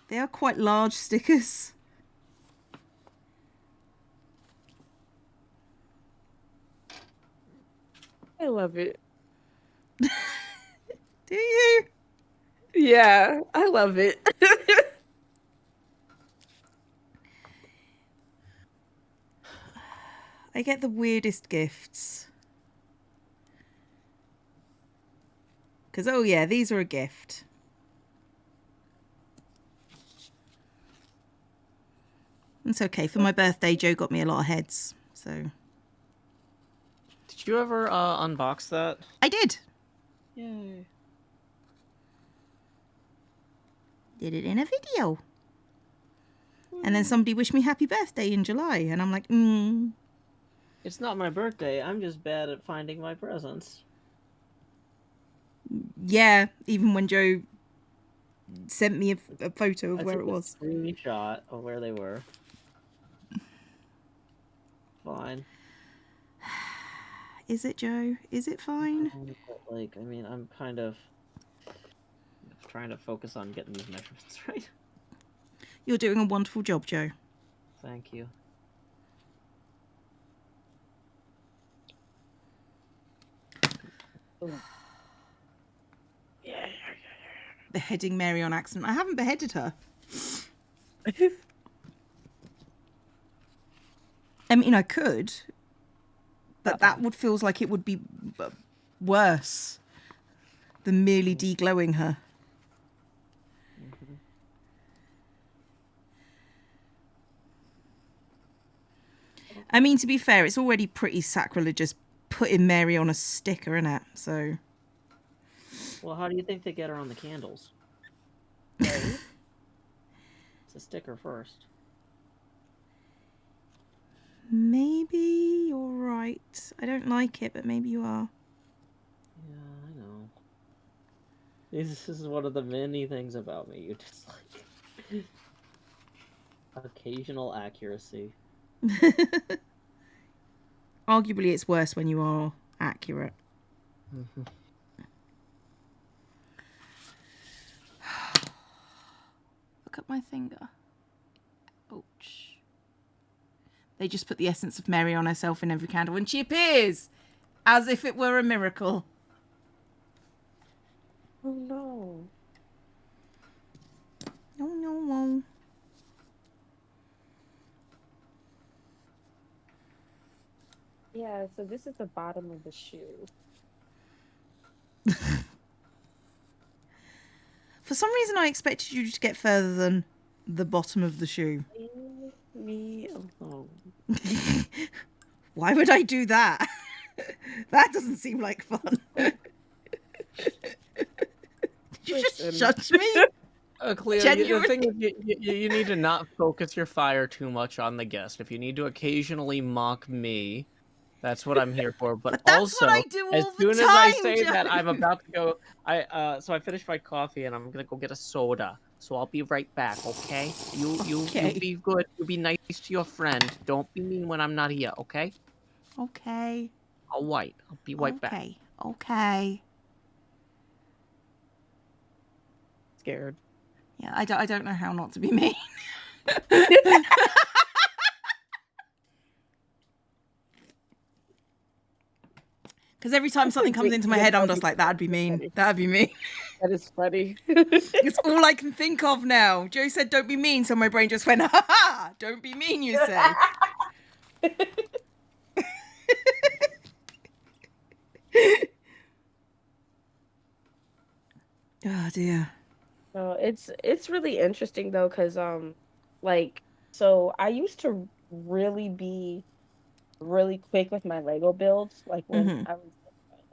They are quite large stickers. I love it. Do you? Yeah, I love it. I get the weirdest gifts. Because, oh yeah, these are a gift. It's okay. For my birthday, Joe got me a lot of heads. So. Did you ever unbox that? I did. Yay. Did it in a video. And then somebody wished me happy birthday in July. And I'm like, It's not my birthday. I'm just bad at finding my presents. Yeah, even when Joe sent me a photo of where it was. A screenshot of where they were. Fine. Is it, Joe? Is it fine? Like, I mean, I'm kind of trying to focus on getting these measurements right. You're doing a wonderful job, Joe. Thank you. Yeah. Beheading Mary on accident. I haven't beheaded her. I mean, I could, but that would feels like it would be worse than merely deglowing her. I mean, to be fair, it's already pretty sacrilegious putting Mary on a sticker, isn't it? So. Well, how do you think they get her on the candles? Right? It's a sticker first. Maybe you're right. I don't like it, but maybe you are. Yeah, I know. This is one of the many things about me you dislike. Occasional accuracy. Arguably, it's worse when you are accurate. Mm-hmm. Look at my finger. Ouch. They just put the essence of Mary on herself in every candle and she appears as if it were a miracle. Oh no. Oh no. Yeah, so this is the bottom of the shoe. For some reason, I expected you to get further than the bottom of the shoe. Leave me alone. Why would I do that? That doesn't seem like fun. Did you just judge me? Cleo, the thing is, you need to not focus your fire too much on the guest. If you need to occasionally mock me, that's what I'm here for. But that's also, what I do all as the soon time, as I say Joe. that, I'm about to go. So I finished my coffee and I'm gonna go get a soda. So I'll be right back. Okay? You be good. You be nice to your friend. Don't be mean when I'm not here. Okay? Okay. I'll wait. I'll be right back. Okay. Scared. Yeah, I don't know how not to be mean. Because every time something comes into my head, I'm just like, that'd be mean. That'd be mean. That is funny. It's all I can think of now. Joe said, don't be mean. So my brain just went, ha ha, don't be mean, you say. Oh, dear. No, it's really interesting though, because like, so I used to really be really quick with my Lego builds. Like when I was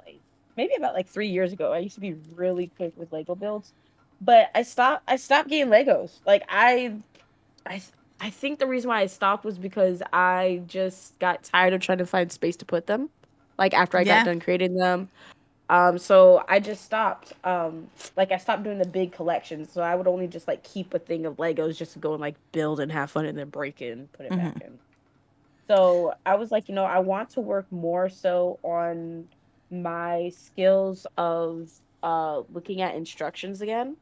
like maybe about like 3 years ago, I used to be really quick with Lego builds. But I stopped getting Legos. Like I I think the reason why I stopped was because I just got tired of trying to find space to put them. Like after I got done creating them. So I just stopped. Like I stopped doing the big collections. So I would only just like keep a thing of Legos just to go and like build and have fun and then break it and put it back in. So I was like, I want to work more so on my skills of looking at instructions again.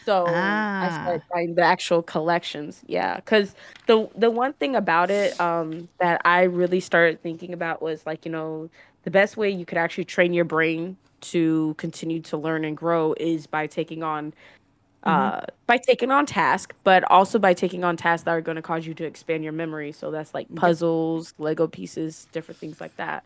So I started buying the actual collections. Yeah, because the one thing about it that I really started thinking about was like, the best way you could actually train your brain to continue to learn and grow is by taking on tasks, but also by taking on tasks that are going to cause you to expand your memory. So that's like puzzles, Lego pieces, different things like that.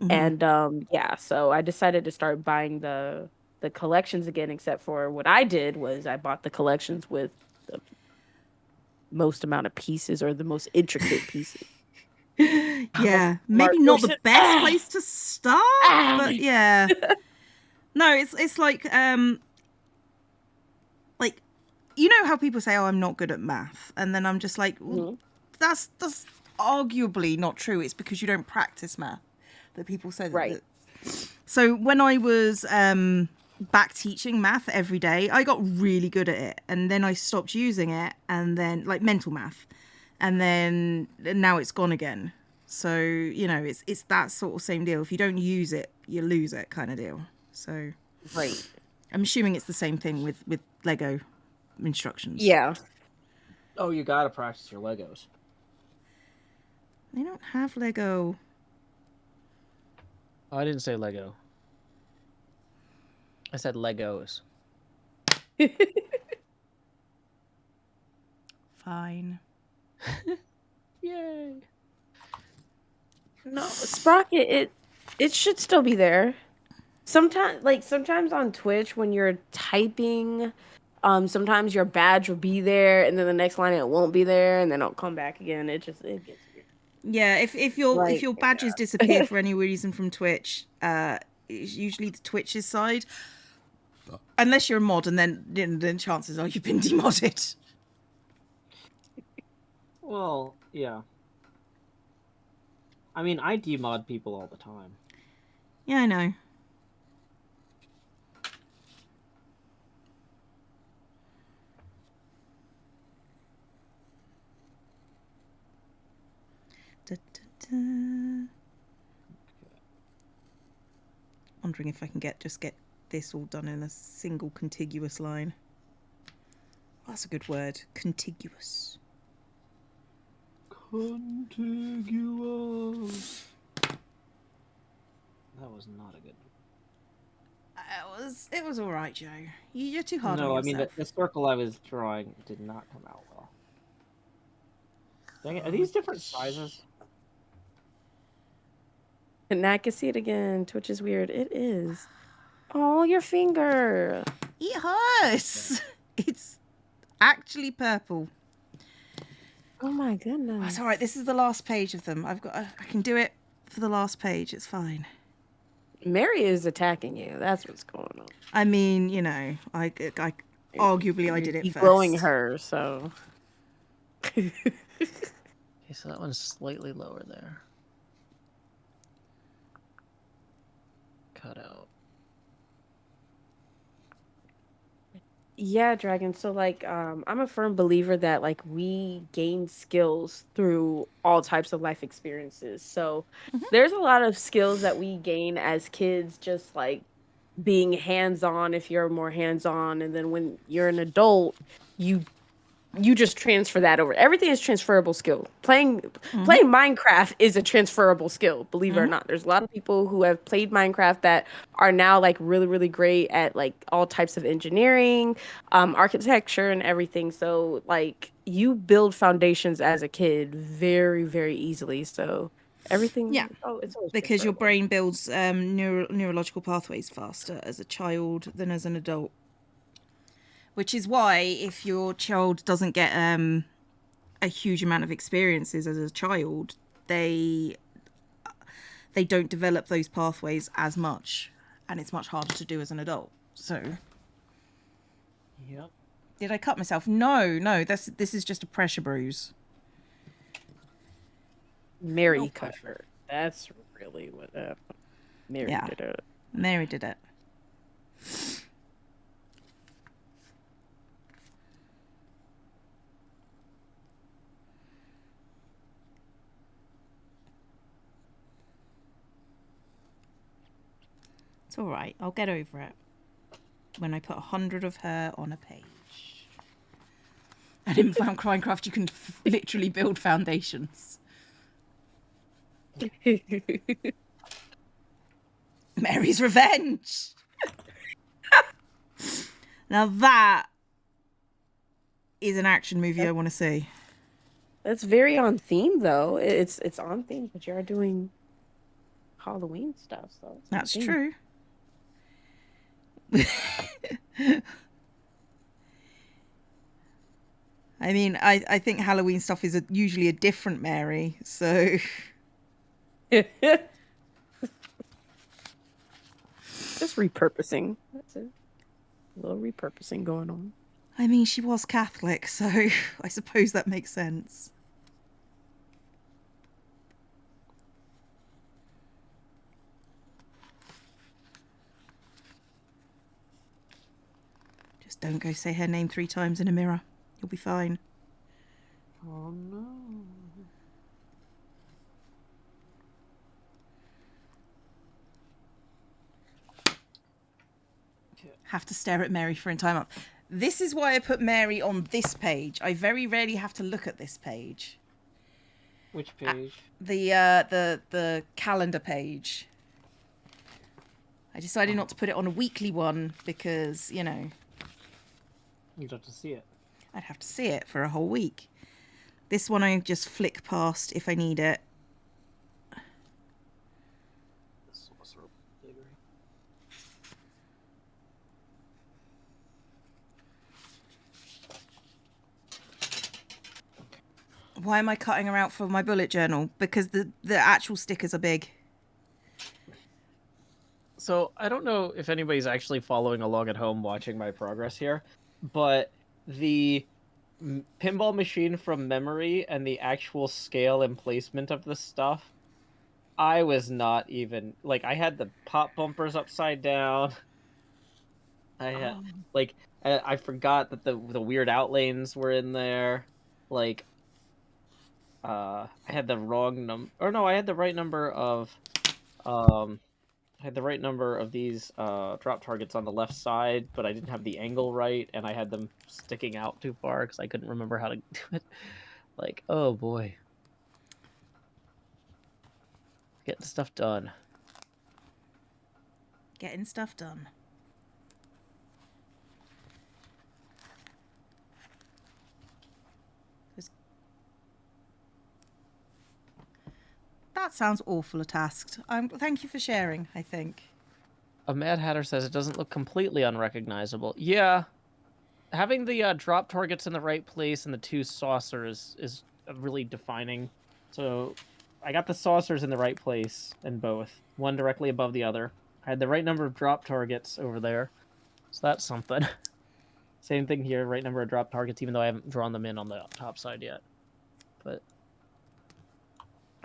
And yeah, so I decided to start buying the collections again, except for what I did was I bought the collections with the most amount of pieces or the most intricate pieces. Yeah, maybe not the best place to start, but yeah. No, it's like you know how people say, "Oh, I'm not good at math," and then I'm just like, well, that's arguably not true. It's because you don't practice math that people say that. Right. So when I was back teaching math every day, I got really good at it, and then I stopped using it, and then like mental math, and now it's gone again. So it's that sort of same deal. If you don't use it, you lose it, kind of deal. So right, I'm assuming it's the same thing with Lego instructions. Yeah. Oh, you gotta practice your Legos. They don't have Lego. Oh, I didn't say Lego. I said Legos. Fine. Yay. No, Sprocket, it should still be there. Sometimes on Twitch when you're typing, sometimes your badge will be there, and then the next line it won't be there, and then it'll come back again. It gets weird. Yeah, if your badges disappear for any reason from Twitch, it's usually the Twitch's side. Unless you're a mod, and then chances are you've been demodded. Well, yeah. I mean, I demod people all the time. Yeah, I know. Wondering if I can get this all done in a single contiguous line. That's a good word. Contiguous. Contiguous. That was not a good. It was all right, Joe. You're too hard on yourself. No, I mean the circle I was drawing did not come out well. Dang it, are these different sizes? And now I can see it again. Twitch is weird. It is. Oh, your finger. It hurts. It's actually purple. Oh my goodness. That's all right. This is the last page of them. I can do it for the last page. It's fine. Mary is attacking you. That's what's going on. I mean, I arguably I did it first. Blowing her, so. Okay, so that one's slightly lower there. Cut out. Yeah, Dragon. So like I'm a firm believer that like we gain skills through all types of life experiences. So there's a lot of skills that we gain as kids just like being hands-on if you're more hands-on, and then when you're an adult, you you just transfer that over. Everything is transferable skill. Playing Minecraft is a transferable skill, believe it or not. There's a lot of people who have played Minecraft that are now like really, really great at like all types of engineering, architecture and everything. So like you build foundations as a kid very, very easily. So everything, Yeah, it's always because your transferable. brain builds neurological pathways faster as a child than as an adult. Which is why if your child doesn't get a huge amount of experiences as a child, they don't develop those pathways as much, and it's much harder to do as an adult. So, Yep. did I cut myself? No. This is just a pressure bruise. Mary No cut pressure. her. That's really what Mary Yeah. did it. Mary did it. It's all right. I'll get over it when I put 100 of her on a page. And in Minecraft, you can literally build foundations. Mary's Revenge. Now that is an action movie I want to see. That's very on theme, though. It's on theme, but you are doing Halloween stuff, so it's on That's theme. true. I mean, I think Halloween stuff is usually a different Mary, so Just repurposing. That's it. A little repurposing going on. I mean, she was Catholic, so I suppose that makes sense. Just don't go say her name 3 times in a mirror. You'll be fine. Oh no. Have to stare at Mary for a time up. This is why I put Mary on this page. I very rarely have to look at this page. Which page? The calendar page. I decided not to put it on a weekly one because, you know, You'd have to see it. I'd have to see it for a whole week. This one I just flick past if I need it. This was sort of bigger. Why am I cutting her out for my bullet journal? Because the actual stickers are big. So I don't know if anybody's actually following along at home watching my progress here, but the pinball machine from memory and the actual scale and placement of the stuff, I was not even like, I had the pop bumpers upside down. I had like I forgot that the weird outlanes were in there. Like I had the wrong number, or no, I had the right number of I had the right number of these drop targets on the left side, but I didn't have the angle right, and I had them sticking out too far because I couldn't remember how to do it. Like, oh boy. Getting stuff done. Getting stuff done. That sounds awful a task. Thank you for sharing, I think. A Mad Hatter says it doesn't look completely unrecognizable. Yeah. Having the drop targets in the right place and the 2 saucers is really defining. So I got the saucers in the right place in both. One directly above the other. I had the right number of drop targets over there. So that's something. Same thing here, right number of drop targets, even though I haven't drawn them in on the top side yet. But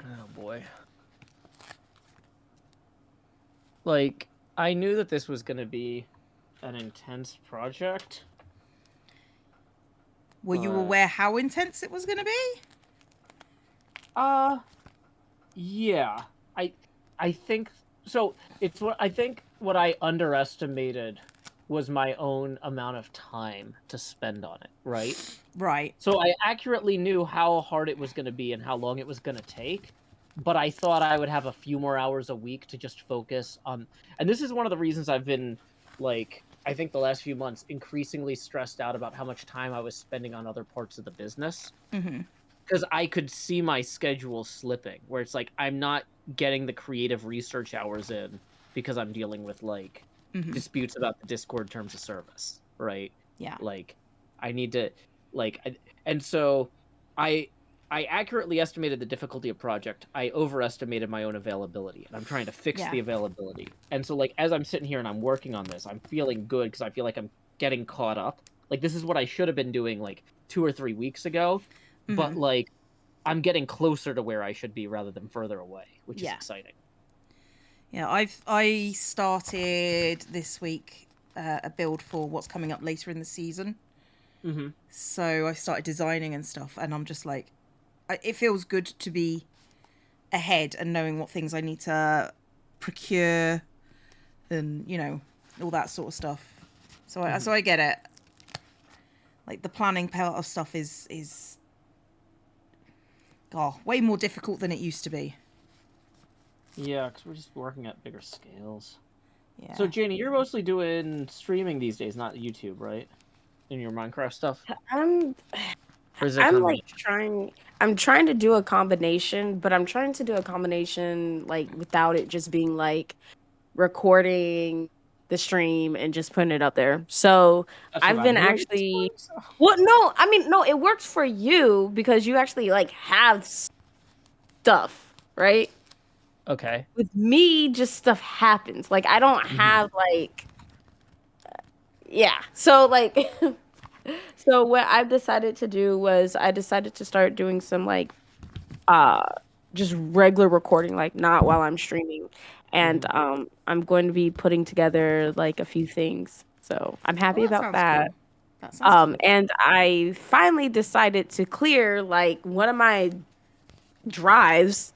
oh boy. Like, I knew that this was going to be an intense project. Were you aware how intense it was going to be? Yeah. I think so. It's what I think what I underestimated was my own amount of time to spend on it, right? Right. So I accurately knew how hard it was going to be and how long it was going to take, but I thought I would have a few more hours a week to just focus on. And this is one of the reasons I've been, like, I think the last few months, increasingly stressed out about how much time I was spending on other parts of the business. Because I could see my schedule slipping, where it's like I'm not getting the creative research hours in because I'm dealing with, like, disputes about the Discord terms of service, right? Yeah. Like, I need to, like, and so I accurately estimated the difficulty of project. I overestimated my own availability, and I'm trying to fix the availability. And so, like, as I'm sitting here and I'm working on this, I'm feeling good because I feel like I'm getting caught up. Like, this is what I should have been doing like 2 or 3 weeks ago, but like I'm getting closer to where I should be rather than further away, which is exciting. Yeah, I started this week a build for what's coming up later in the season. So I started designing and stuff, and I'm just like, it feels good to be ahead and knowing what things I need to procure and, you know, all that sort of stuff. So I get it. Like, the planning part of stuff is way more difficult than it used to be. Yeah, because we're just working at bigger scales. Yeah. So, Janey, you're mostly doing streaming these days, not YouTube, right? In your Minecraft stuff? I'm trying to do a combination, but I'm trying to do a combination like without it just being like recording the stream and just putting it up there. So I've been actually no, I mean, no, it works for you because you actually like have stuff, right? Okay. With me, just stuff happens. Like, I don't have like so like so what I've decided to do was I decided to start doing some like just regular recording, like not while I'm streaming. And I'm going to be putting together like a few things. So I'm happy about that. Cool. That sounds cool. And I finally decided to clear like one of my drives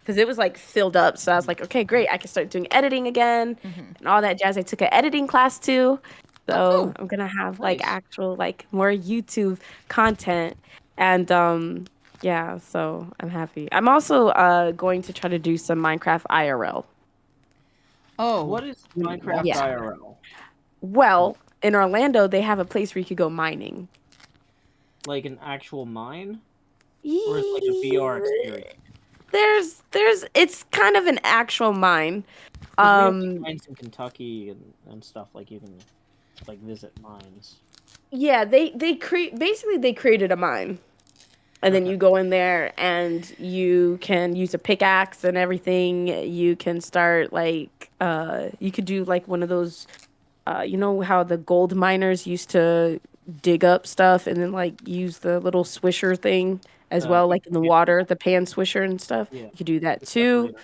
because it was like filled up. So I was like, okay, great. I can start doing editing again and all that jazz. I took an editing class too. So cool. I'm going to have like actual, like more YouTube content. And yeah, so I'm happy. I'm also going to try to do some Minecraft IRL. Oh. What is Minecraft IRL? Well, in Orlando, they have a place where you could go mining. Like an actual mine? Or is it like a VR experience? It's kind of an actual mine. We have mines in Kentucky and stuff, like you can like visit mines. Yeah, they created a mine. And then you go in there and you can use a pickaxe and everything. You can start like you could do like one of those you know how the gold miners used to dig up stuff and then like use the little swisher thing as well, like in the water, the pan swisher and stuff. Yeah. You could do that too.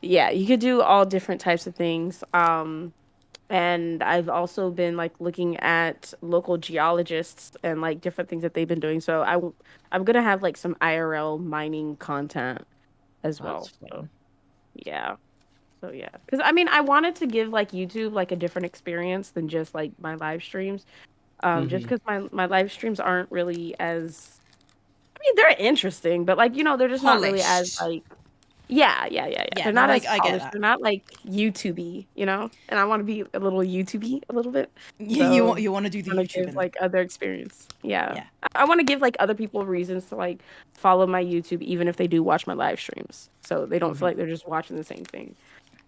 Yeah, you could do all different types of things. And I've also been like looking at local geologists and like different things that they've been doing. So I'm gonna have like some IRL mining content as well. So, yeah. So yeah, because I mean, I wanted to give like YouTube like a different experience than just like my live streams. Just because my live streams aren't really as, I mean, they're interesting, but like, you know, they're just not really as like. Yeah. They're not as polished. They're not like YouTube-y, you know? And I want to be a little YouTube-y a little bit. So you want to do the YouTube give, like other experience. Yeah. I want to give like other people reasons to like follow my YouTube even if they do watch my live streams. So they don't feel like they're just watching the same thing.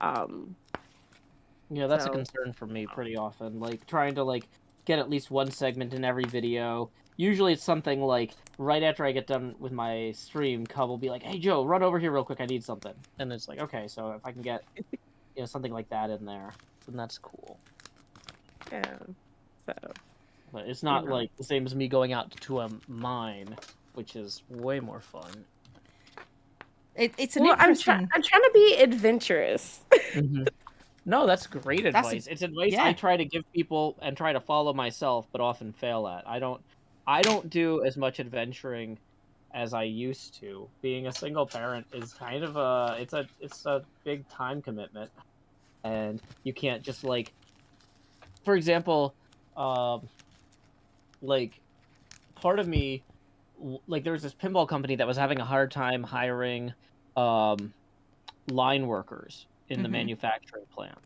Yeah, that's a concern for me pretty often. Like trying to like get at least one segment in every video. Usually it's something like right after I get done with my stream, Cub will be like, "Hey Joe, run over here real quick. I need something." And it's like, okay, so if I can get something like that in there, then that's cool. Yeah. So. But it's not like the same as me going out to a mine, which is way more fun. It's an interesting. I'm trying to be adventurous. No, that's great advice. It's advice I try to give people and try to follow myself, but often fail at. I don't do as much adventuring as I used to. Being a single parent is kind of it's a big time commitment, and you can't just like for example, like part of me, like there was this pinball company that was having a hard time hiring line workers in the manufacturing plant.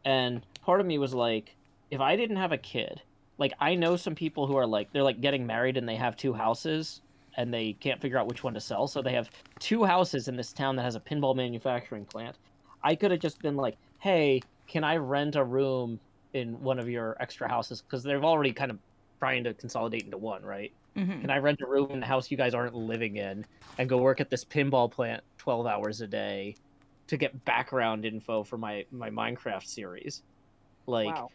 And part of me was like, if I didn't have a kid, like I know some people who are like, they're like getting married and they have 2 houses and they can't figure out which one to sell. So they have 2 houses in this town that has a pinball manufacturing plant. I could have just been like, hey, can I rent a room in one of your extra houses? Because they've already kind of trying to consolidate into one, right? Can I rent a room in the house you guys aren't living in and go work at this pinball plant 12 hours a day to get background info for my Minecraft series? Like, Wow.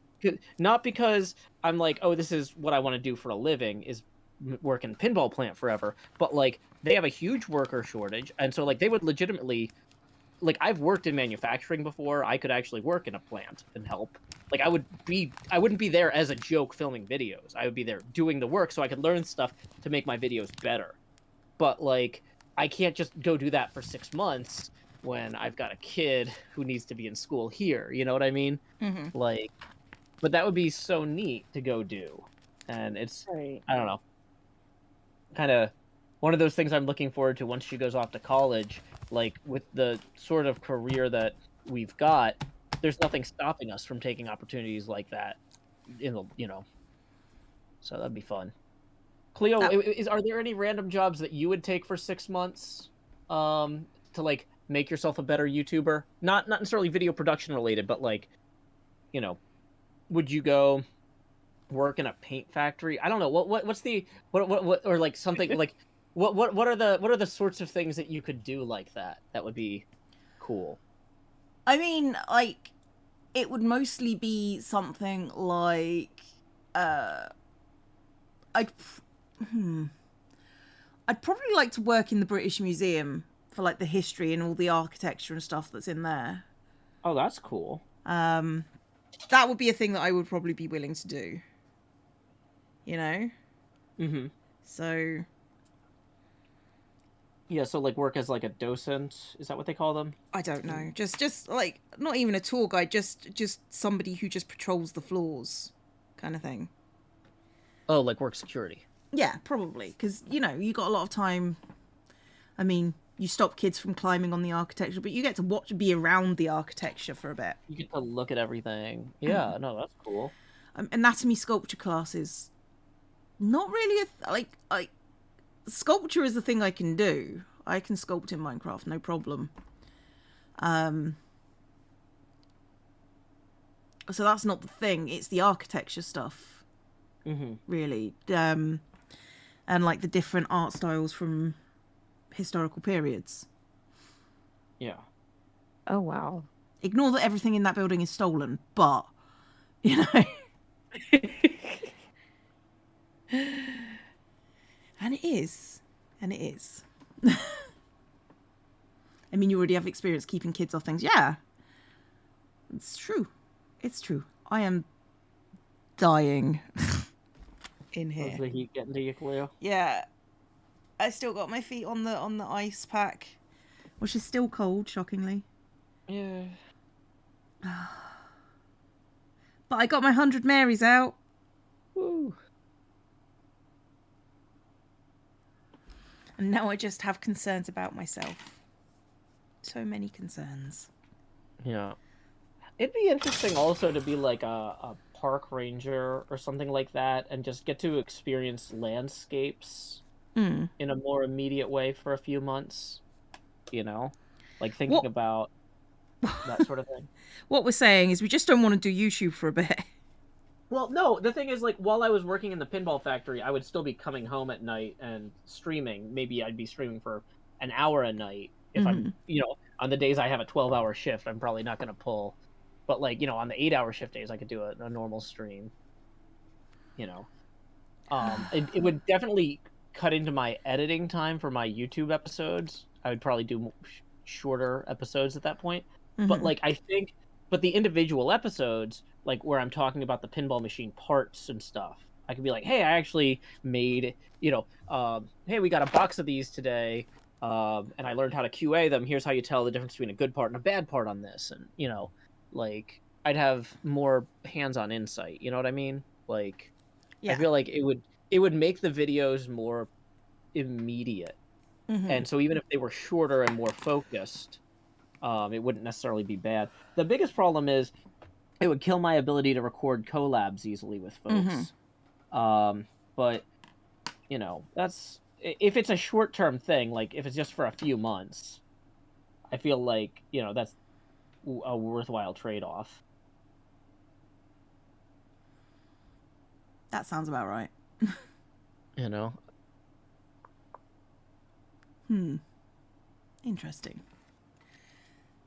not because I'm like, oh, this is what I want to do for a living, is work in a pinball plant forever, but like they have a huge worker shortage, and so like they would legitimately, like I've worked in manufacturing before. I could actually work in a plant and help. Like I wouldn't be there as a joke filming videos. I would be there doing the work so I could learn stuff to make my videos better. But like I can't just go do that for 6 months when I've got a kid who needs to be in school here. You know what I mean? Like, but that would be so neat to go do. And it's, Right. I don't know, kind of one of those things I'm looking forward to once she goes off to college. Like with the sort of career that we've got, there's nothing stopping us from taking opportunities like that in the, you know, so that'd be fun. Cleo, are there any random jobs that you would take for 6 months to like make yourself a better YouTuber? Not necessarily video production related, but like, you know, would you go work in a paint factory? I don't know. What's the what or like something like what are the sorts of things that you could do like that would be cool? I mean, like, it would mostly be something like, I'd probably like to work in the British Museum for like the history and all the architecture and stuff that's in there. Oh, that's cool. That would be a thing that I would probably be willing to do. You know? So. Yeah, so like work as like a docent, is that what they call them? I don't know. Just like not even a tour guide, just somebody who just patrols the floors, kind of thing. Oh, like work security. Yeah, probably, because you know you got a lot of time. I mean, you stop kids from climbing on the architecture, but you get to be around the architecture for a bit. You get to look at everything. Yeah, no, that's cool. Anatomy sculpture classes, not really like sculpture is the thing I can do. I can sculpt in Minecraft, no problem. So that's not the thing. It's the architecture stuff, really, and like the different art styles from historical periods. Yeah. Oh wow. Ignore that everything in that building is stolen, but you know. And it is. I mean, you already have experience keeping kids off things. Yeah. It's true. I am dying in here. Is the heat getting to you, Cleo? Yeah. I still got my feet on the ice pack, which is still cold, shockingly. Yeah. But I got my 100 Marys out. Woo. And now I just have concerns about myself. So many concerns. Yeah. It'd be interesting also to be like a park ranger or something like that and just get to experience landscapes in a more immediate way for a few months. You know? Like thinking about that sort of thing. What we're saying is we just don't want to do YouTube for a bit. Well, no, the thing is, like, while I was working in the pinball factory, I would still be coming home at night and streaming. Maybe I'd be streaming for an hour a night. If I'm, you know, on the days I have a 12-hour shift, I'm probably not going to pull. But, like, you know, on the 8-hour shift days, I could do a normal stream. You know. It would definitely cut into my editing time for my YouTube episodes. I would probably do shorter episodes at that point. But, like, I think... But the individual episodes, like where I'm talking about the pinball machine parts and stuff, I could be like, hey, I actually made, you know, hey, we got a box of these today, and I learned how to QA them. Here's how you tell the difference between a good part and a bad part on this. And, you know, like, I'd have more hands-on insight. You know what I mean? Like, Yeah. I feel like it would make the videos more immediate. Mm-hmm. And so even if they were shorter and more focused, it wouldn't necessarily be bad. The biggest problem is it would kill my ability to record collabs easily with folks. But you know, that's if it's a short-term thing, like if it's just for a few months, I feel like, you know, that's a worthwhile trade-off. That sounds about right. You know? Interesting.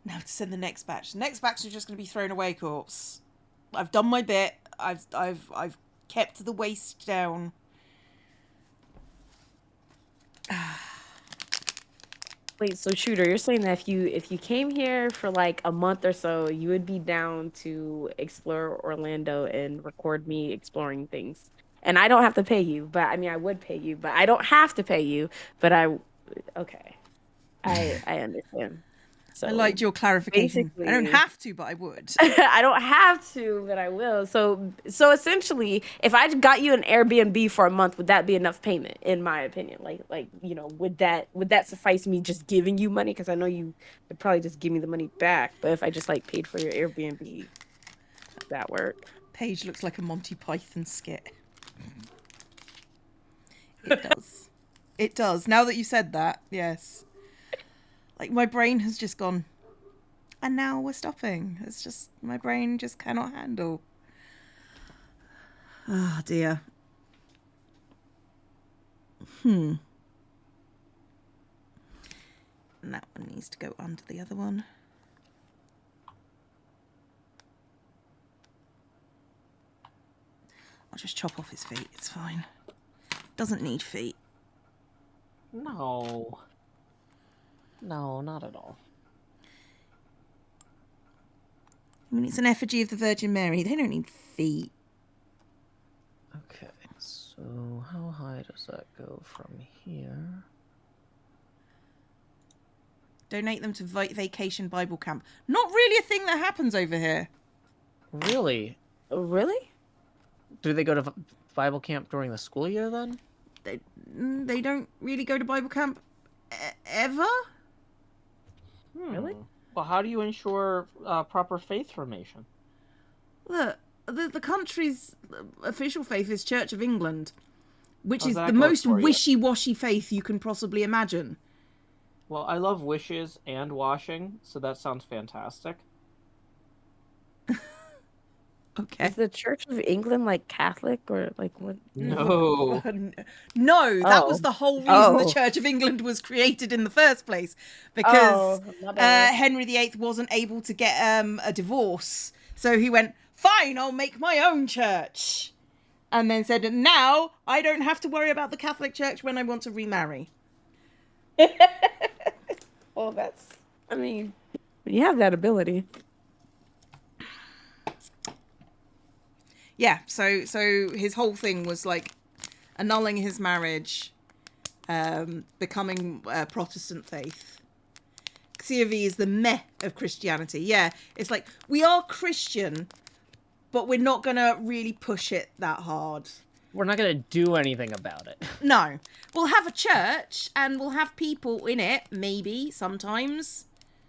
Now to send the next batch. The next batch is just going to be thrown away corpse. I've done my bit. I've kept the waste down. Wait, so Shooter, you're saying that if you came here for like a month or so, you would be down to explore Orlando and record me exploring things. And I don't have to pay you, but I mean I would pay you, but I don't have to pay you, but okay. I understand. So I liked your clarification. I don't basically- have to, but I would. I don't have to, but I will. So essentially, if I got you an Airbnb for a month, would that be enough payment? In my opinion, like you know, would that suffice me just giving you money? Because I know you would probably just give me the money back. But if I just like paid for your Airbnb, would that work? Paige looks like a Monty Python skit. It does. It does. Now that you said that, yes. Like my brain has just gone. And now we're stopping. It's just, my brain just cannot handle. Oh dear. And that one needs to go under the other one. I'll just chop off his feet. It's fine. Doesn't need feet. No. No, not at all. I mean, it's an effigy of the Virgin Mary. They don't need feet. Okay, so how high does that go from here? Donate them to Vacation Bible Camp. Not really a thing that happens over here. Really? Really? Do they go to Bible camp during the school year then? They don't really go to Bible camp ever. Really? Well, how do you ensure proper faith formation? Look, the country's official faith is Church of England, which How's is that the going most for you? wishy-washy faith you can possibly imagine. Well, I love wishes and washing, so that sounds fantastic. Okay. Is the Church of England like Catholic or like what? No. No, that was Oh. the whole reason the Oh. Church of England was created in the first place, because my bad. Henry VIII wasn't able to get a divorce, so he went, fine, I'll make my own church, and then said, now I don't have to worry about the Catholic Church when I want to remarry. Well, that's. I mean, you have that ability. Yeah, so his whole thing was like annulling his marriage, becoming Protestant faith. C of E is the meh of Christianity. Yeah, it's like, we are Christian, but we're not going to really push it that hard. We're not going to do anything about it. No. We'll have a church and we'll have people in it, maybe, sometimes.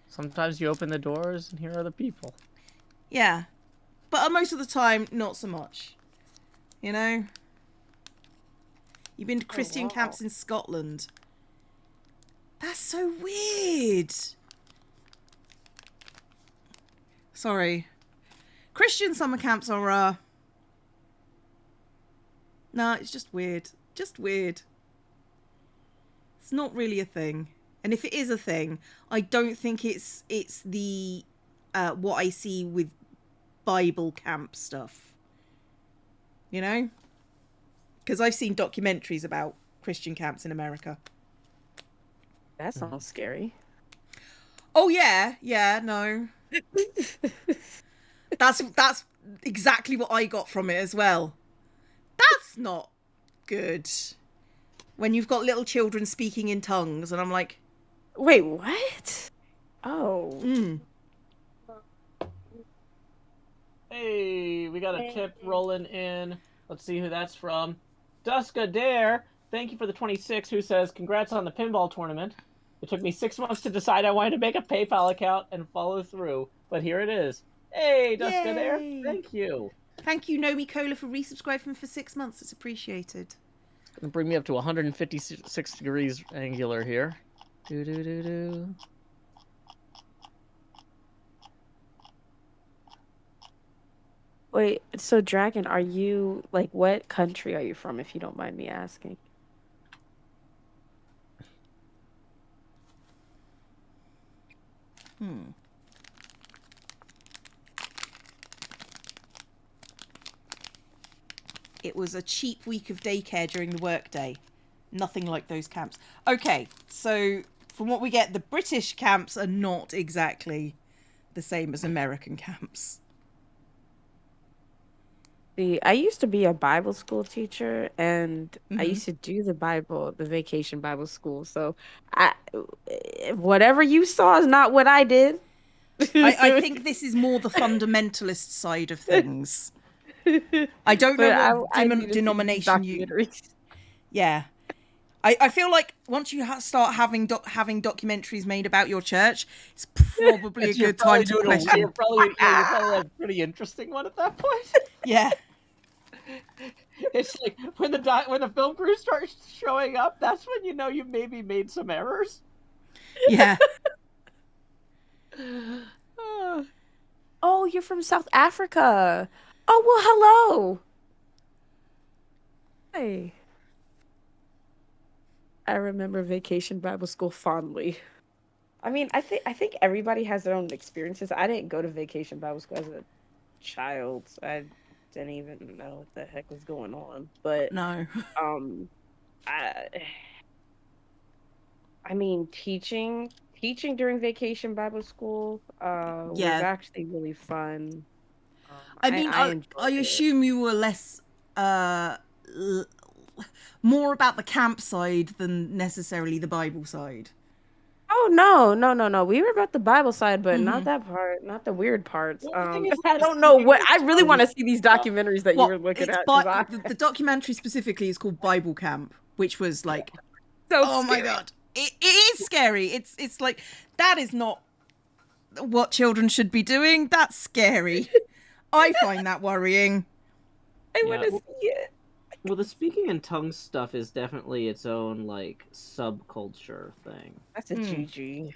Sometimes you open the doors and here are the people. Yeah. But most of the time, not so much. You know? You've been to Christian camps in Scotland. That's so weird. Sorry. Christian summer camps are, no, it's just weird. Just weird. It's not really a thing. And if it is a thing, I don't think it's the what I see with Bible camp stuff. You know? Because I've seen documentaries about Christian camps in America. That sounds scary. Oh yeah, no. That's exactly what I got from it as well. That's not good. When you've got little children speaking in tongues, and I'm like, Wait, what? Oh. Hey, we got a Hey. tip rolling in. Let's see who that's from. Duska Dare, thank you for the 26, who says, congrats on the pinball tournament. It took me 6 months to decide I wanted to make a PayPal account and follow through, but here it is. Hey, Duska Dare, Yay. thank you. Thank you, Nomi Cola, for resubscribing for 6 months. It's appreciated. It's gonna bring me up to 156 degrees angular here. Do do do do. Wait, so Dragon, are you like what country are you from, if you don't mind me asking? It was a cheap week of daycare during the workday. Nothing like those camps. Okay, so from what we get, the British camps are not exactly the same as American camps. See, I used to be a Bible school teacher, and I used to do the vacation Bible school. So, whatever you saw is not what I did. I think this is more the fundamentalist side of things. I don't know what denomination you... Yeah. I feel like once you start having documentaries made about your church, it's probably a good time to question. You're probably a pretty interesting one at that point. Yeah. It's like when the film crew starts showing up, that's when you know you maybe made some errors. Yeah. Oh, you're from South Africa. Oh, well, hello. Hey. I remember Vacation Bible School fondly. I mean, I think everybody has their own experiences. I didn't go to Vacation Bible School as a child. I didn't even know what the heck was going on. But no. I mean, teaching during Vacation Bible School was actually really fun. I mean, I assume you were less more about the camp side than necessarily the Bible side. Oh no. We were about the Bible side, but not that part, not the weird parts. Well, I don't know what I really want to see these documentaries that you were looking at. The documentary specifically is called Bible Camp, which was like, oh my god, it is scary. It's like, that is not what children should be doing. That's scary. I find that worrying. I want to see it. Well, the speaking in tongues stuff is definitely its own like subculture thing. That's a GG.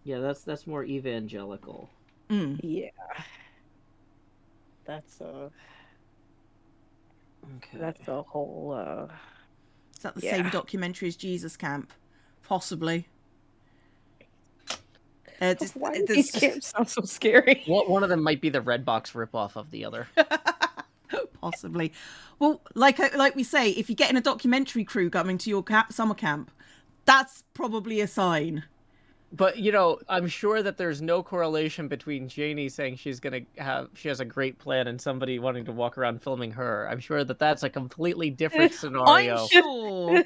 Yeah, that's more evangelical. Yeah. That's a whole Is that the same documentary as Jesus Camp? Possibly. Why do these camps sound so scary? One of them might be the Redbox ripoff of the other. Possibly. Well, like we say, if you get in a documentary crew coming to your summer camp, that's probably a sign. But I'm sure that there's no correlation between Janey saying she has a great plan and somebody wanting to walk around filming her. I'm sure that that's a completely different scenario. I'm sure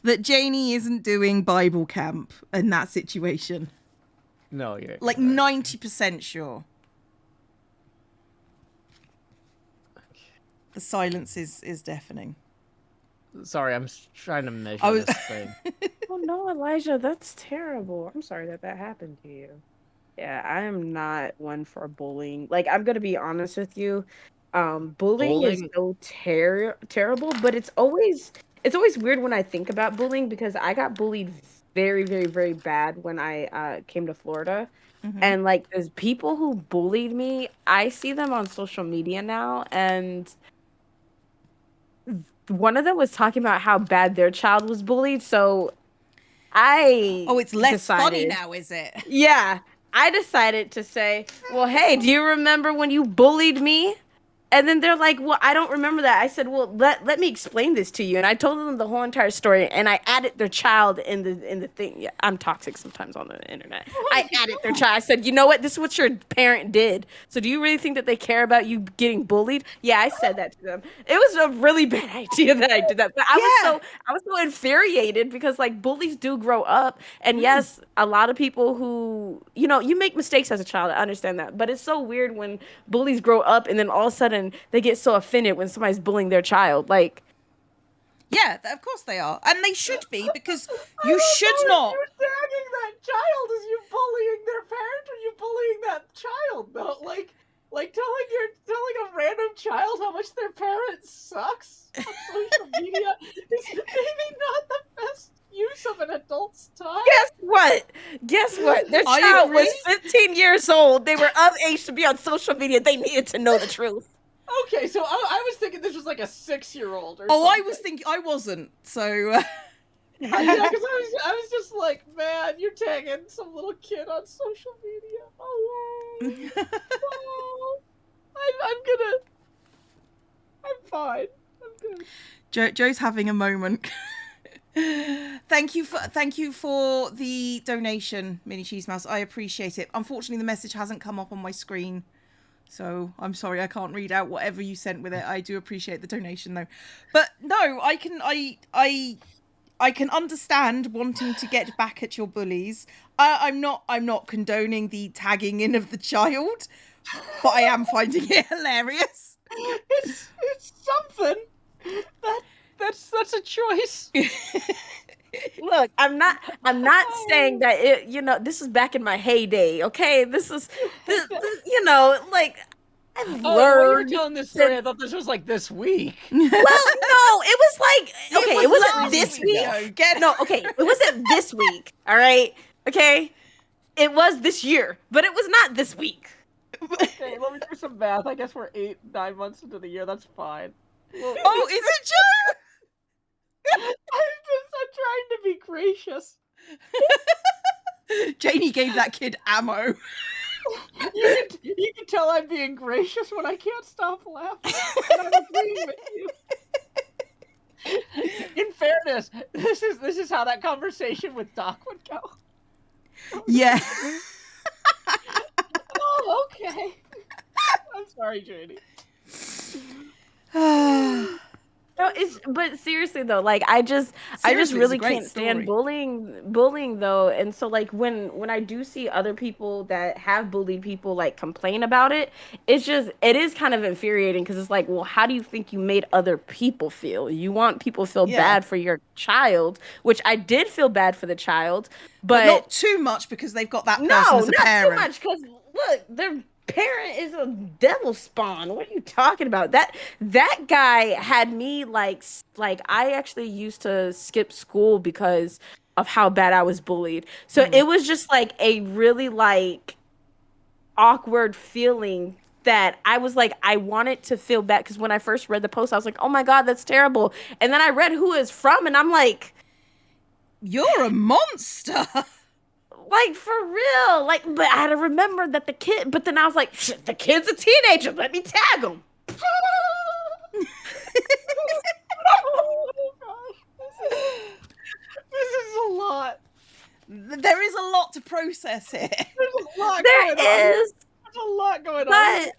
that Janey isn't doing Bible camp in that situation. No, you're like 90% sure. The silence is deafening. Sorry, I'm trying to measure this thing. Oh no, Elijah, that's terrible. I'm sorry that happened to you. Yeah, I am not one for bullying. Like, I'm gonna be honest with you. Bullying is so terrible, but it's always weird when I think about bullying, because I got bullied very, very, very bad when I came to Florida. And like, there's people who bullied me, I see them on social media now, and one of them was talking about how bad their child was bullied. So it's less funny now, is it? Yeah. I decided to say, well, hey, do you remember when you bullied me? And then they're like, well, I don't remember that. I said, well, let me explain this to you. And I told them the whole entire story, and I added their child in the thing. Yeah, I'm toxic sometimes on the internet. I added their child. I said, you know what? This is what your parent did. So do you really think that they care about you getting bullied? Yeah, I said that to them. It was a really bad idea that I did that. But I was so infuriated because like bullies do grow up. And yes, a lot of people who, you make mistakes as a child. I understand that. But it's so weird when bullies grow up and then all of a sudden they get so offended when somebody's bullying their child. Like, yeah, of course they are, and they should be, because you should not. You're tagging that child as you bullying their parent, or you bullying that child though? Like telling a random child how much their parent sucks on social media is maybe not the best use of an adult's time. Guess what? Their child was 15 years old. They were of age to be on social media. They needed to know the truth. Okay, so I was thinking this was like a 6-year-old or Oh, something. I was thinking I wasn't, so... Yeah, because I was just like, man, you're tagging some little kid on social media. Oh, wow. Wow. I'm fine. I'm good. Joe's having a moment. Thank you for the donation, Mini Cheese Mouse. I appreciate it. Unfortunately, the message hasn't come up on my screen, so I'm sorry I can't read out whatever you sent with it. I do appreciate the donation though. But no, I can understand wanting to get back at your bullies. I'm not condoning the tagging in of the child, but I am finding it hilarious. It's something. That's a choice. Look, I'm not saying that this is back in my heyday, okay? This like I've When learned. you were telling this story, I thought this was like this week. Well, no, it was like okay, it wasn't last this week. week. No, okay, it wasn't this week. All right, okay, it was this year, but it was not this week. Okay, let me do some math. I guess we're 8-9 months into the year. That's fine. Well, Oh, is it Joe? I'm trying to be gracious. Janey gave that kid ammo. You can tell I'm being gracious when I can't stop laughing. And I'm agreeing with you. In fairness, this is how that conversation with Doc would go. Yeah. Oh, okay. I'm sorry, Janey. No, but seriously though, like I just really can't stand bullying though. And so like when I do see other people that have bullied people like complain about it, it is kind of infuriating because it's like, well, how do you think you made other people feel? You want people to feel bad for your child, which I did feel bad for the child, but not too much because they've got that person as a parent. Not too much because look, their parent is a devil spawn. What are you talking about? That guy had me like I actually used to skip school because of how bad I was bullied. So it was just like a really like awkward feeling that I was like, I wanted to feel bad because when I first read the post, I was like, oh my God, that's terrible. And then I read who it's from and I'm like, you're a monster. Like, for real. Like, but I had to remember that the kid, but then I was like, shit, the kid's a teenager. Let me tag him. Oh, gosh. This is a lot. There is a lot to process here. There's a lot There going on. is. There's a lot going on.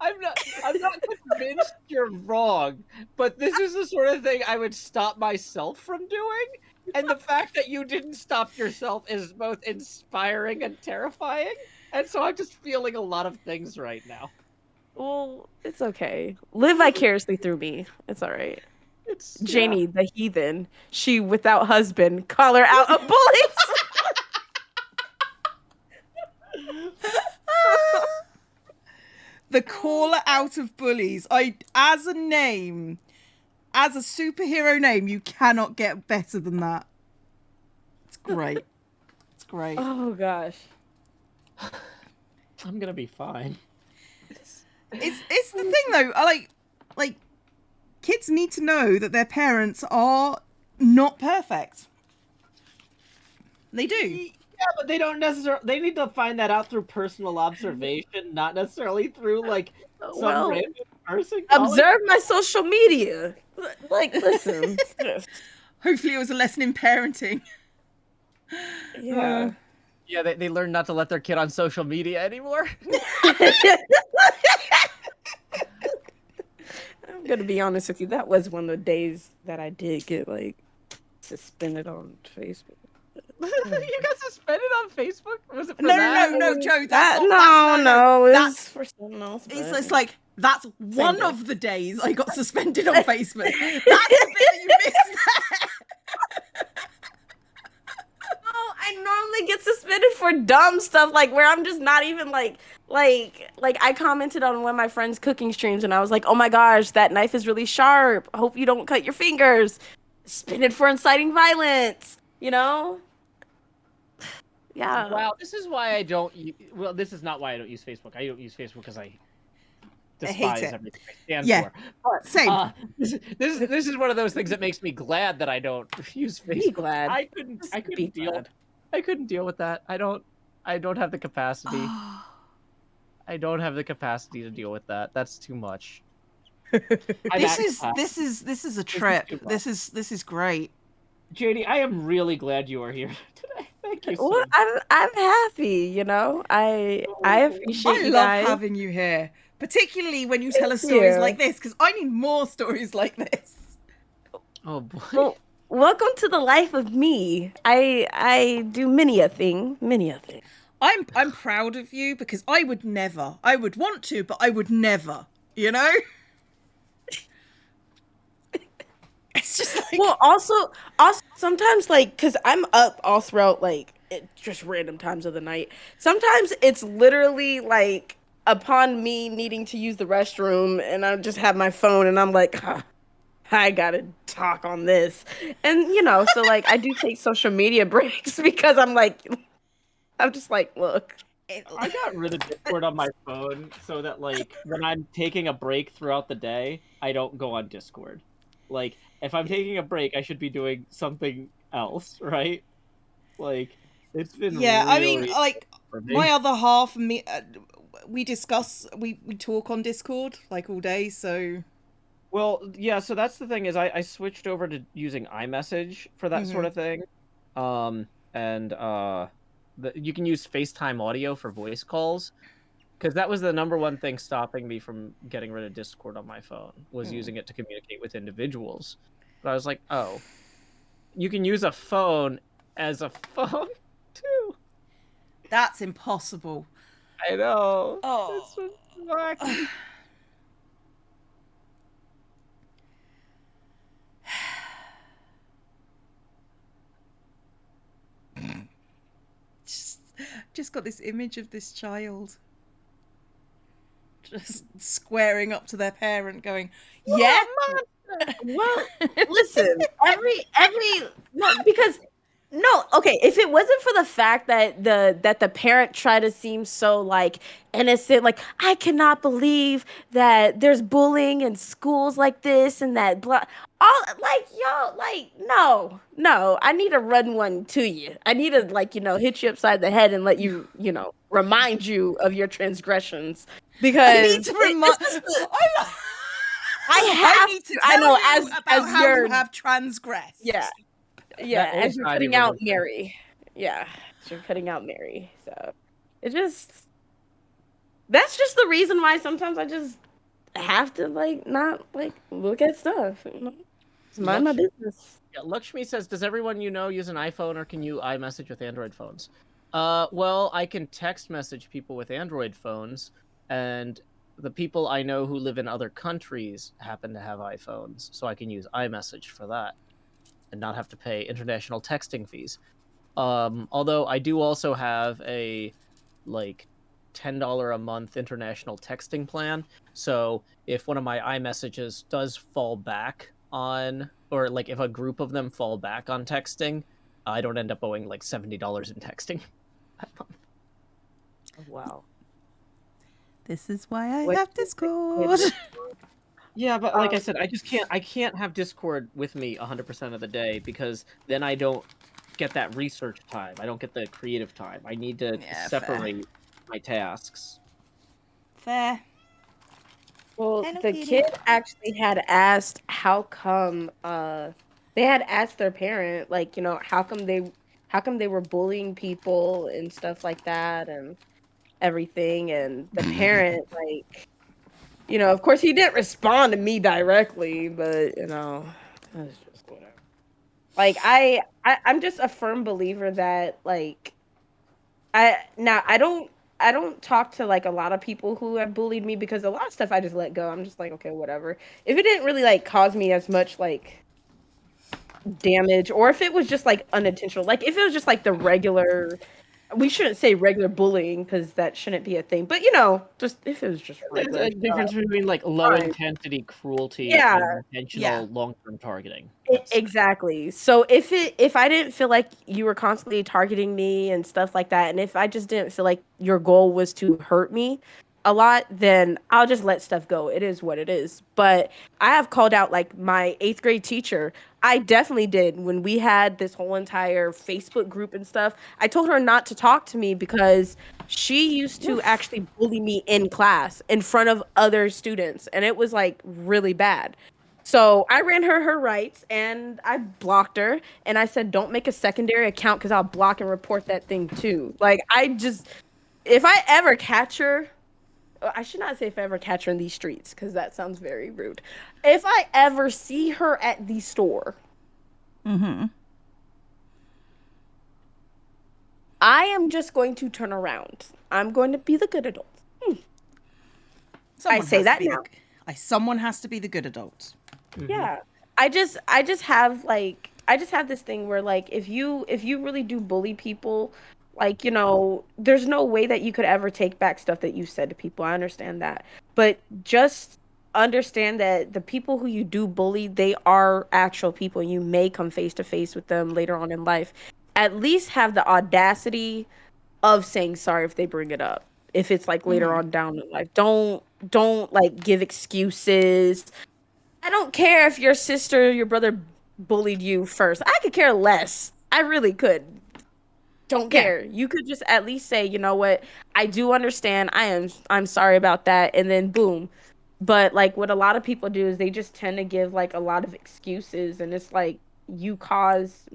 I'm not convinced you're wrong, but this is the sort of thing I would stop myself from doing. And the fact that you didn't stop yourself is both inspiring and terrifying. And so I'm just feeling a lot of things right now. Well, it's okay. Live vicariously through me. It's all right. It's Janey, the heathen. She without husband. Call her out a bully. The caller out of bullies. As a name, as a superhero name, you cannot get better than that. It's great. It's great. Oh gosh. I'm gonna be fine. It's the thing though. I like kids need to know that their parents are not perfect. They do. but they don't necessarily. They need to find that out through personal observation, not necessarily through like some Well, random person. Calling. observe my social media. Like, listen. Hopefully, it was a lesson in parenting. Yeah. Yeah, they learn not to let their kid on social media anymore. I'm gonna be honest with you. That was one of the days that I did get like suspended on Facebook. You got suspended on Facebook? Was it for No, that? no, Joe. It's for something else. It's like that's one day. of the days I got suspended on Facebook. That's the bit that you missed. I normally get suspended for dumb stuff, like where I'm just not even like I commented on one of my friends' cooking streams, and I was like, "Oh my gosh, that knife is really sharp. I hope you don't cut your fingers." Suspended for inciting violence. You know? Yeah. Wow, this is why I don't. Well, this is not why I don't use Facebook. I don't use Facebook because I despise hate it. everything I stand Yeah. for. But, Same. This is one of those things that makes me glad that I don't use Be Facebook. glad. I couldn't Be deal. glad. I couldn't deal with that. I don't have the capacity. I don't have the capacity to deal with that. That's too much. This is a trip. too much. This is great. JD, I am really glad you are here today. Thank you so Well, much. I'm happy, you know. I appreciate I you love guys. having you here, particularly when you tell us Thank stories you. like this, because I need more stories like this. Oh boy. Well, welcome to the life of me. I do many a thing. I'm proud of you because I would never. I would want to, but I would never. You know. It's just like Well, also sometimes like because I'm up all throughout like just random times of the night. Sometimes it's literally like upon me needing to use the restroom, and I just have my phone, and I'm like, I gotta talk on this, and you know, so like I do take social media breaks because I'm just like, look. I got rid of Discord on my phone so that like when I'm taking a break throughout the day, I don't go on Discord. Like if I'm taking a break, I should be doing something else, right? Like it's been yeah. I really mean, like for me. my other half and me, we talk on Discord like all day. So Well, yeah, so that's the thing is I switched over to using iMessage for that sort of thing. You can use FaceTime audio for voice calls because that was the number one thing stopping me from getting rid of Discord on my phone was using it to communicate with individuals. But I was like, oh, you can use a phone as a phone too. that's impossible. I know. Oh. It's so wacky. Just got this image of this child just squaring up to their parent going, yeah. Well, listen, okay, if it wasn't for the fact that the parent tried to seem so like innocent, like I cannot believe that there's bullying in schools like this and that blah, all like yo, like no, I need to run one to you. I need to like hit you upside the head and let you remind you of your transgressions because I need to remind. I need to tell you about how you have transgressed. Yeah, as you're cutting out Mary. Yeah, as you're cutting out Mary. So that's just the reason why sometimes I just have to like not like look at stuff. Just mind my business. Yeah, Lakshmi says, does everyone you know use an iPhone or can you iMessage with Android phones? Well, I can text message people with Android phones, and the people I know who live in other countries happen to have iPhones, so I can use iMessage for that and not have to pay international texting fees. Although I do also have a like $10 a month international texting plan. So if one of my iMessages does fall back on, or like if a group of them fall back on texting, I don't end up owing like $70 in texting that month. Oh, wow. This is why I have Discord. Yeah, but like I said, I can't have Discord with me 100% of the day because then I don't get that research time. I don't get the creative time. I need to separate my tasks. Fair. Well, Hello, the kitty. kid actually had asked how come they had asked their parent, like, you know, how come they were bullying people and stuff like that and everything, and the parent, like, you know, of course he didn't respond to me directly, but you know, it's just whatever. Like I'm just a firm believer that, like, I don't talk to like a lot of people who have bullied me, because a lot of stuff I just let go. I'm just like, okay, whatever. If it didn't really like cause me as much like damage, or if it was just like unintentional, like if it was just like the regular, we shouldn't say regular bullying because that shouldn't be a thing, but you know, just if it was just There's regular a difference between like low fine. intensity cruelty Yeah. and intentional long-term targeting. Exactly. So if I didn't feel like you were constantly targeting me and stuff like that, and if I just didn't feel like your goal was to hurt me a lot, then I'll just let stuff go. It is what it is. But I have called out like my 8th grade teacher. I definitely did when we had this whole entire Facebook group and stuff. I told her not to talk to me because she used to actually bully me in class in front of other students, and it was like really bad. So I ran her rights and I blocked her, and I said, don't make a secondary account because I'll block and report that thing too. Like, if I ever catch her, I should not say if I ever catch her in these streets because that sounds very rude. If I ever see her at the store, I am just going to turn around. I'm going to be the good adult. I say that now. Someone has to be the good adult. Yeah. I just have like, I just have this thing where like if you really do bully people, like, you know, there's no way that you could ever take back stuff that you said to people. I understand that. But just understand that the people who you do bully, they are actual people. You may come face to face with them later on in life. At least have the audacity of saying sorry if they bring it up. If it's like later on down in life. Don't like give excuses. I don't care if your sister or your brother bullied you first. I could care less. I really could. Don't care. You could just at least say, you know what? I do understand. I'm sorry about that. And then boom. But like what a lot of people do is they just tend to give like a lot of excuses, and it's like when you cause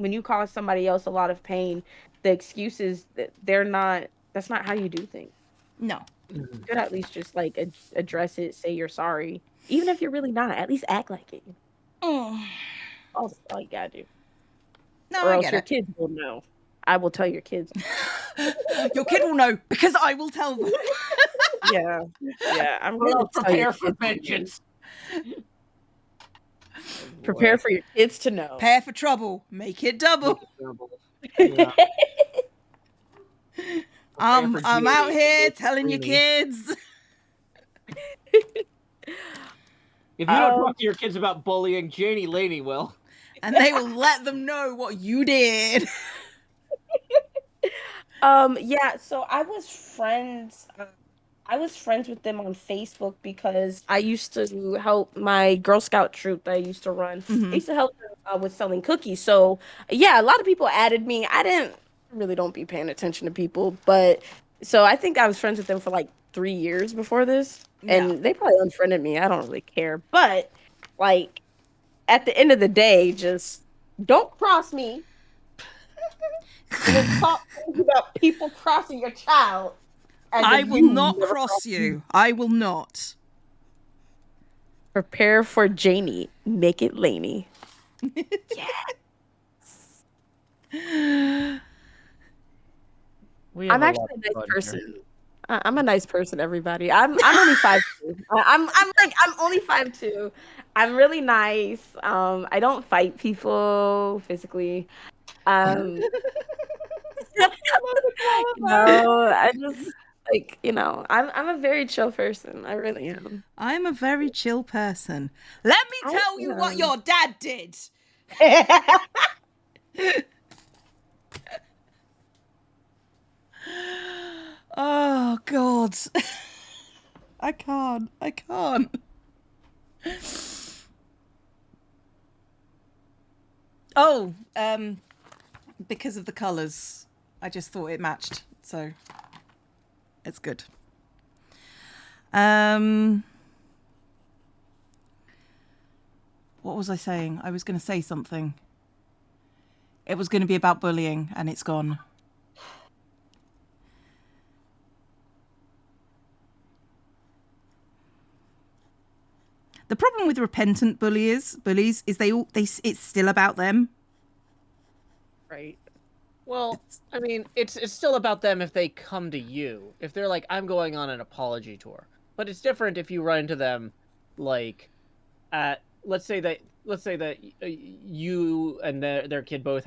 somebody else a lot of pain, the excuses that's not how you do things. No. You could at least just like address it, say you're sorry. Even if you're really not, at least act like it. All you gotta do. No, Or I else get your it. kids will know. I will tell your kids. Your kid will know because I will tell them. Yeah. Yeah. I'm gonna tell your Prepare for kids. vengeance. Prepare for your kids to know. Prepare for trouble. Make it double. Yeah. I'm for out Janey. here It's telling your Janey. kids. If you don't talk to your kids about bullying, Janey Laney will. And they will let them know what you did. Yeah, so I was friends with them on Facebook because I used to help my Girl Scout troop that I used to run. I used to help them with selling cookies. So yeah, a lot of people added me. I really don't be paying attention to people, but so I think I was friends with them for like 3 years before this, and they probably unfriended me. I don't really care, but like at the end of the day, just don't cross me. And then talk things about people crossing your child. I will not cross you. I will not. Prepare for Janey. Make it Laney. Yes. I'm actually a nice person. I'm a nice person, everybody. I'm only 5'2". I'm only 5'2". I'm really nice. I don't fight people physically. I just like, I'm a very chill person. I really am. I'm a very chill person. Let me tell you what your dad did. Oh, God. I can't. Oh, because of the colours. I just thought it matched, so it's good. What was I saying? I was going to say something. It was going to be about bullying, and it's gone. The problem with repentant bullies is it's still about them. Right. Well, I mean, it's still about them if they come to you. If they're like, I'm going on an apology tour. But it's different if you run into them, like, at let's say that you and their kid both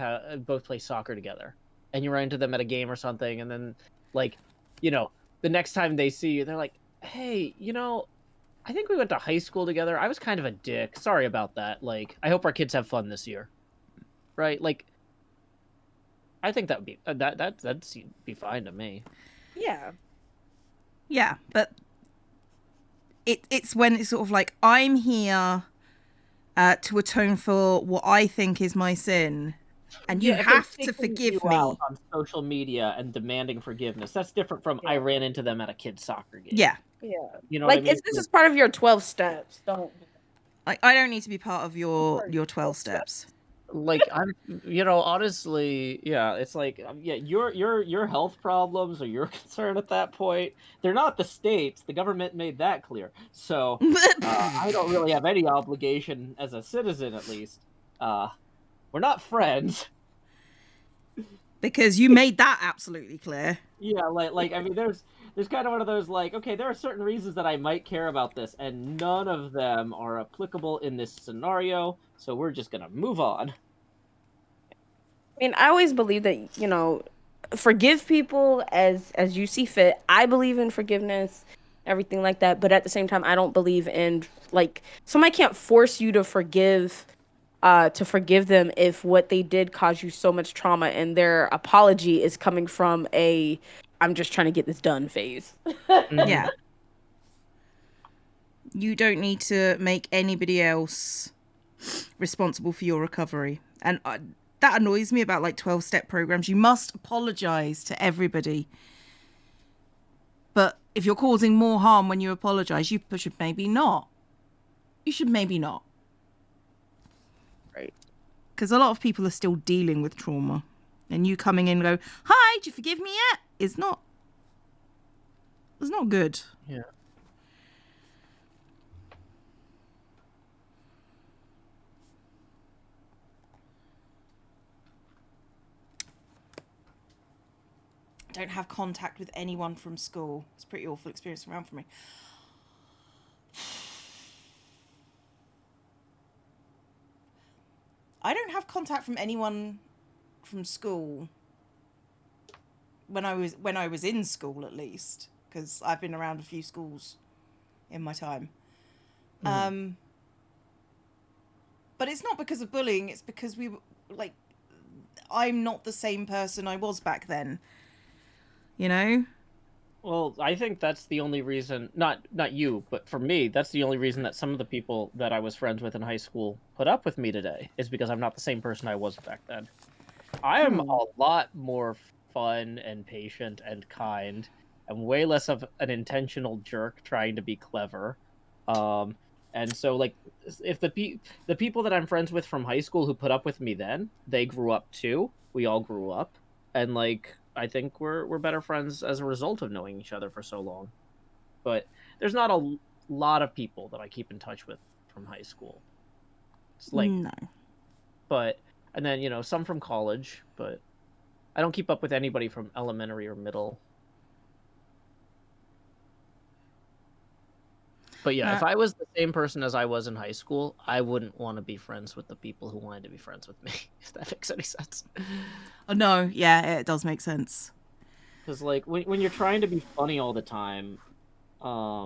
play soccer together, and you run into them at a game or something, and then like, the next time they see you, they're like, hey, I think we went to high school together. I was kind of a dick. Sorry about that. Like, I hope our kids have fun this year. Right? Like, I think that would be that'd be fine to me. Yeah. Yeah, but it's when it's sort of like, I'm here to atone for what I think is my sin, and you have to forgive me. Out on social media and demanding forgiveness. That's different from I ran into them at a kid's soccer game. Yeah. Yeah. You know like, what I mean? this is part of your 12 steps. Don't. Like, I don't need to be part of your 12 steps. Like, I'm, honestly, yeah, it's like, your health problems are your concern at that point. They're not the state's. The government made that clear. So I don't really have any obligation as a citizen, at least. We're not friends. Because you made that absolutely clear. Yeah, like I mean, there's kind of one of those, like, okay, there are certain reasons that I might care about this, and none of them are applicable in this scenario, so we're just gonna move on. I mean, I always believe that, forgive people as you see fit. I believe in forgiveness, everything like that, but at the same time, I don't believe in, like, somebody can't force you to forgive them if what they did caused you so much trauma and their apology is coming from I'm just trying to get this done phase. Yeah. You don't need to make anybody else responsible for your recovery. And that annoys me about, like, 12-step programs. You must apologize to everybody. But if you're causing more harm when you apologize, you should maybe not. You should maybe not. Right. Because a lot of people are still dealing with trauma. And you coming in and go, hi, do you forgive me yet? It's not good. Yeah. Don't have contact with anyone from school. It's a pretty awful experience around for me. I don't have contact from anyone from school when I was in school, at least, because I've been around a few schools in my time. Mm. But it's not because of bullying. It's because I'm not the same person I was back then. Well, I think that's the only reason, not you, but for me, that's the only reason that some of the people that I was friends with in high school put up with me today, is because I'm not the same person I was back then. I am a lot more fun and patient and kind, and way less of an intentional jerk trying to be clever. And so, like, if the people that I'm friends with from high school who put up with me then, they grew up too. We all grew up, and, like, I think we're better friends as a result of knowing each other for so long. But there's not a lot of people that I keep in touch with from high school. It's like, no. But, and then, some from college, but I don't keep up with anybody from elementary or middle. But yeah, if I was the same person as I was in high school, I wouldn't want to be friends with the people who wanted to be friends with me, if that makes any sense. Oh, no, yeah, it does make sense. Because, like, when you're trying to be funny all the time, a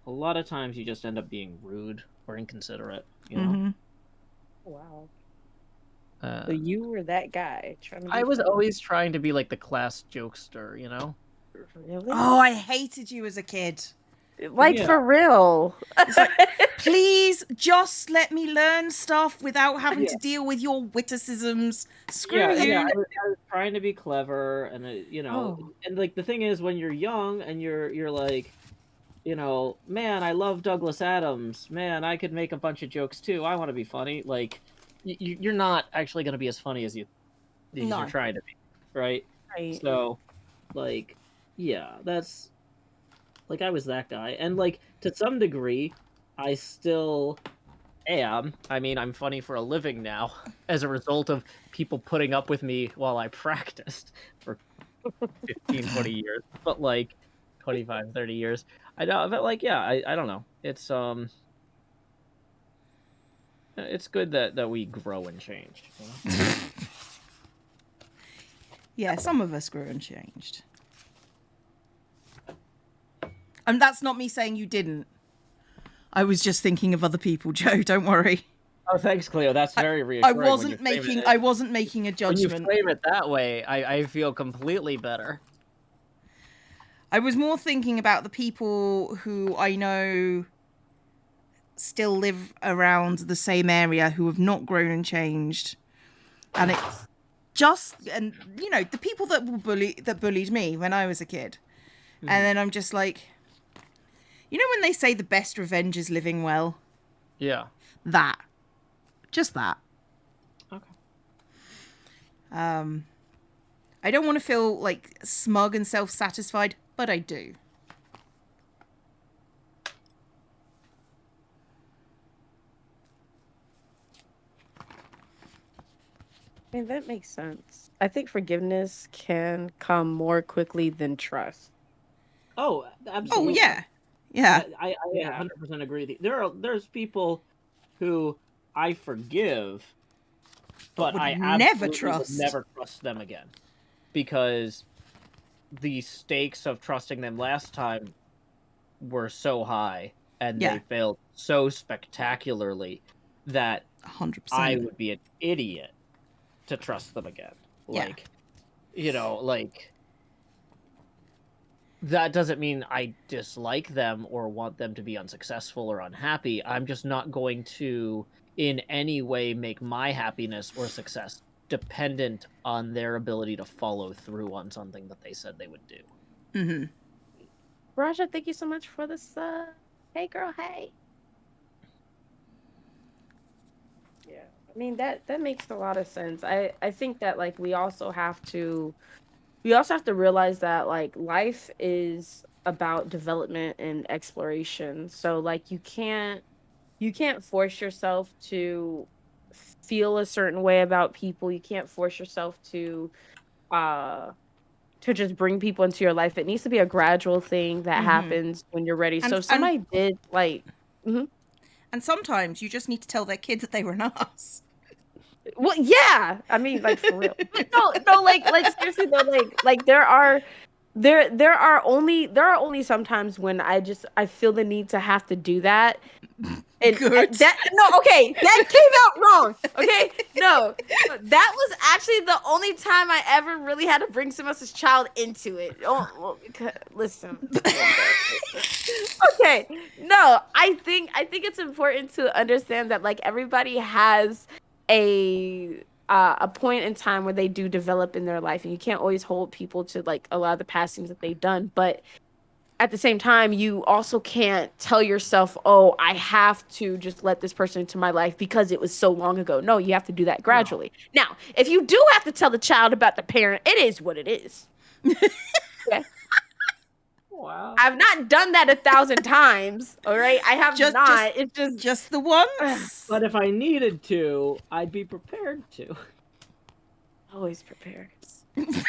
lot of times you just end up being rude or inconsiderate, Mm-hmm. Wow. So you were that guy. I was always trying to be, like, the class jokester, Really? Oh, I hated you as a kid. Like, for real. It's like, please just let me learn stuff without having to deal with your witticisms. Screw you. Yeah. I was trying to be clever, and and like the thing is, when you're young and you're like, man, I love Douglas Adams. Man, I could make a bunch of jokes too. I want to be funny. Like, you're not actually going to be as funny as you're trying to be, right? Right. So, like, yeah, that's like I was that guy, and like to some degree, I still am. I mean, I'm funny for a living now as a result of people putting up with me while I practiced for 15, 20 years, but like 25, 30 years. I know, but like, yeah, I don't know. It's good that we grow and change. Yeah, some of us grew and changed. And that's not me saying you didn't. I was just thinking of other people, Joe. Don't worry. Oh, thanks, Cleo. That's very reassuring. I wasn't making a judgment. When you frame it that way, I feel completely better. I was more thinking about the people who I know still live around the same area who have not grown and changed. And it's just, and the people that bullied me when I was a kid. Mm-hmm. And then I'm just like, when they say the best revenge is living well? Yeah. That. Just that. Okay. I don't want to feel like smug and self-satisfied, but I do. I mean, that makes sense. I think forgiveness can come more quickly than trust. Oh, absolutely. Oh, yeah. Yeah. I 100% agree with you. There's people who I forgive, but I never would never trust them again, because the stakes of trusting them last time were so high, and they failed so spectacularly that 100%. I would be an idiot to trust them again. Like, like, that doesn't mean I dislike them or want them to be unsuccessful or unhappy. I'm just not going to in any way make my happiness or success dependent on their ability to follow through on something that they said they would do. Mm-hmm. Raja, thank you so much for this. Hey, girl, hey. Yeah, I mean, that makes a lot of sense. I think that, like, we also have to realize that, like, life is about development and exploration. So, like, you can't force yourself to feel a certain way about people. You can't force yourself to just bring people into your life. It needs to be a gradual thing that happens when you're ready. So if somebody did, like... Mm-hmm. And sometimes you just need to tell their kids that they were an ass. Well, yeah. I mean, like, for real. No, like seriously though, like there are only sometimes when I feel the need to have to do that. And Good. That came out wrong. Okay, no, that was actually the only time I ever really had to bring someone else's child into it. Oh, well, listen. Okay, no, I think it's important to understand that, like, everybody has a point in time where they do develop in their life, and you can't always hold people to, like, a lot of the past things that they've done, but at the same time, you also can't tell yourself, oh, I have to just let this person into my life because it was so long ago. No, you have to do that gradually. No. Now, if you do have to tell the child about the parent, it is what it is. Okay? Wow. I've not done that 1,000 times, all right? I have not. It's just the once. But if I needed to, I'd be prepared to. Always prepared.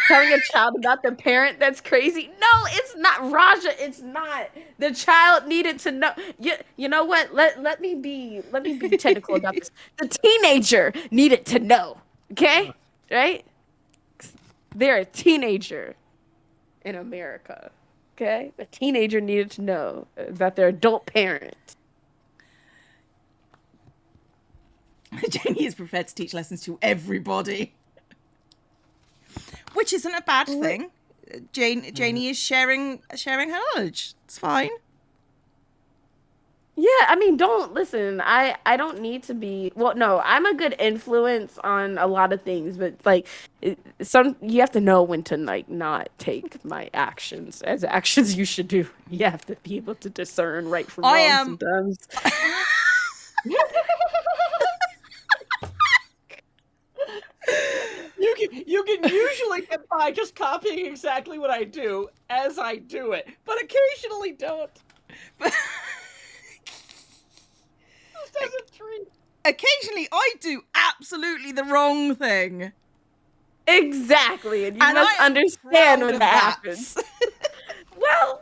Telling a child about the parent, that's crazy. No, it's not, Raja. It's not. The child needed to know. You know what? Let me be technical about this. The teenager needed to know. Okay, right? They're a teenager in America. Okay, the teenager needed to know about their adult parent. Janey is prepared to teach lessons to everybody. Which isn't a bad thing. Janey is sharing her knowledge. It's fine. Yeah, I mean, don't listen. I don't need to be. Well, no, I'm a good influence on a lot of things, but like some you have to know when to like not take my actions as actions you should do. You have to be able to discern right from I wrong am. sometimes. You can usually get by just copying exactly what I do as I do it, but occasionally don't. Just as a treat. Occasionally, I do absolutely the wrong thing. Exactly, and you And must I am understand proud when of that that. happens. Well,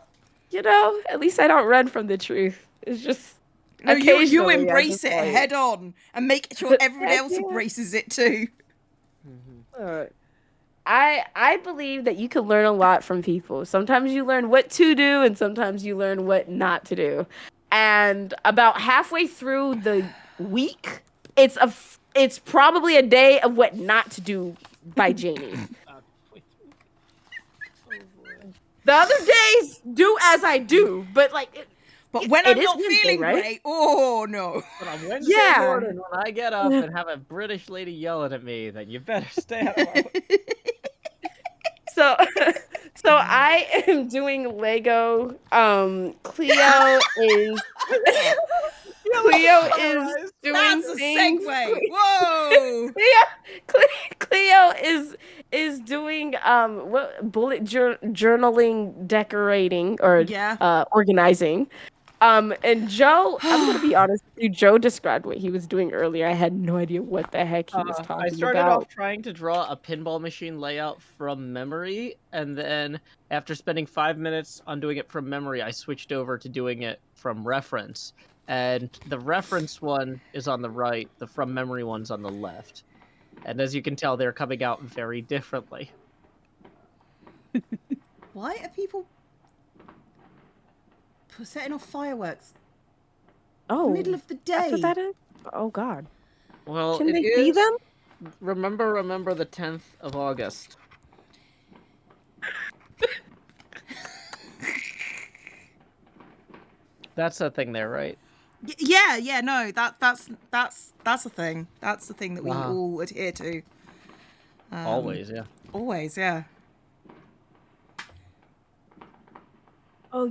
at least I don't run from the truth. It's just No, you occasionally I embrace just it like, head on and make sure everybody heck else yeah. embraces it too. I believe that you can learn a lot from people. Sometimes you learn what to do, and sometimes you learn what not to do. And about halfway through the week, it's probably a day of what not to do by Janey. The other days, do as I do, but like, But when it I'm is not Wednesday, feeling right? great, oh no. But on Wednesday Yeah. morning, when I get up and have a British lady yelling at me, then you better stay out of my way. So, so I am doing Lego. Cleo is Cleo is doing That's a things. segue. Whoa. Cleo is doing what bullet journaling, decorating, or Yeah. organizing. And Joe, I'm gonna be honest with you. Joe described what he was doing earlier. I had no idea what the heck he was I talking started about. off trying to draw a pinball machine layout from memory, and then after spending 5 minutes on doing it from memory, I switched over to doing it from reference. And the reference one is on the right, the from memory one's on the left. And as you can tell, they're coming out very differently. Why are people setting off fireworks? Oh, Middle of the that's what day. that is. Oh God. Well, Can it they see is. them? Remember the 10th of August. That's a thing there, right? Yeah, no, that's a thing. That's the thing that we Uh-huh. all adhere to. Always, yeah. Always, yeah. Oh,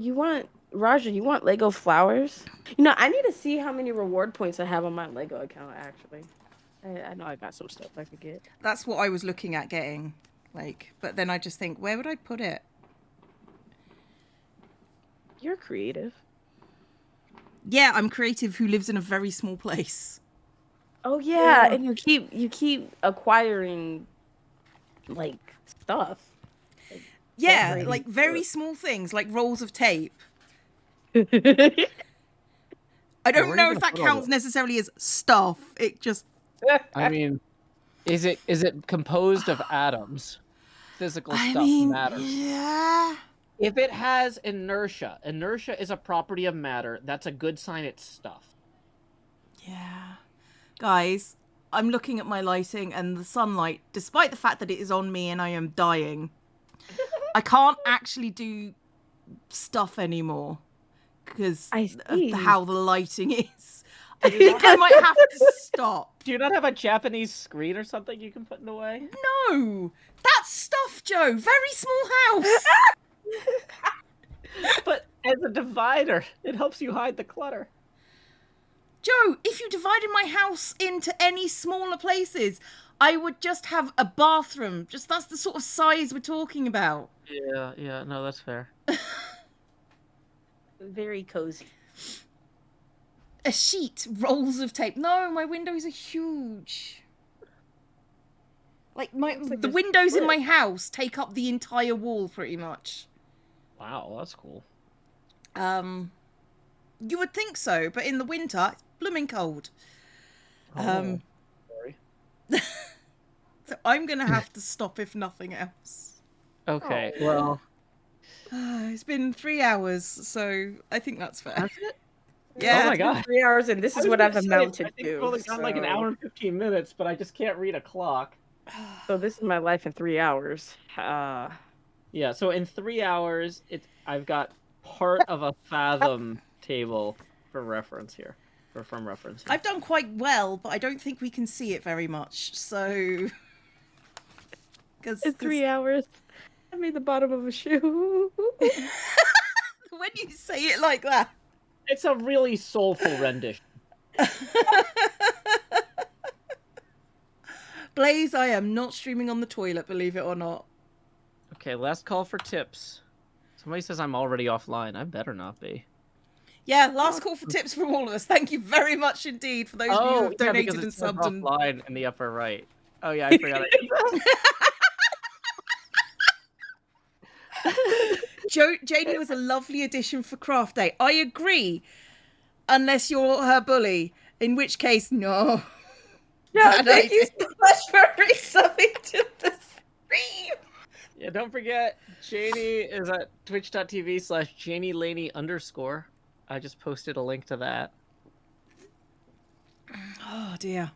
Raja, you want Lego flowers? I need to see how many reward points I have on my Lego account, actually. I know I got some stuff I could get. That's what I was looking at getting. But then I just think, where would I put it? You're creative. Yeah, I'm creative who lives in a very small place. Oh yeah, and you keep acquiring like stuff. Yeah, decorating like very small things, like rolls of tape. stuff. I don't where are you know gonna if that put all counts this? necessarily as stuff. It just I mean, is it composed of atoms? Physical I stuff mean, matters. yeah. If it has inertia is a property of matter. That's a good sign it's stuff. Yeah. Guys, I'm looking at my lighting and the sunlight, despite the fact that it is on me and I am dying. I can't actually do stuff anymore because of how the lighting is. I think I might have to stop. Do you not have a Japanese screen or something you can put in the way? No, that's stuff, Joe. Very small house. But as a divider, it helps you hide the clutter. Joe, if you divided my house into any smaller places, I would just have a bathroom. Just that's the sort of size we're talking about. Yeah, no, that's fair. Very cozy. A sheet, rolls of tape. No, my windows are huge. The windows in my house take up the entire wall pretty much. Wow, that's cool. You would think so, but in the winter it's blooming cold. Sorry. So I'm gonna have to stop if nothing else. Okay, well, It's been 3 hours, so I think that's fair. that's it. Yeah. Oh my god. 3 hours, and this is what I've amounted I think to. we've only gone like an hour and 15 minutes, but I just can't read a clock. So this is my life in 3 hours. Yeah, so in 3 hours, I've got part of a fathom table reference here. From reference. I've done quite well, but I don't think we can see it very much. So, It's 3 hours. I made the bottom of a shoe. When you say it like that, it's a really soulful rendition. Blaze, I am not streaming on the toilet, believe it or not. Okay, last call for tips. Somebody says I'm already offline. I better not be. Yeah, last call for tips from all of us. Thank you very much indeed for those of you who have donated and subbed. Offline in the upper right. Oh yeah, I forgot. Janey was a lovely addition for Craft Day. I agree, unless you're her bully, in which case, no. Yeah, thank you so much for resubbing to the stream. Yeah, don't forget, Janey is at twitch.tv/JaneyLaney_. I just posted a link to that. Oh dear.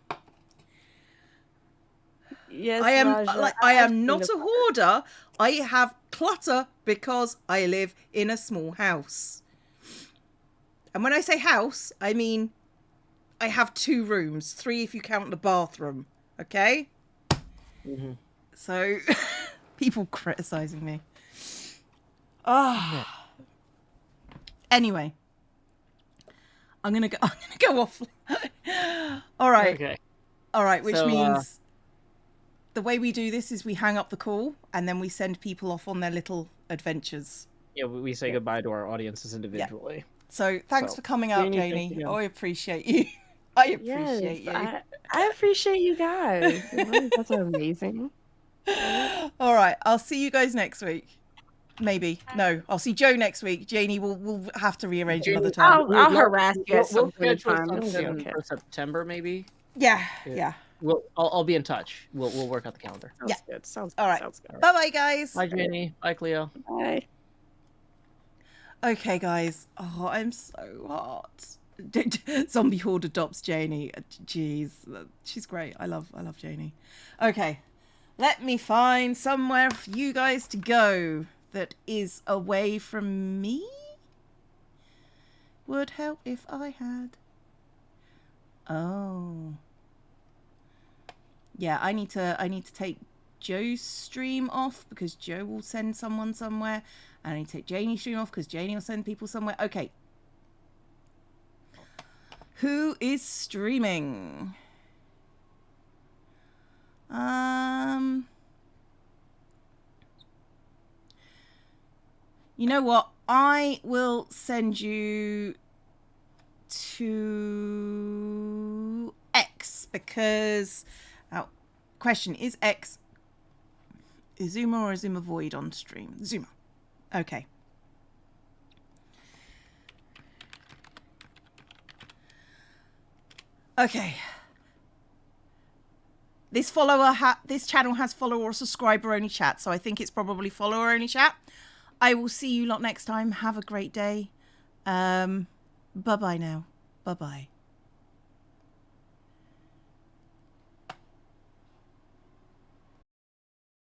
Yes, I am Raja, I am not a hoarder. I have clutter because I live in a small house. And when I say house, I mean I have 2 rooms, 3 if you count the bathroom. Okay? Mm-hmm. So people criticizing me. Oh. Anyway. I'm gonna go off. All right. Okay. All right, which So, means the way we do this is we hang up the call and then we send people off on their little adventures. Yeah, we say goodbye to our audiences individually. So thanks for coming out, Janey. you. I appreciate you. I appreciate you. I appreciate you guys. That's amazing. All right, I'll see you guys next week. Maybe. No, I'll see Joe next week. Janey, we'll have to rearrange another time. I'll harass you at some We'll point in schedule time. It'll be something okay. for September, maybe. Yeah. I'll be in touch. We'll work out the calendar. Sounds good. Sounds good. All right. Sounds good. Bye-bye, guys. Bye, Janey. Bye, Cleo. Bye. Okay, guys. Oh, I'm so hot. Zombie Horde adopts Janey. Jeez, she's great. I love Janey. Okay, let me find somewhere for you guys to go that is away from me. Would help if I had. Oh. Yeah, I need to take Joe's stream off because Joe will send someone somewhere. And I need to take Janey's stream off because Janey will send people somewhere. Okay. Who is streaming? You know what? I will send you to X because question, is X Izuma or Izuma Void on stream? Zuma. Okay. Okay. This channel has follower or subscriber only chat, so I think it's probably follower only chat. I will see you lot next time. Have a great day. Bye-bye now. Bye-bye.